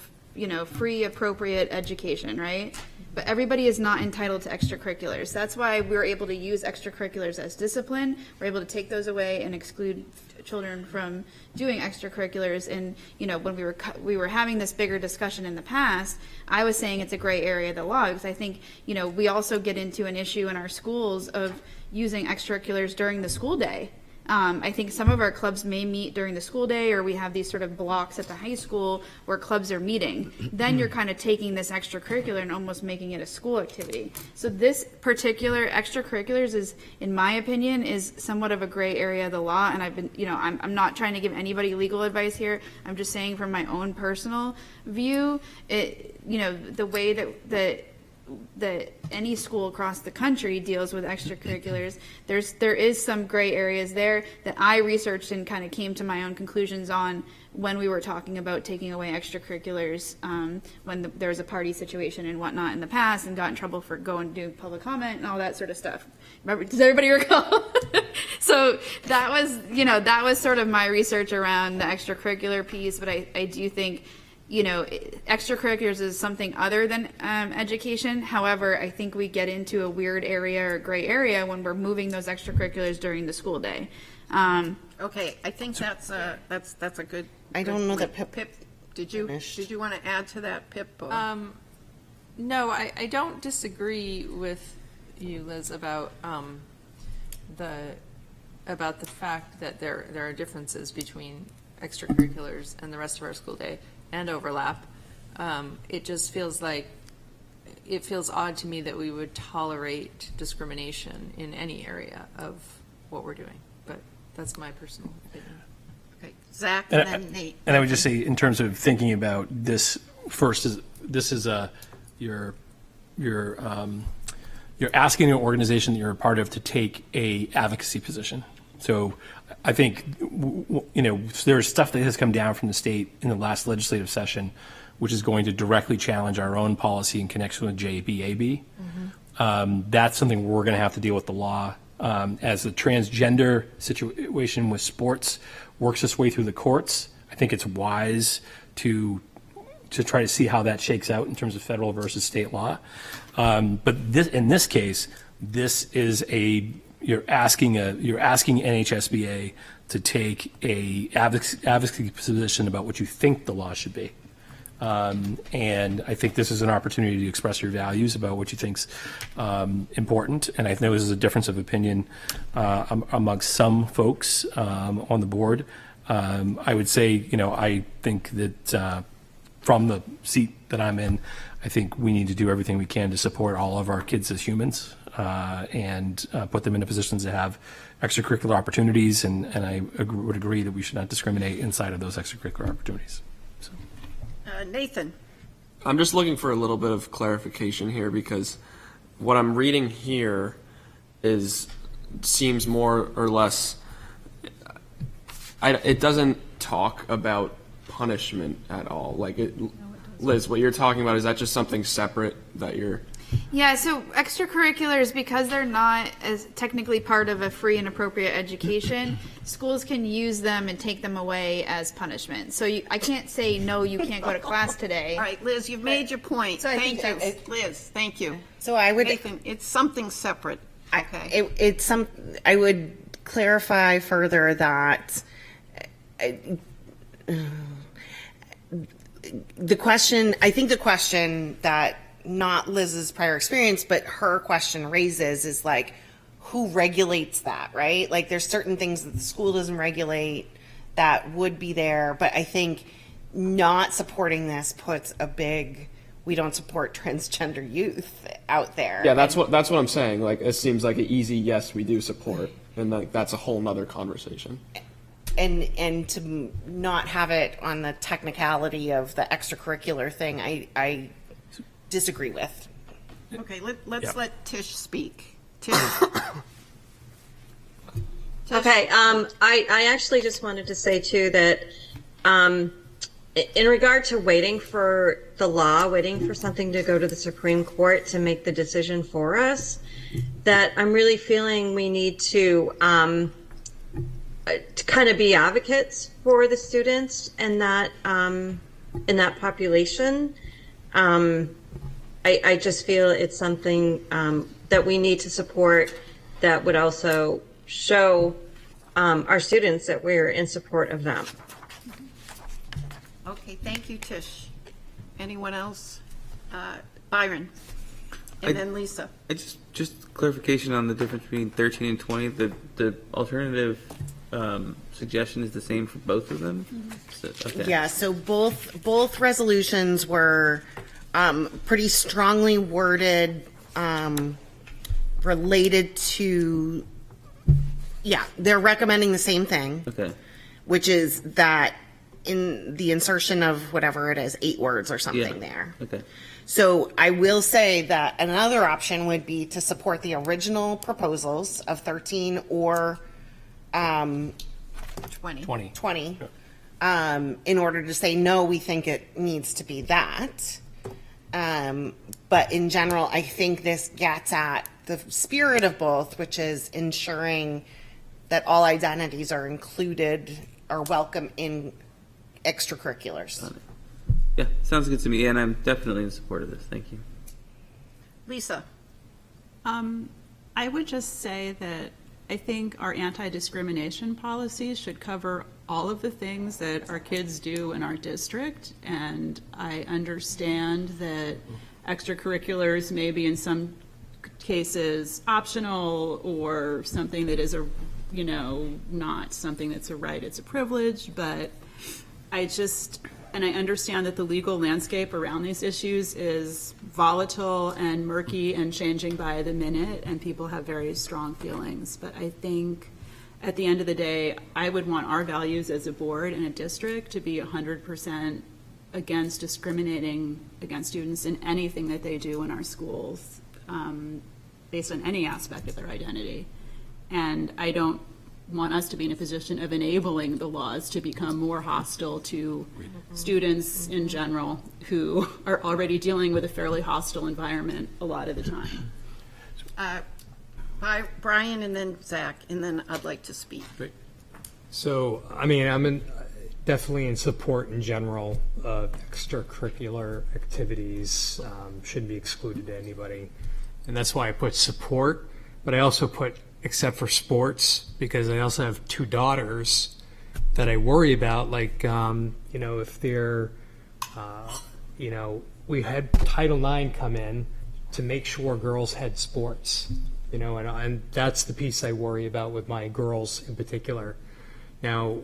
free, appropriate education, right? But everybody is not entitled to extracurriculars. That's why we're able to use extracurriculars as discipline. We're able to take those away and exclude children from doing extracurriculars. And when we were having this bigger discussion in the past, I was saying it's a gray area of the law, because I think we also get into an issue in our schools of using extracurriculars during the school day. I think some of our clubs may meet during the school day, or we have these sort of blocks at the high school where clubs are meeting. Then you're kind of taking this extracurricular and almost making it a school activity. So this particular extracurriculars is, in my opinion, is somewhat of a gray area of the law. And I've been, I'm not trying to give anybody legal advice here. I'm just saying from my own personal view, the way that any school across the country deals with extracurriculars, there is some gray areas there that I researched and kind of came to my own conclusions on when we were talking about taking away extracurriculars, when there was a party situation and whatnot in the past, and got in trouble for going to do public comment and all that sort of stuff. Remember, does everybody recall? So that was sort of my research around the extracurricular piece, but I do think extracurriculars is something other than education. However, I think we get into a weird area or gray area when we're moving those extracurriculars during the school day. Okay, I think that's a good. I don't know that Pip. Did you want to add to that, Pip? Or? No, I don't disagree with you, Liz, about the fact that there are differences between extracurriculars and the rest of our school day, and overlap. It just feels odd to me that we would tolerate discrimination in any area of what we're doing, but that's my personal opinion. Okay, Zach, and then Nate. And I would just say, in terms of thinking about this, first you're asking an organization that you're a part of to take a advocacy position. So I think, there's stuff that has come down from the state in the last legislative session, which is going to directly challenge our own policy in connection with JBAB. That's something we're going to have to deal with the law. As the transgender situation with sports works its way through the courts, I think it's wise to try to see how that shakes out in terms of federal versus state law. But in this case, this is you're asking NHSBA to take a advocacy position about what you think the law should be. And I think this is an opportunity to express your values about what you think's important. And I know this is a difference of opinion amongst some folks on the board. I would say, I think that from the seat that I'm in, I think we need to do everything we can to support all of our kids as humans. And put them into positions to have extracurricular opportunities, and I would agree that we should not discriminate inside of those extracurricular opportunities. So. Nathan. I'm just looking for a little bit of clarification here, because what I'm reading here seems more or less, it doesn't talk about punishment at all. Liz, what you're talking about, is that just something separate that you're... Yeah, so extracurriculars, because they're not as technically part of a free and appropriate education, schools can use them and take them away as punishment. So I can't say, no, you can't go to class today. All right, Liz, you've made your point. So thank you, Liz. Thank you. So I would. Nathan, it's something separate. Okay. I would clarify further that the question that not Liz's prior experience, but her question raises is who regulates that, right? There's certain things that the school doesn't regulate that would be there, but I think not supporting this puts a big, we don't support transgender youth out there. Yeah, that's what I'm saying. It seems like an easy yes, we do support, and that's a whole nother conversation. And to not have it on the technicality of the extracurricular thing, I disagree with. Okay, let's let Tish speak. Tish. Okay, I actually just wanted to say too that in regard to waiting for the law, waiting for something to go to the Supreme Court to make the decision for us, that I'm really feeling we need to kind of be advocates for the students and that in that population. I just feel it's something that we need to support that would also show our students that we're in support of them. Okay, thank you, Tish. Anyone else? Byron, and then Lisa. Just clarification on the difference between 13 and 20. The alternative suggestion is the same for both of them? So, okay. Yeah, so both resolutions were pretty strongly worded, related to, they're recommending the same thing. Okay. Which is that in the insertion of whatever it is, 8 words or something there. Okay. So I will say that another option would be to support the original proposals of 13 or 20. 20 in order to say, no, we think it needs to be that. But in general, I think this gets at the spirit of both, which is ensuring that all identities are included or welcome in extracurriculars. Yeah, sounds good to me, and I'm definitely in support of this. Thank you. Lisa. I would just say that I think our anti-discrimination policies should cover all of the things that our kids do in our district, and I understand that extracurriculars may be in some cases optional or something that is not something that's a right, it's a privilege, but and I understand that the legal landscape around these issues is volatile and murky and changing by the minute, and people have very strong feelings. But I think at the end of the day, I would want our values as a board and a district to be 100% against discriminating against students in anything that they do in our schools, based on any aspect of their identity. And I don't want us to be in a position of enabling the laws to become more hostile to students in general who are already dealing with a fairly hostile environment a lot of the time. Brian and then Zach, and then I'd like to speak. So, I mean, I'm definitely in support in general of extracurricular activities. Shouldn't be excluded to anybody. And that's why I put support, but I also put except for sports, because I also have 2 daughters that I worry about, like, if they're, we had Title IX come in to make sure girls had sports, and that's the piece I worry about with my girls in particular. Now,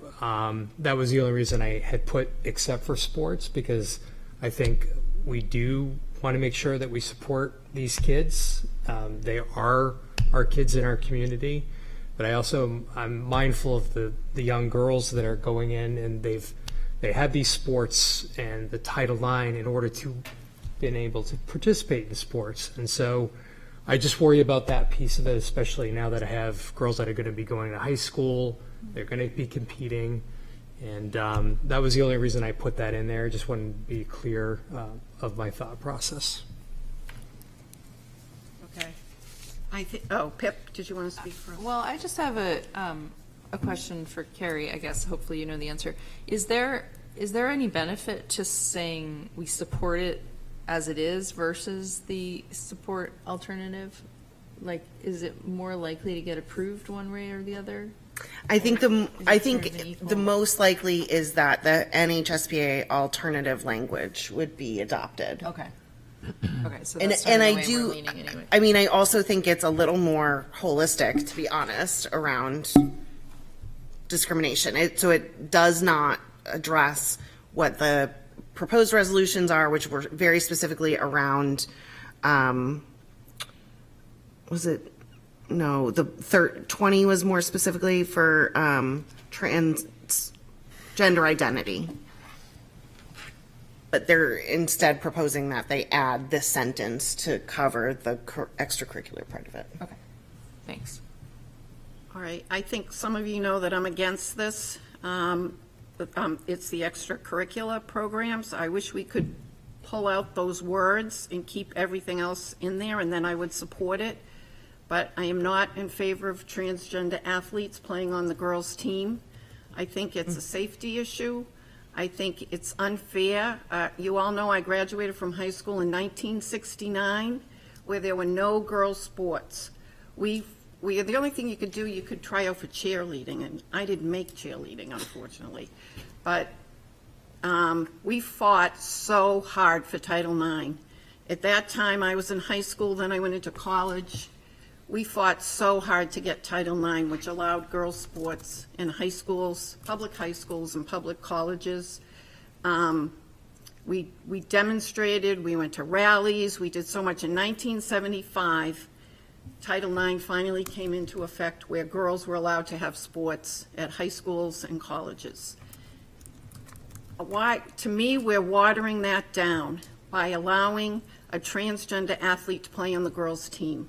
that was the only reason I had put except for sports, because I think we do want to make sure that we support these kids. They are our kids in our community, but I'm mindful of the young girls that are going in, and they have these sports and the Title IX in order to being able to participate in sports. And so I just worry about that piece of it, especially now that I have girls that are going to be going to high school, they're going to be competing, and that was the only reason I put that in there. Just wanted to be clear of my thought process. Okay. Pip, did you want to speak first? Well, I just have a question for Carrie. I guess hopefully you know the answer. Is there any benefit to saying we support it as it is versus the support alternative? Like, is it more likely to get approved one way or the other? I think the most likely is that the NHSBA alternative language would be adopted. Okay. Okay, so And that's the I way do. we're leaning anyway. I mean, I also think it's a little more holistic, to be honest, around discrimination. So it does not address what the proposed resolutions are, which were very specifically around. Was it? No, the 20 was more specifically for transgender identity. But they're instead proposing that they add this sentence to cover the extracurricular part of it. Okay, thanks. All right, I think some of you know that I'm against this. It's the extracurricular programs. I wish we could pull out those words and keep everything else in there, and then I would support it. but I am not in favor of transgender athletes playing on the girls' team. I think it's a safety issue. I think it's unfair. You all know I graduated from high school in 1969, where there were no girls' sports. The only thing you could do, you could try out for cheerleading, and I didn't make cheerleading, unfortunately. But we fought so hard for Title IX. At that time, I was in high school, then I went into college. We fought so hard to get Title IX, which allowed girls' sports in high schools, public high schools and public colleges. We demonstrated, we went to rallies, we did so much. In 1975, Title IX finally came into effect, where girls were allowed to have sports at high schools and colleges. To me, we're watering that down by allowing a transgender athlete to play on the girls' team.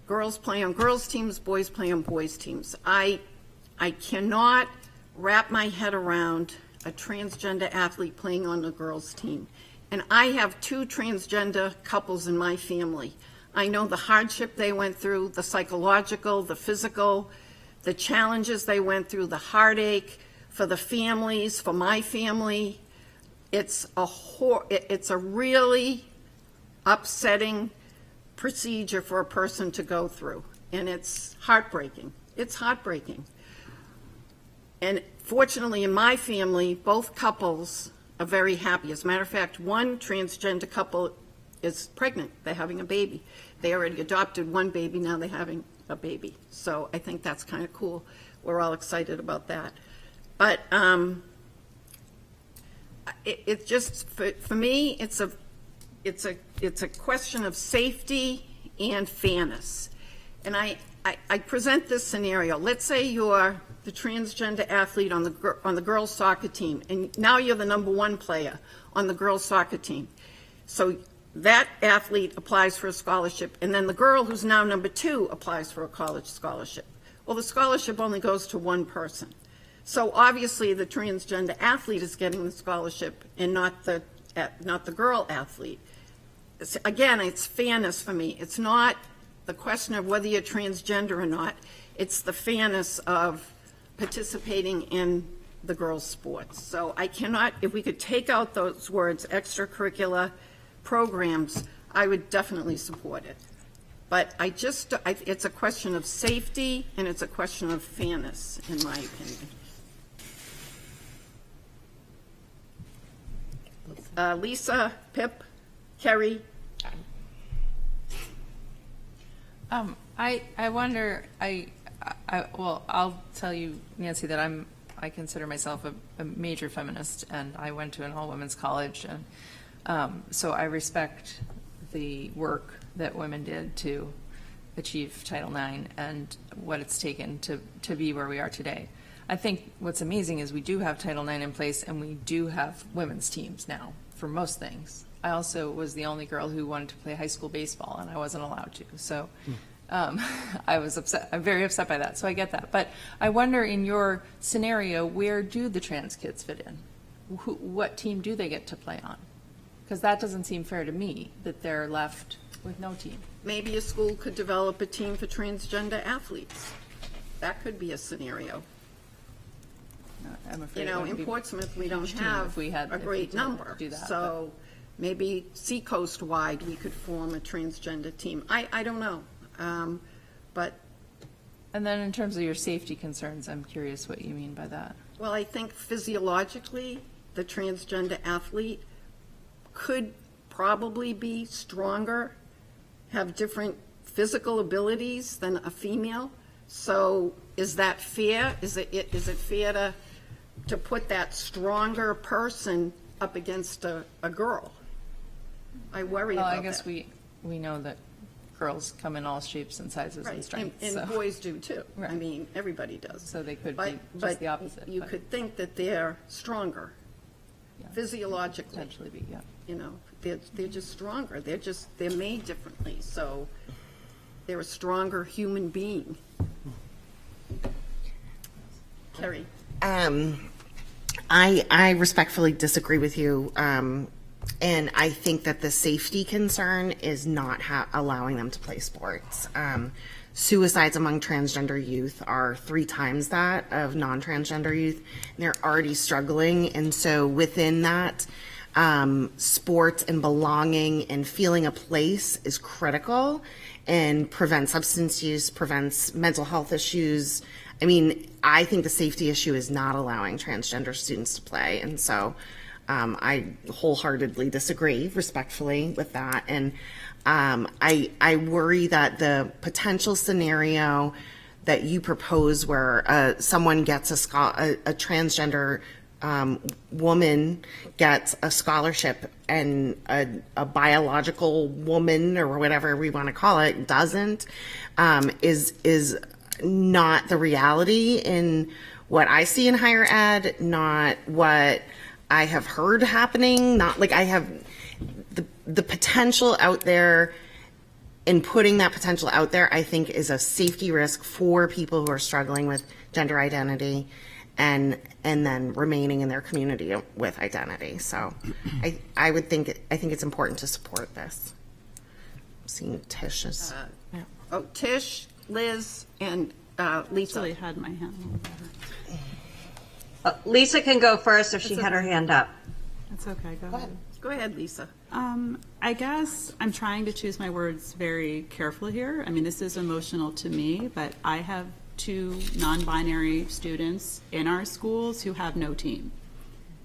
Girls play on girls' teams, boys play on boys' teams. I cannot wrap my head around a transgender athlete playing on a girls' team. And I have 2 transgender couples in my family. I know the hardship they went through, the psychological, the physical, the challenges they went through, the heartache for the families, for my family. It's a really upsetting procedure for a person to go through, and it's heartbreaking. It's heartbreaking. And fortunately, in my family, both couples are very happy. As a matter of fact, one transgender couple is pregnant. They're having a baby. They already adopted one baby, now they're having a baby. So I think that's kind of cool. We're all excited about that. But it's just, for me, it's a question of safety and fairness. And I present this scenario. Let's say you're the transgender athlete on the girls' soccer team, and now you're the number 1 player on the girls' soccer team. So that athlete applies for a scholarship, and then the girl who's now number 2 applies for a college scholarship. Well, the scholarship only goes to one person. So obviously, the transgender athlete is getting the scholarship and not the girl athlete. Again, it's fairness for me. It's not the question of whether you're transgender or not. It's the fairness of participating in the girls' sports. So I cannot, if we could take out those words, extracurricular programs, I would definitely support it. But it's a question of safety, and it's a question of fairness, in my opinion. Lisa, Pip, Kerry. I wonder, well, I'll tell you, Nancy, that I consider myself a major feminist, and I went to an all-women's college, and so I respect the work that women did to achieve Title IX and what it's taken to be where we are today. I think what's amazing is we do have Title IX in place, and we do have women's teams now for most things. I also was the only girl who wanted to play high school baseball, and I wasn't allowed to. So I was upset. I'm very upset by that. So I get that. But I wonder, in your scenario, where do the trans kids fit in? What team do they get to play on? Because that doesn't seem fair to me, that they're left with no team. Maybe a school could develop a team for transgender athletes. That could be a scenario. I'm afraid in Portsmouth, we don't have a great number. So maybe seacoast-wide, we could form a transgender team. I don't know. But. And then in terms of your safety concerns, I'm curious what you mean by that. Well, I think physiologically, the transgender athlete could probably be stronger, have different physical abilities than a female. So is that fair? Is it fair to put that stronger person up against a girl? I worry about that. Well, I guess we know that girls come in all shapes and sizes and strengths. And so. Boys do too. Right. I mean, everybody does. So they could be just the opposite. You could think that they're stronger, physiologically. Potentially be, yeah. They're just stronger. They're made differently. So they're a stronger human being. Kerry. I respectfully disagree with you. And I think that the safety concern is not allowing them to play sports. suicides among transgender youth are 3 times that of non-transgender youth. And they're already struggling. And so within that, sports and belonging and feeling a place is critical, and prevents substance use, prevents mental health issues. I mean, I think the safety issue is not allowing transgender students to play. And so I wholeheartedly disagree respectfully with that. And I worry that the potential scenario that you propose where someone gets a transgender woman gets a scholarship and a biological woman, or whatever we want to call it, doesn't, is not the reality in what I see in higher ed, not what I have heard happening, not like I have the potential out there. And putting that potential out there, I think, is a safety risk for people who are struggling with gender identity and then remaining in their community with identity. So I think it's important to support this. I'm seeing Tish is Tish, Liz, and Lisa. I had my hand. Lisa can go first if she had her hand up. That's okay. Go ahead. Go ahead, Lisa. I guess I'm trying to choose my words very carefully here. I mean, this is emotional to me, but I have 2 non-binary students in our schools who have no team.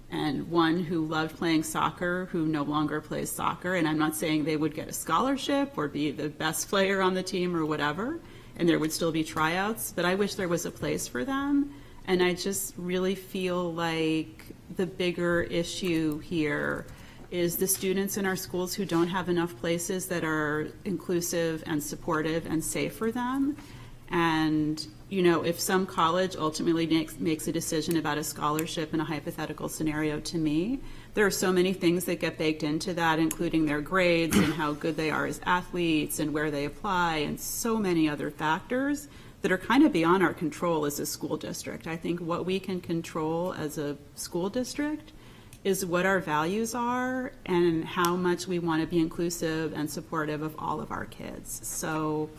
And one who loved playing soccer who no longer plays soccer. And I'm not saying they would get a scholarship or be the best player on the team or whatever, and there would still be tryouts, but I wish there was a place for them. And I just really feel like the bigger issue here is the students in our schools who don't have enough places that are inclusive and supportive and safe for them. And, you know, if some college ultimately makes a decision about a scholarship in a hypothetical scenario, to me, there are so many things that get baked into that, including their grades and how good they are as athletes and where they apply, and so many other factors that are kind of beyond our control as a school district. I think what we can control as a school district is what our values are and how much we want to be inclusive and supportive of all of our kids. So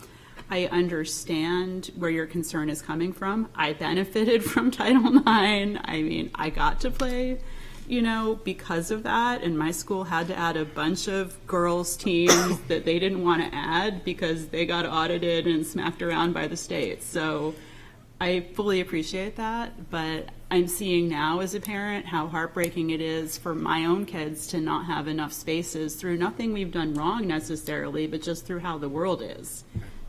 I understand where your concern is coming from. I benefited from Title IX. I mean, I got to play, you know, because of that. And my school had to add a bunch of girls' teams that they didn't want to add because they got audited and smacked around by the state. So I fully appreciate that, but I'm seeing now as a parent how heartbreaking it is for my own kids to not have enough spaces through nothing we've done wrong necessarily, but just through how the world is.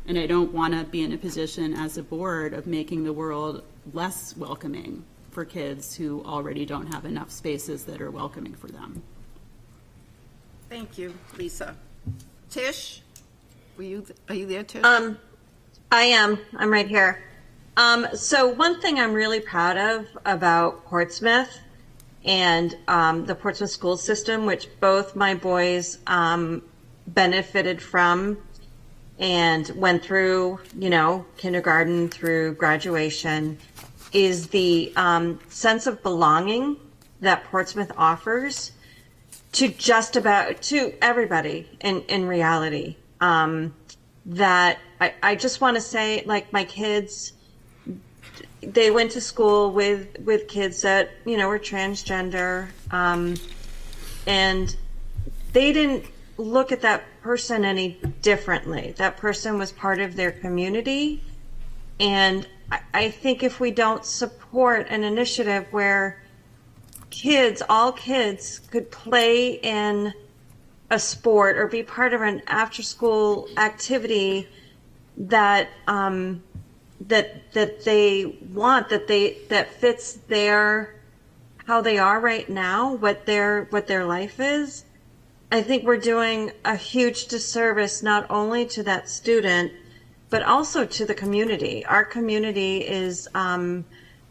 And I don't want to be in a position as a board of making the world less welcoming for kids who already don't have enough spaces that are welcoming for them. Thank you, Lisa. Tish, are you there, Tish? I am. I'm right here. So one thing I'm really proud of about Portsmouth and the Portsmouth school system, which both my boys benefited from and went through, you know, kindergarten through graduation, is the sense of belonging that Portsmouth offers to just about to everybody in reality. That I just want to say, like, my kids, they went to school with kids that, you know, were transgender, and they didn't look at that person any differently. That person was part of their community. And I think if we don't support an initiative where all kids could play in a sport or be part of an after-school activity that that they want, that fits how they are right now, what their life is, I think we're doing a huge disservice not only to that student, but also to the community. Our community is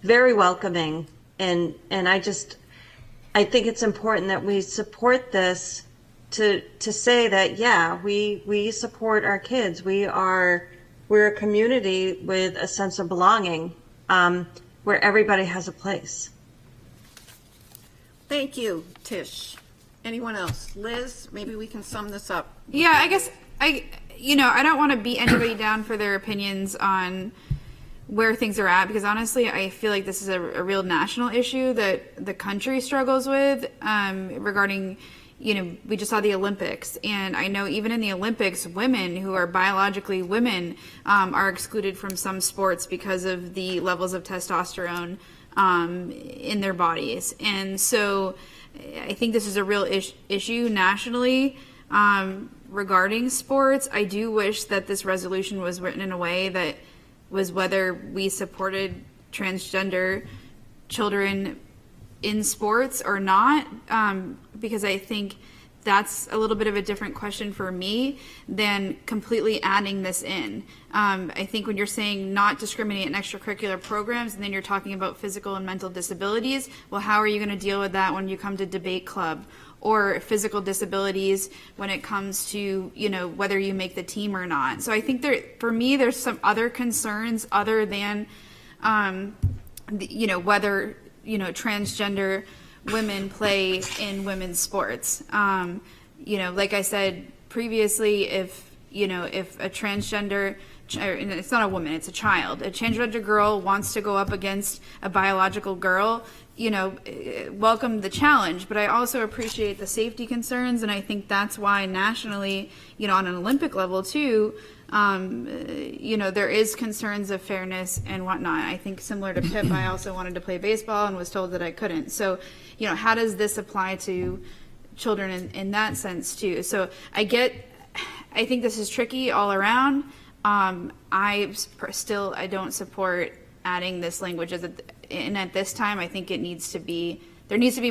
very welcoming, and I think it's important that we support this to say that, yeah, we support our kids. We're a community with a sense of belonging, where everybody has a place. Thank you, Tish. Anyone else? Liz, maybe we can sum this up. Yeah, I guess I don't want to beat anybody down for their opinions on where things are at, because honestly, I feel like this is a real national issue that the country struggles with regarding, we just saw the Olympics, and I know even in the Olympics, women who are biologically women are excluded from some sports because of the levels of testosterone in their bodies. And so I think this is a real issue nationally regarding sports. I do wish that this resolution was written in a way that was whether we supported transgender children in sports or not, because I think that's a little bit of a different question for me than completely adding this in. I think when you're saying not discriminate in extracurricular programs, and then you're talking about physical and mental disabilities, well, how are you going to deal with that when you come to debate club? Or physical disabilities when it comes to, whether you make the team or not. So I think for me, there's some other concerns other than, whether, transgender women play in women's sports. Like I said previously, if a transgender, and it's not a woman, it's a child, a transgender girl wants to go up against a biological girl, welcome the challenge, but I also appreciate the safety concerns, and I think that's why nationally, on an Olympic level too, there is concerns of fairness and whatnot. I think similar to Pip, I also wanted to play baseball and was told that I couldn't. So, how does this apply to children in that sense too? So I think this is tricky all around. I don't support adding this language and at this time, I think there needs to be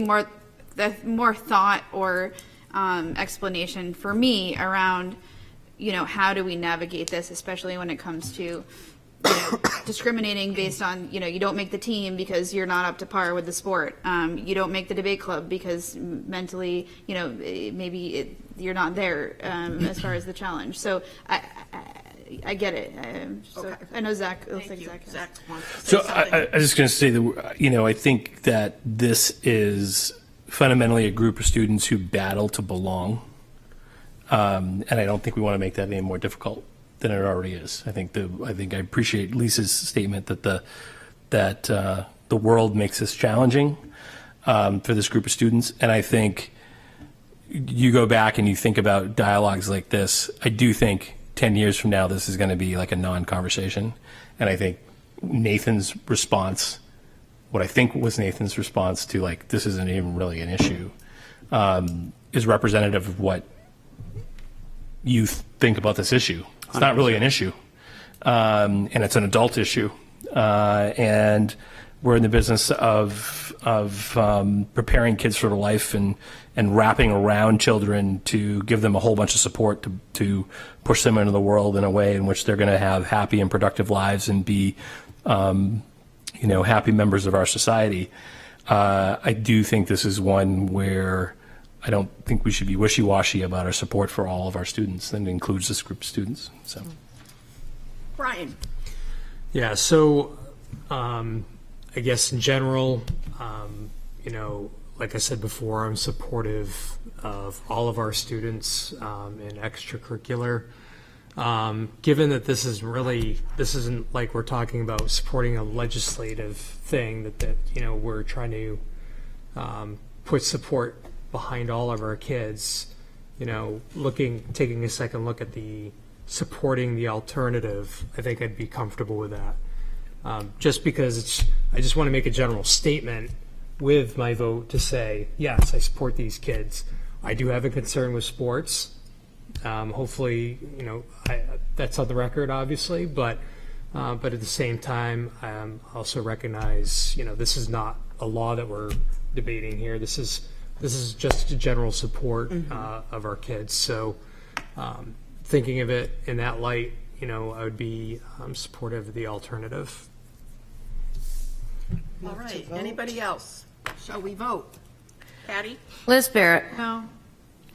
more thought or explanation for me around, how do we navigate this, especially when it comes to discriminating based on, you don't make the team because you're not up to par with the sport. You don't make the debate club because mentally, maybe you're not there as far as the challenge. So I get it. I know Zach. Zach wants to say So something. I was just going to say that, I think that this is fundamentally a group of students who battle to belong. And I don't think we want to make that any more difficult than it already is. I think I appreciate Lisa's statement that the world makes this challenging for this group of students. And I think you go back and you think about dialogues like this, I do think 10 years from now, this is going to be like a non-conversation. And I think Nathan's response, what I think was Nathan's response to this isn't even really an issue, is representative of what you think about this issue. It's not really an issue. And it's an adult issue. And we're in the business of preparing kids for life and wrapping around children to give them a whole bunch of support to push them into the world in a way in which they're going to have happy and productive lives and be, happy members of our society. I do think this is one where I don't think we should be wishy-washy about our support for all of our students, and it includes this group of students. So, Brian. Yeah, so I guess in general, like I said before, I'm supportive of all of our students in extracurricular. Given that this isn't like we're talking about supporting a legislative thing, that we're trying to put support behind all of our kids, taking a second look at supporting the alternative, I think I'd be comfortable with that. Just because I just want to make a general statement with my vote to say, yes, I support these kids. I do have a concern with sports. Hopefully, that's on the record, obviously, but at the same time, I also recognize, this is not a law that we're debating here. This is just a general support of our kids. So, thinking of it in that light, I would be supportive of the alternative. All right. Anybody else? Shall we vote? Patty? Liz Barrett. No.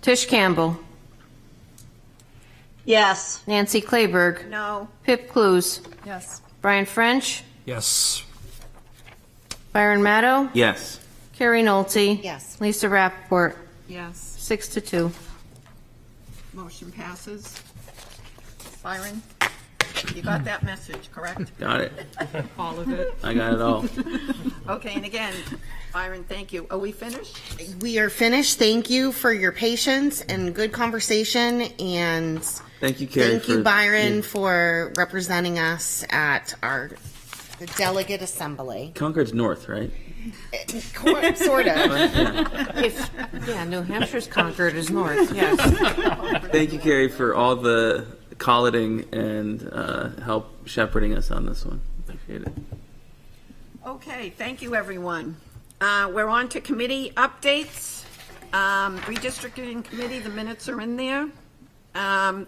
Tish Campbell. Yes. Nancy Clayberg. No. Pip Clues. Yes. Brian French. Yes. Byron Maddow. Yes. Carrie Nolte. Yes. Lisa Rappaport. Yes. 6-2. Motion passes. Byron, you got that message, correct? Got it. All of it? I got it all. Okay, and again, Byron, thank you. Are we finished? We are finished. Thank you for your patience and good conversation, and Thank you, Carrie. thank you, Byron, for representing us at the delegate assembly. Concord's north, right? Sort of. New Hampshire's Concord is north, yes. Thank you, Carrie, for all the collating and help shepherding us on this one. Appreciate it. Okay, thank you, everyone. We're on to committee updates. Redistricting committee, the minutes are in there.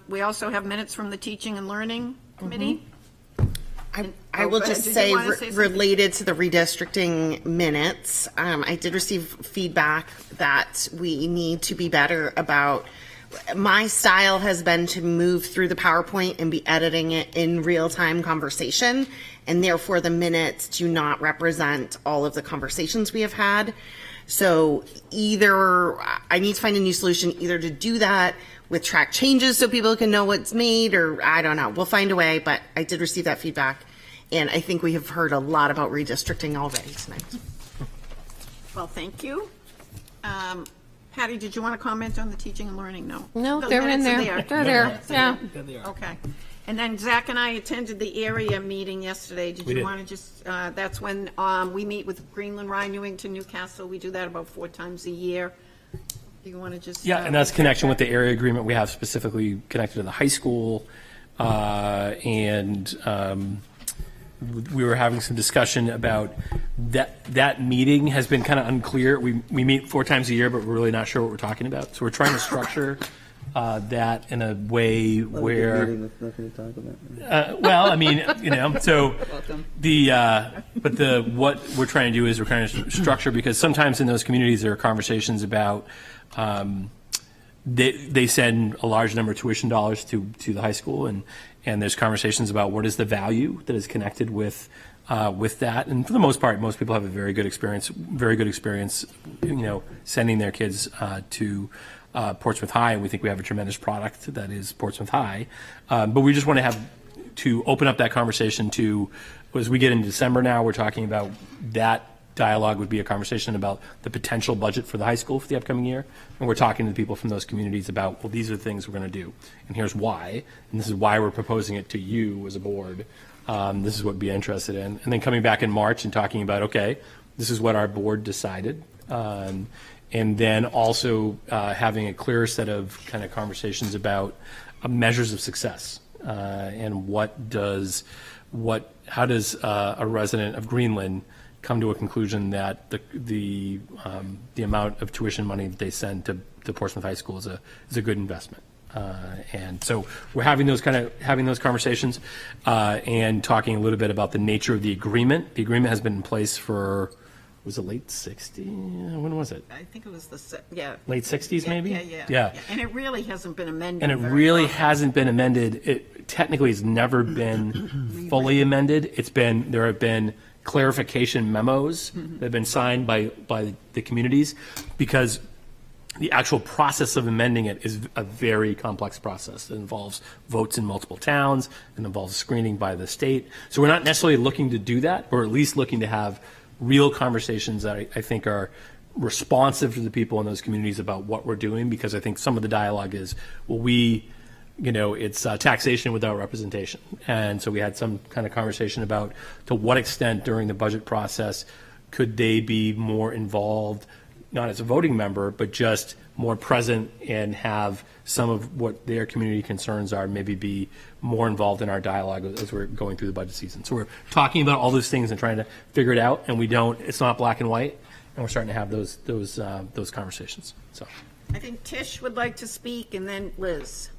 We also have minutes from the teaching and learning committee. I will just did you say, wanna say something? related to the redistricting minutes, I did receive feedback that we need to be better about. My style has been to move through the PowerPoint and be editing it in real-time conversation, and therefore the minutes do not represent all of the conversations we have had. So either I need to find a new solution, either to do that with track changes so people can know what's made, or I don't know. We'll find a way, but I did receive that feedback, and I think we have heard a lot about redistricting already tonight. Well, thank you. Patty, did you want to comment on the teaching and learning? No. No, The they're in minutes there. are They're there. Minutes are Yeah. there. Okay. And then Zach and I attended the area meeting yesterday. Did We you did. want to just, that's when we meet with Greenland, Rye, Newington, Newcastle. We do that about 4 times a year. Do you want to just? Yeah, and that's connection with the area agreement we have specifically connected to the high school. We were having some discussion about that meeting has been kind of unclear. We meet 4 times a year, but we're really not sure what we're talking about. So we're trying to structure that in a way where, With nothing to talk about. well, I mean, so what we're trying to do is we're trying to structure, because sometimes in those communities there are conversations about they send a large number of tuition dollars to the high school, and there's conversations about what is the value that is connected with that. And for the most part, most people have a very good experience, sending their kids to Portsmouth High, and we think we have a tremendous product that is Portsmouth High. But we just want to open up that conversation to, as we get into December now, we're talking about that dialogue would be a conversation about the potential budget for the high school for the upcoming year. And we're talking to people from those communities about, well, these are the things we're going to do, and here's why, and this is why we're proposing it to you as a board. This is what we'd be interested in. And then coming back in March and talking about, okay, this is what our board decided. And then also having a clearer set of kind of conversations about measures of success, and how does a resident of Greenland come to a conclusion that the amount of tuition money that they send to Portsmouth High School is a good investment. And so we're having those conversations and talking a little bit about the nature of the agreement. The agreement has been in place for, was it late 60s? When was it? I think it was Late 60s, maybe? Yeah. And it really hasn't been amended. And it really hasn't been amended. It technically has never been fully amended. There have been clarification memos that have been signed by the communities, because the actual process of amending it is a very complex process. It involves votes in multiple towns, it involves screening by the state. So we're not necessarily looking to do that, or at least looking to have real conversations that I think are responsive to the people in those communities about what we're doing, because I think some of the dialogue is, well, it's taxation without representation. And so we had some kind of conversation about to what extent during the budget process could they be more involved, not as a voting member, but just more present and have some of what their community concerns are, maybe be more involved in our dialogue as we're going through the budget season. So we're talking about all those things and trying to figure it out, and it's not black and white, and we're starting to have those conversations. So I think Tish would like to speak, and then Liz.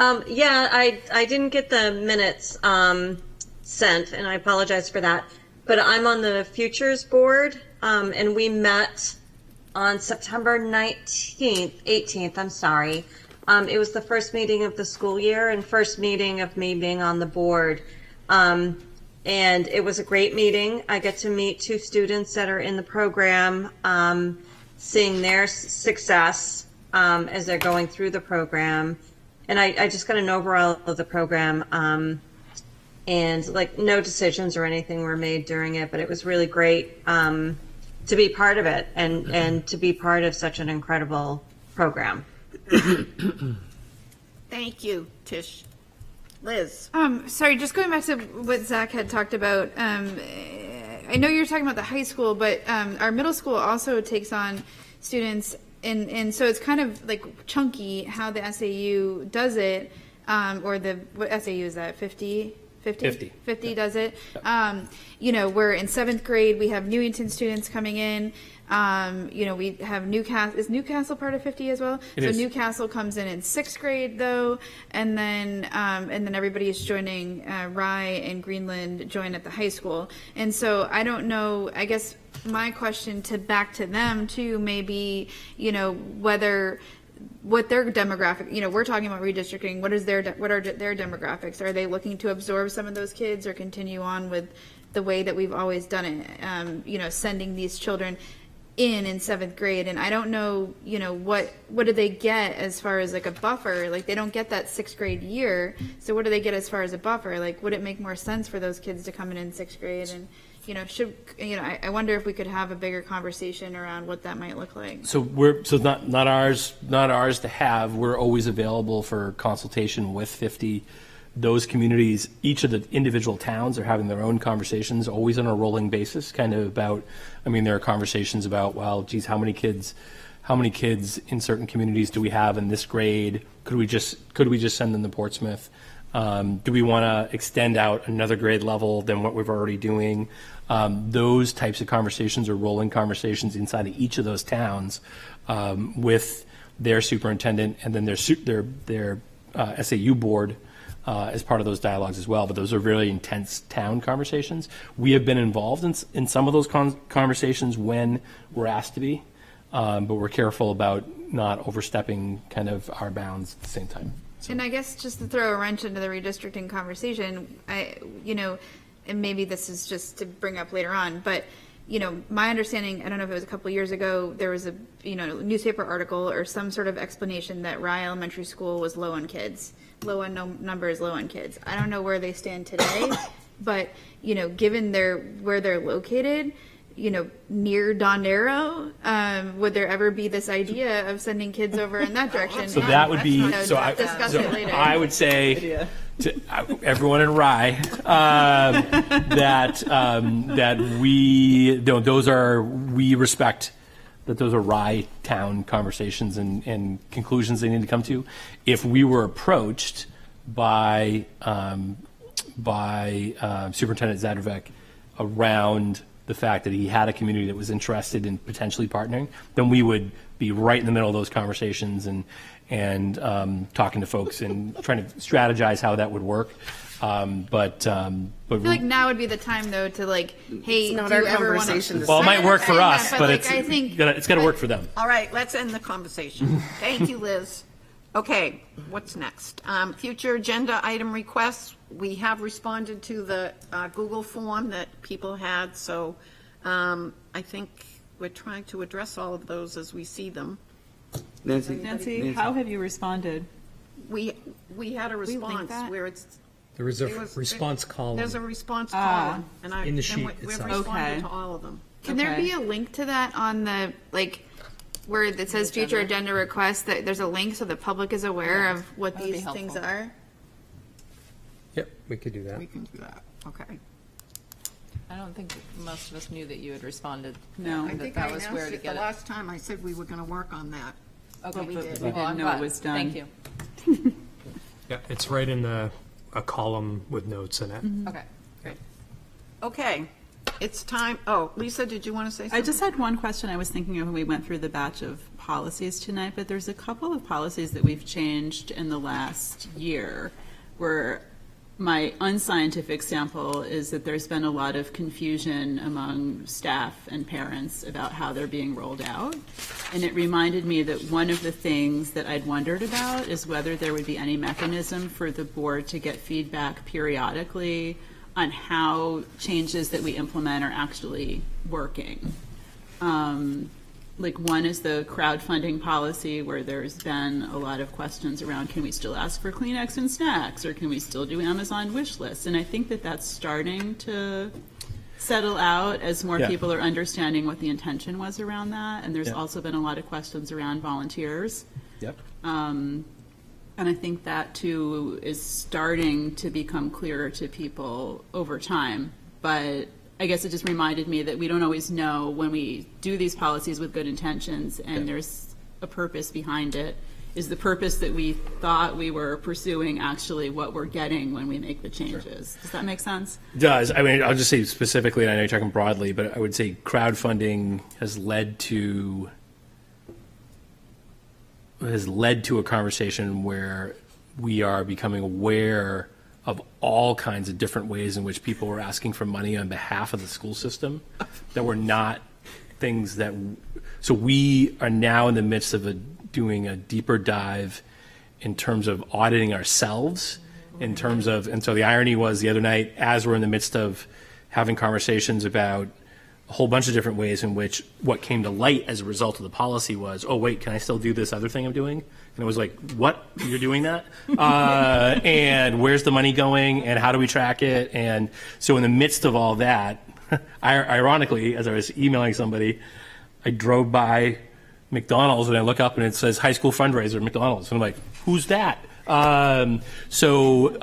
I didn't get the minutes sent, and I apologize for that. But I'm on the Futures Board, and we met on September 18th, I'm sorry. It was the first meeting of the school year and first meeting of me being on the board. And it was a great meeting. I get to meet 2 students that are in the program, seeing their success as they're going through the program. and I just got an overall of the program. And like no decisions or anything were made during it, but it was really great to be part of it and to be part of such an incredible program. Thank you, Tish. Liz. Sorry, just going back to what Zach had talked about. I know you're talking about the high school, but our middle school also takes on students, and so it's kind of like chunky how the SAU does it, or what SAU is that, 50 does it. You know, we're in 7th grade, we have Newington students coming in. You know, we have Newcastle. Is Newcastle part of 50 as well? It so is. Newcastle comes in 6th grade though, and then everybody is joining. Rye and Greenland join at the high school, and so I don't know. I guess my question back to them too, maybe, you know, what their demographic, you know, we're talking about redistricting. What are their demographics? Are they looking to absorb some of those kids or continue on with the way that we've always done it? You know, sending these children in 7th grade, and I don't know, you know, what do they get as far as like a buffer? Like they don't get that 6th grade year, so what do they get as far as a buffer? Like, would it make more sense for those kids to come in 6th grade? And I wonder if we could have a bigger conversation around what that might look like. So not ours to have. We're always available for consultation with 50. Those communities, each of the individual towns are having their own conversations, always on a rolling basis, kind of about, I mean, there are conversations about, well, geez, how many kids in certain communities do we have in this grade? Could we just send them to Portsmouth? Do we want to extend out another grade level than what we're already doing? Those types of conversations are rolling conversations inside of each of those towns with their superintendent and then their SAU board as part of those dialogues as well. But those are really intense town conversations. We have been involved in some of those conversations when we're asked to be, but we're careful about not overstepping kind of our bounds at the same time. So. And I guess just to throw a wrench into the redistricting conversation, and maybe this is just to bring up later on, but my understanding, I don't know if it was a couple years ago, there was a newspaper article or some sort of explanation that Rye Elementary School was low on kids, low on numbers, low on kids. I don't know where they stand today, but given where they're located, near Dondero, would there ever be this idea of sending kids over in that direction? So that would be, discuss it later. I would say to everyone in Rye that we respect that those are Rye town conversations and conclusions they need to come to. If we were approached by Superintendent Zadravec around the fact that he had a community that was interested in potentially partnering, then we would be right in the middle of those conversations and talking to folks and trying to strategize how that would work. But I feel like now would be the time though to hey, it's not do our you ever want conversation. Well, it might work for us, but I think it's got to work for them. All right, let's end the conversation. Thank you, Liz. Okay, what's next? Future agenda item requests. We have responded to the Google form that people had, so I think we're trying to address all of those as we see them. Nancy, how have you responded? We had a response that? where it's. There was a response column. There's a response column, and in the sheet we've itself. responded Okay. to all of them. Can there be a link to that on the where it says future agenda requests? That there's a link so the public is aware of what That would be these things helpful. are. Yep, we could do that. We can do that. Okay. I don't think most of us knew that you had responded. No. I think that I was announced where to it the get it. last time. I said we were going to work on that. Okay, we did. We didn't know it was done. Thank you. Yeah, it's right in a column with notes in it. Okay, great. Okay, it's time. Oh, Lisa, did you want to say something? I just had one question I was thinking of when we went through the batch of policies tonight, but there's a couple of policies that we've changed in the last year where my unscientific sample is that there's been a lot of confusion among staff and parents about how they're being rolled out. And it reminded me that one of the things that I'd wondered about is whether there would be any mechanism for the board to get feedback periodically on how changes that we implement are actually working. like one is the crowdfunding policy, where there's been a lot of questions around, can we still ask for Kleenex and snacks, or can we still do Amazon wish lists? And I think that that's starting to settle out as more people are understanding what the intention was around that. And there's also been a lot of questions around volunteers. Yep. And I think that too is starting to become clearer to people over time. But I guess it just reminded me that we don't always know when we do these policies with good intentions and there's a purpose behind it. Is the purpose that we thought we were pursuing actually what we're getting when we make the changes? Does that make sense? It does. I mean, I'll just say specifically, and I know you're talking broadly, but I would say crowdfunding has led to a conversation where we are becoming aware of all kinds of different ways in which people were asking for money on behalf of the school system that were not things that, so we are now in the midst of doing a deeper dive in terms of auditing ourselves, in terms of, and so the irony was the other night, as we're in the midst of having conversations about a whole bunch of different ways in which what came to light as a result of the policy was, oh wait, can I still do this other thing I'm doing? And it was like, what? You're doing that? And where's the money going? And how do we track it? And so in the midst of all that, ironically, as I was emailing somebody, I drove by McDonald's and I look up and it says high school fundraiser McDonald's. And I'm like, who's that? So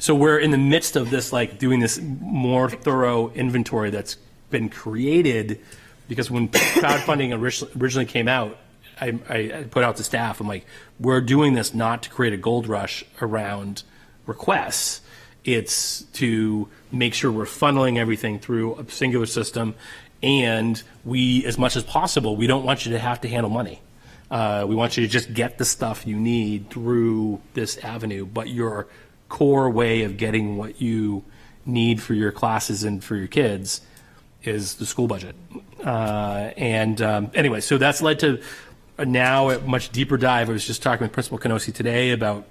we're in the midst of this, like doing this more thorough inventory that's been created because when crowdfunding originally came out, I put out to staff, I'm like, we're doing this not to create a gold rush around requests. It's to make sure we're funneling everything through a singular system. And we, as much as possible, we don't want you to have to handle money. We want you to just get the stuff you need through this avenue, but your core way of getting what you need for your classes and for your kids is the school budget. Anyway, so that's led to now a much deeper dive. I was just talking with Principal Canosi today about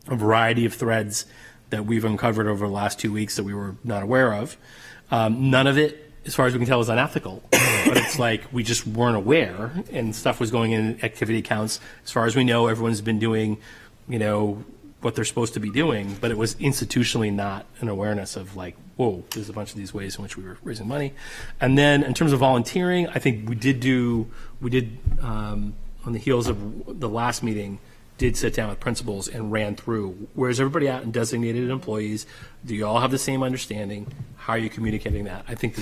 a variety of threads that we've uncovered over the last 2 weeks that we were not aware of. None of it, as far as we can tell, is unethical, but it's like we just weren't aware, and stuff was going in activity accounts. As far as we know, everyone's been doing, what they're supposed to be doing, but it was institutionally not an awareness of like, whoa, there's a bunch of these ways in which we were raising money. And then in terms of volunteering, I think we did on the heels of the last meeting, did sit down with principals and ran through, where's everybody at and designated employees? Do you all have the same understanding? How are you communicating that? I think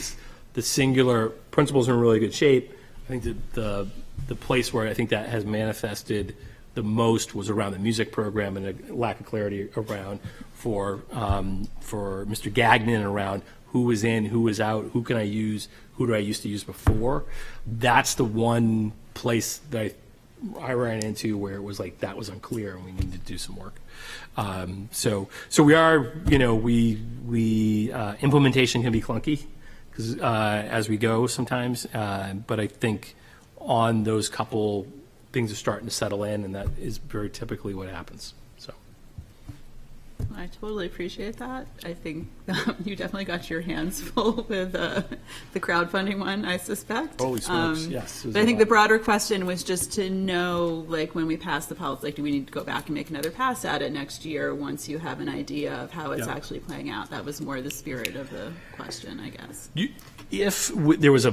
the singular principals are in really good shape. I think that the place where I think that has manifested the most was around the music program and a lack of clarity around for Mr. Gagnon around who was in, who was out, who can I use, who do I used to use before. That's the one place that I ran into where it was like that was unclear and we needed to do some work. So we are, we implementation can be clunky because as we go sometimes, but I think on those couple things are starting to settle in, and that is very typically what happens. So I totally appreciate that. I think you definitely got your hands full with the crowdfunding one, I suspect. Holy smokes, yes. But I think the broader question was just to know, like, when we pass the policy, like, do we need to go back and make another pass at it next year once you have an idea of how it's actually playing out? That was more the spirit of the question, I guess. If there was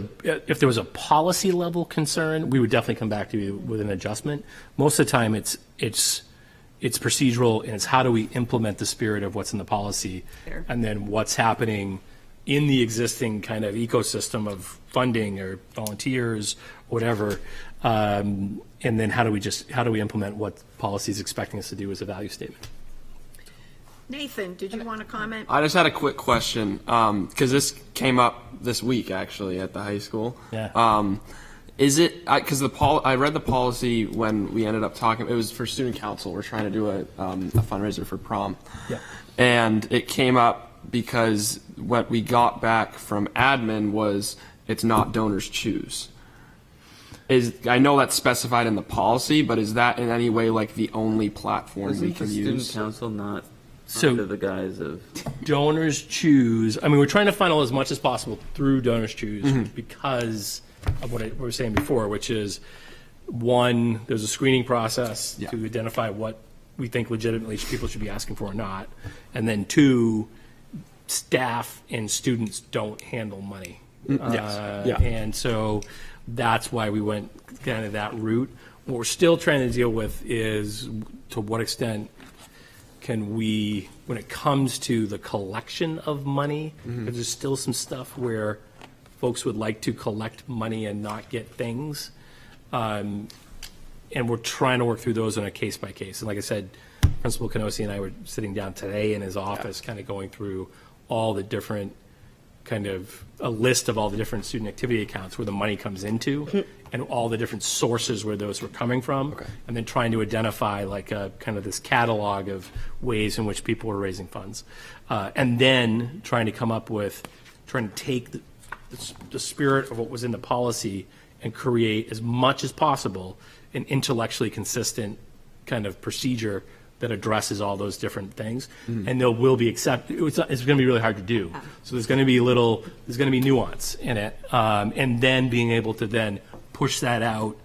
a policy level concern, we would definitely come back to you with an adjustment. Most of the time, it's procedural, and it's how do we implement the spirit of what's in the policy, and then what's happening in the existing kind of ecosystem of funding or volunteers, whatever, and then how do we implement what policy is expecting us to do as a value statement. Nathan, did you want to comment? I just had a quick question because this came up this week actually at the high school. Yeah. Is it because I read the policy when we ended up talking. It was for student council. We're trying to do a fundraiser for prom. Yeah. And it came up because what we got back from admin was it's not donors choose. I know that's specified in the policy, but is that in any way like the only platform we can use? Student council not So under the guise of donors choose. I mean, we're trying to funnel as much as possible through donors choose because of what we were saying before, which is, one, there's a screening process to identify what we think legitimately people should be asking for or not. And then two, staff and students don't handle money. And so that's why we went kind of that route. What we're still trying to deal with is to what extent can we, when it comes to the collection of money, because there's still some stuff where folks would like to collect money and not get things. And we're trying to work through those on a case by case. And like I said, Principal Canosi and I were sitting down today in his office, kind of going through all the different kind of a list of all the different student activity accounts where the money comes into and all the different sources where those were coming from. And then trying to identify like a kind of this catalog of ways in which people were raising funds. And then trying to take the spirit of what was in the policy and create as much as possible an intellectually consistent kind of procedure that addresses all those different things. And there will be it's going to be really hard to do. So there's going to be nuance in it. And then being able to then push that out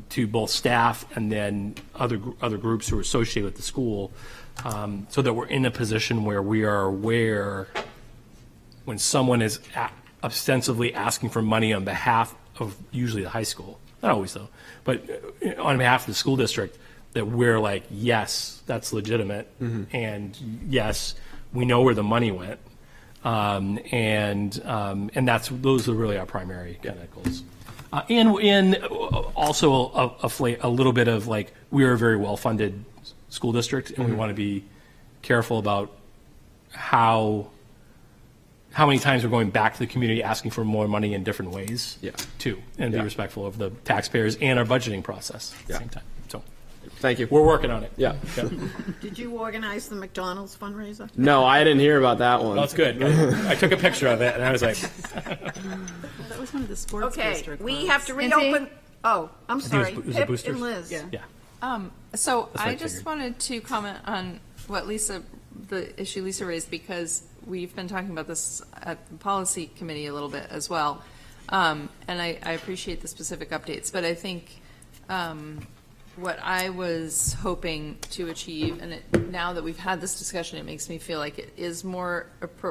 to both staff and then other groups who are associated with the school, so that we're in a position where we are aware when someone is ostensibly asking for money on behalf of usually the high school, not always though, but on behalf of the school district, that we're like, yes, that's legitimate, and yes, we know where the money went, and those are really our primary kind of goals. And also a little bit of like, we are a very well-funded school district, and we want to be careful about how many times we're going back to the community asking for more money in different ways, too, and be respectful of the taxpayers and our budgeting process at the same time. So, thank you. We're working on it. Yeah. Did you organize the McDonald's fundraiser? No, I didn't hear about that one. That's good. I took a picture of it, and I was like, That was one of the sports Okay, district we ones. have to reopen. Oh, I'm sorry. it was Pip boosters. and Liz. yeah. So That's what I I just figured. wanted to comment on what the issue Lisa raised, because we've been talking about this at the policy committee a little bit as well. And I appreciate the specific updates, but I think what I was hoping to achieve, and now that we've had this discussion, it makes me feel like it is more,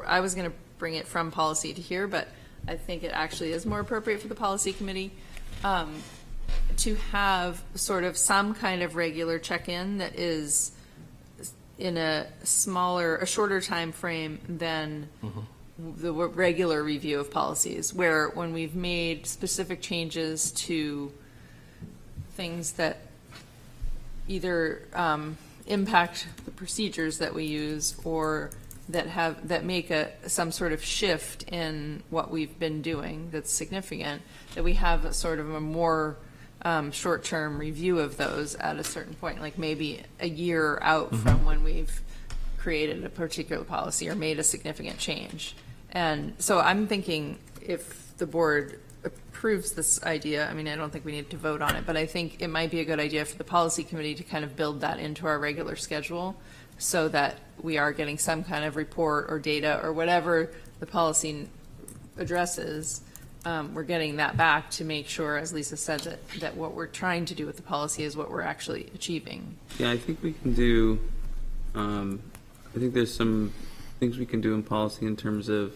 I was going to bring it from policy to here, but I think it actually is more appropriate for the policy committee to have sort of some kind of regular check-in that is in a shorter time frame than the regular review of policies, where when we've made specific changes to things that either impact the procedures that we use or that make some sort of shift in what we've been doing that's significant, that we have a sort of a more short-term review of those at a certain point, like maybe a year out from when we've created a particular policy or made a significant change. And so I'm thinking if the board approves this idea, I mean, I don't think we need to vote on it, but I think it might be a good idea for the policy committee to kind of build that into our regular schedule so that we are getting some kind of report or data or whatever the policy addresses. We're getting that back to make sure, as Lisa said, that what we're trying to do with the policy is what we're actually achieving. Yeah, I think we can do, I think there's some things we can do in policy in terms of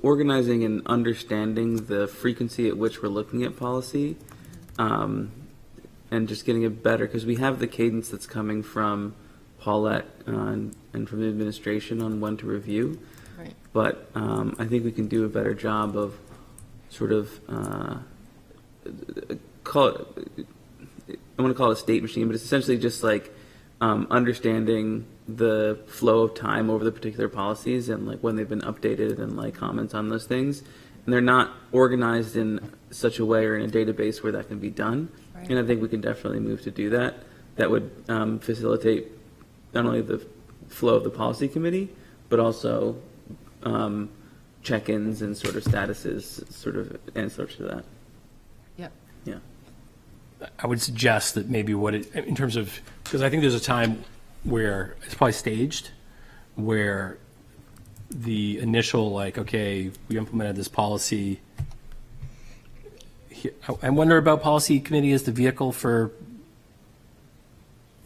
organizing and understanding the frequency at which we're looking at policy, and just getting it better, because we have the cadence that's coming from Paulette and from the administration on when to review. Right. But I think we can do a better job of sort of I want to call it a state machine, but it's essentially just like understanding the flow of time over the particular policies and like when they've been updated and like comments on those things. And they're not organized in such a way or in a database where that can be done. Right. And I think we can definitely move to do that. That would facilitate not only the flow of the policy committee, but also check-ins and sort of statuses, sort of answer to that. Yep. Yeah. I would suggest that maybe in terms of, because I think there's a time where it's probably staged, where the initial, like, okay, we implemented this policy. I wonder about policy committee as the vehicle for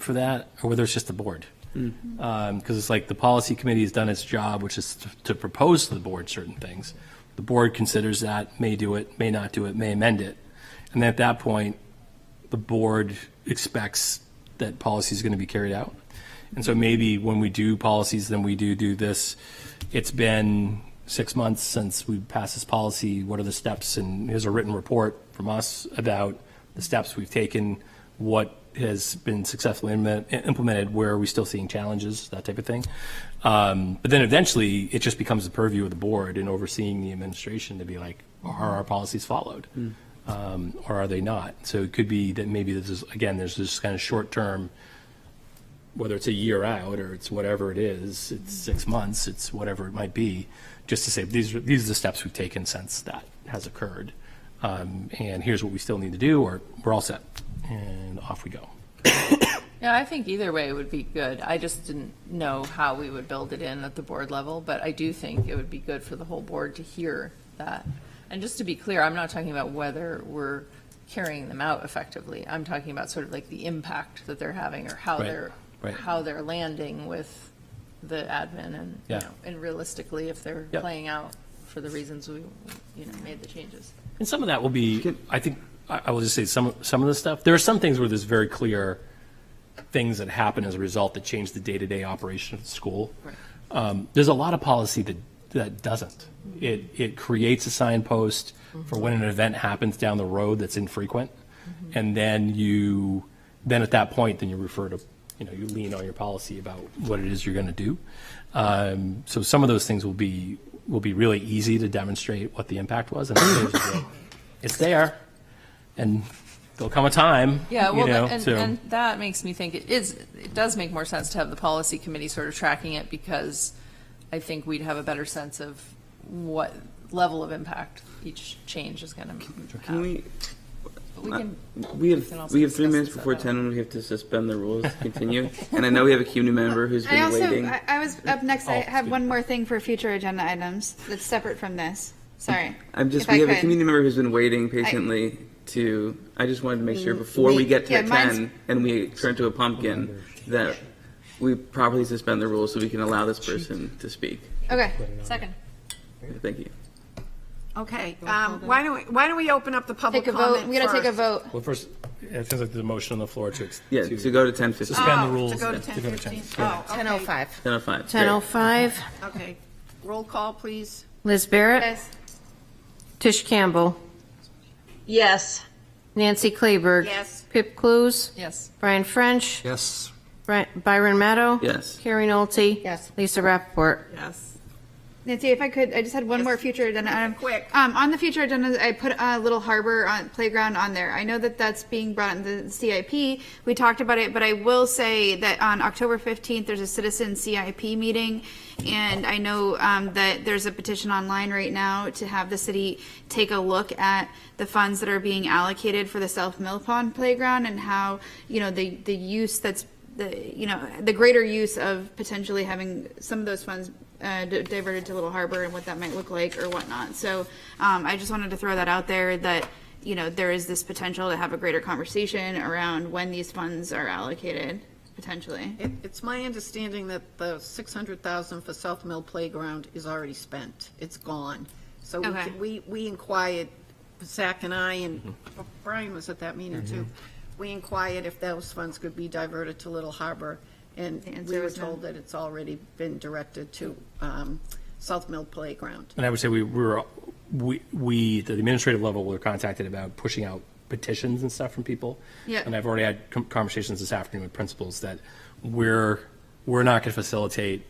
that, or whether it's just the board. Because it's like the policy committee has done its job, which is to propose to the board certain things. The board considers that, may do it, may not do it, may amend it. And then at that point, the board expects that policy is going to be carried out. And so maybe when we do policies, then we do this. It's been 6 months since we passed this policy. What are the steps? And here's a written report from us about the steps we've taken, what has been successfully implemented, where are we still seeing challenges, that type of thing. But then eventually it just becomes the purview of the board and overseeing the administration to be like, are our policies followed? Or are they not? So it could be that maybe this is, again, there's this kind of short term, whether it's a year out or it's whatever it is, it's 6 months, it's whatever it might be, just to say, these are the steps we've taken since that has occurred. And here's what we still need to do, or we're all set. And off we go. Yeah, I think either way would be good. I just didn't know how we would build it in at the board level, but I do think it would be good for the whole board to hear that. And just to be clear, I'm not talking about whether we're carrying them out effectively. I'm talking about sort of like the impact that they're having, or how how they're landing with the admin, and you know, and realistically if they're playing out for the reasons we made the changes. And some of that will be, I think, I will just say some of the stuff. There are some things where there's very clear things that happen as a result that change the day-to-day operation of the school. Right. There's a lot of policy that doesn't. It creates a signpost for when an event happens down the road that's infrequent, and then at that point, then you refer to, you lean on your policy about what it is you're going to do. So some of those things will be really easy to demonstrate what the impact was, and it's there. And there'll come a time, yeah, well, and that makes me think it does make more sense to have the policy committee sort of tracking it, because I think we'd have a better sense of what level of impact each change is going to have. We have 3 minutes before 10 when we have to suspend the rules to continue. And I know we have a community member who's been waiting. I was up next. I have one more thing for future agenda items that's separate from this. Sorry. We have a community member who's been waiting patiently I just wanted to make sure before we get to 10 and we turn to a pumpkin that we properly suspend the rules so we can allow this person to speak. Okay. Second. Thank you. Okay. Why don't we open up the public comment? comment? We got to take a vote. Well, first, it sounds like there's a motion on the floor to go to 10:15. Suspend the rules. To go to 10:15. 10:05. 10:05. 10:05. Okay. Roll call, please. Liz Barrett. Yes. Tish Campbell. Yes. Nancy Kleberg. Yes. Pip Clues. Yes. Brian French. Yes. Byron Maddow. Yes. Carrie Nolte. Yes. Lisa Rappaport. Yes. Nancy, if I could, I just had one more future agenda item. Quick. On the future agenda, I put a Little Harbor playground on there. I know that that's being brought in the CIP. We talked about it, but I will say that on October 15th, there's a citizen CIP meeting, and I know that there's a petition online right now to have the city take a look at the funds that are being allocated for the South Mill Pond playground, and how the use the greater use of potentially having some of those funds diverted to Little Harbor, and what that might look like or whatnot. So I just wanted to throw that out there, that there is this potential to have a greater conversation around when these funds are allocated, potentially. It's my understanding that the $600,000 for South Mill Playground is already spent. It's gone. So Okay. we inquired, Zach and I, and Brian was at that meeting too. We inquired if those funds could be diverted to Little Harbor, and we were told that it's already been directed to South Mill Playground. And I would say we at the administrative level, were contacted about pushing out petitions and stuff from people. Yeah. And I've already had conversations this afternoon with principals that we're not going to facilitate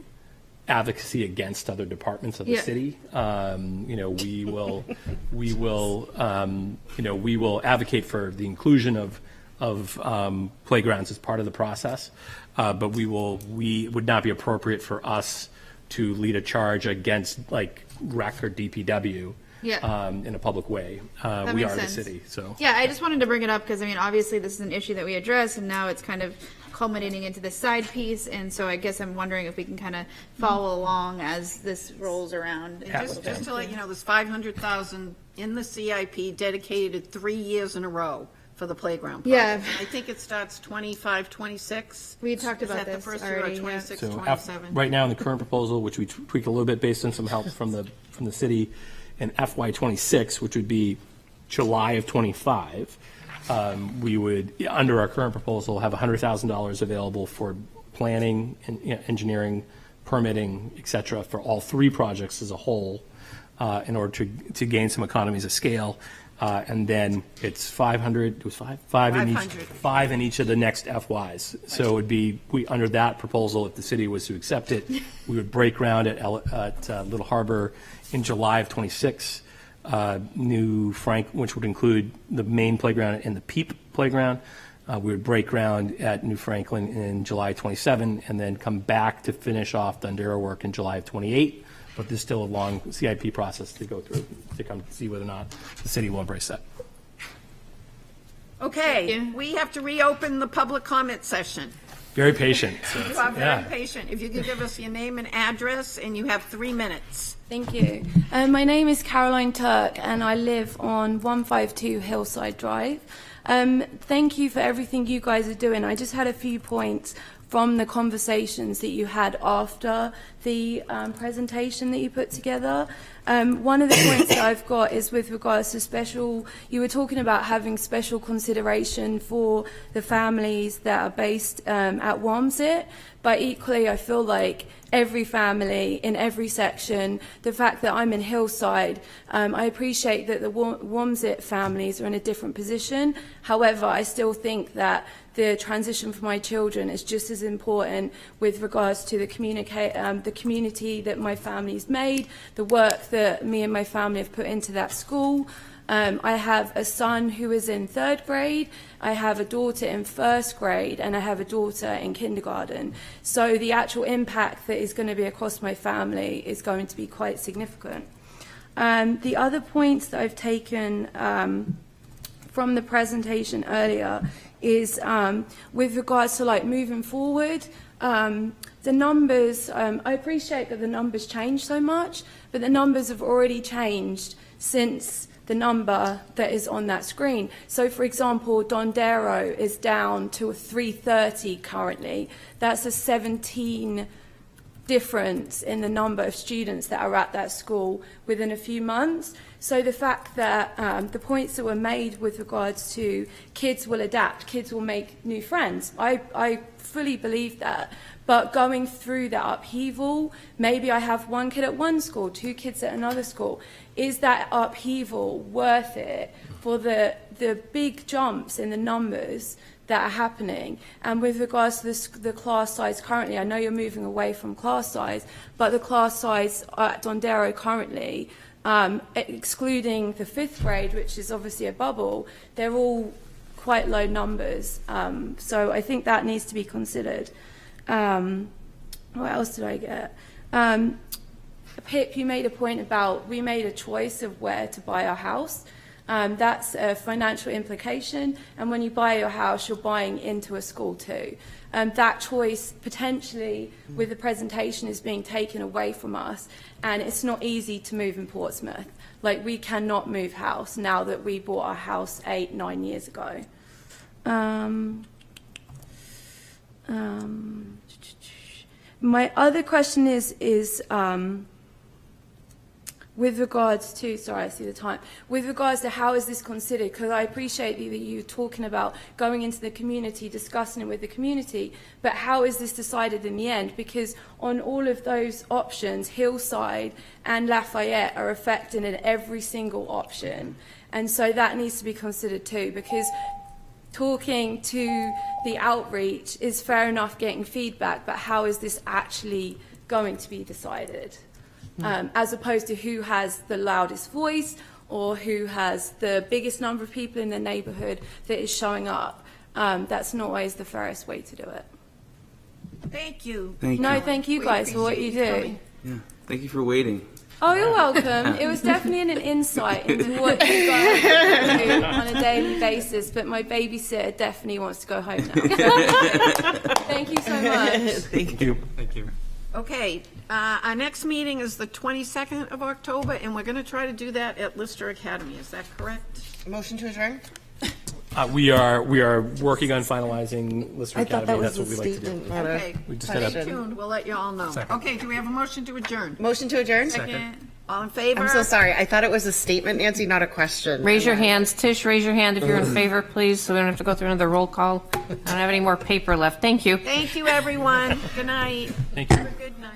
advocacy against other departments of the city. We will advocate for the inclusion of playgrounds as part of the process. But we would not be appropriate for us to lead a charge against like REC or DPW Yeah. in a public way. That We makes are the sense. city, so. Yeah, I just wanted to bring it up because, I mean, obviously this is an issue that we address, and now it's kind of culminating into this side piece, and so I guess I'm wondering if we can kind of follow along as this rolls around. And just to let you know, there's 500,000 in the CIP dedicated 3 years in a row for the playground project. Yeah. And I think it starts 25, 26. We talked about Is that this the first already, year, or yeah. 26, So 27? right now in the current proposal, which we tweaked a little bit based on some help from the city, in FY '26, which would be July of '25, we would, under our current proposal, have $100,000 available for planning and engineering, permitting, et cetera, for all 3 projects as a whole, in order to gain some economies of scale. And then it's 500, it was five in each of the next FYs. So it would be, under that proposal, if the city was to accept it, we would break ground at Little Harbor in July of '26. New which would include the main playground and the PEEP playground. We would break ground at New Franklin in July 27, and then come back to finish off Dondero work in July of 28. But there's still a long CIP process to go through to come see whether or not the city will embrace that. Okay, we have to reopen the public comment session. Very patient. So You are very yeah. patient. If you could give us your name and address, and you have 3 minutes. Thank you. My name is Caroline Turk, and I live on 152 Hillside Drive. Thank you for everything you guys are doing. I just had a few points from the conversations that you had after the presentation that you put together. One of the points that I've got is with regards to you were talking about having special consideration for the families that are based at Wamsit, but equally I feel like every family in every section, the fact that I'm in Hillside, I appreciate that the Wamsit families are in a different position. However, I still think that the transition for my children is just as important with regards to the community that my family's made, the work that me and my family have put into that school. I have a son who is in 3rd grade, I have a daughter in 1st grade, and I have a daughter in kindergarten. So the actual impact that is going to be across my family is going to be quite significant. The other points that I've taken from the presentation earlier is with regards to moving forward, the numbers, I appreciate that the numbers change so much, but the numbers have already changed since the number that is on that screen. So for example, Dondero is down to a 330 currently. That's a 17 difference in the number of students that are at that school within a few months. So the fact that the points that were made with regards to kids will adapt, kids will make new friends, I fully believe that. But going through that upheaval, maybe I have 1 kid at one school, 2 kids at another school. Is that upheaval worth it for the big jumps in the numbers that are happening? And with regards to the class size currently, I know you're moving away from class size, but the class size at Dondero currently, excluding the 5th grade, which is obviously a bubble, they're all quite low numbers. So I think that needs to be considered. What else did I get? Pip, you made a point about we made a choice of where to buy our house. That's a financial implication, and when you buy your house, you're buying into a school too. That choice potentially with the presentation is being taken away from us, and it's not easy to move in Portsmouth. Like, we cannot move house now that we bought our house 8-9 years ago. My other question is with regards to, sorry, I see the time, with regards to how is this considered, because I appreciate that you're talking about going into the community, discussing it with the community, but how is this decided in the end? Because on all of those options, Hillside and Lafayette are affected in every single option. And so that needs to be considered too, because talking to the outreach is fair enough getting feedback, but how is this actually going to be decided? As opposed to who has the loudest voice or who has the biggest number of people in the neighborhood that is showing up. That's not always the fairest way to do it. Thank you. Thank you. No, thank you guys for what you do. Yeah, thank you for waiting. Oh, you're welcome. It was definitely an insight into what you guys do on a daily basis, but my babysitter definitely wants to go home now. Thank you so much. Thank you. Thank you. Okay, our next meeting is the 22nd of October, and we're going to try to do that at Lister Academy. Is that correct? Motion to adjourn? We are working on finalizing Lister I thought Academy. that was That's what a we like to do. statement, not a Okay, We just stay had a- tuned. We'll let you all know. Second. Okay, do we have a motion to adjourn? Motion to adjourn? All in favor? I'm so sorry. I thought it was a statement, Nancy, not a question. Raise your hands. Tish, raise your hand if you're in favor, please, so we don't have to go through another roll call. I don't have any more paper left. Thank you. Thank you, everyone. Good night. Thank you. Have a good night.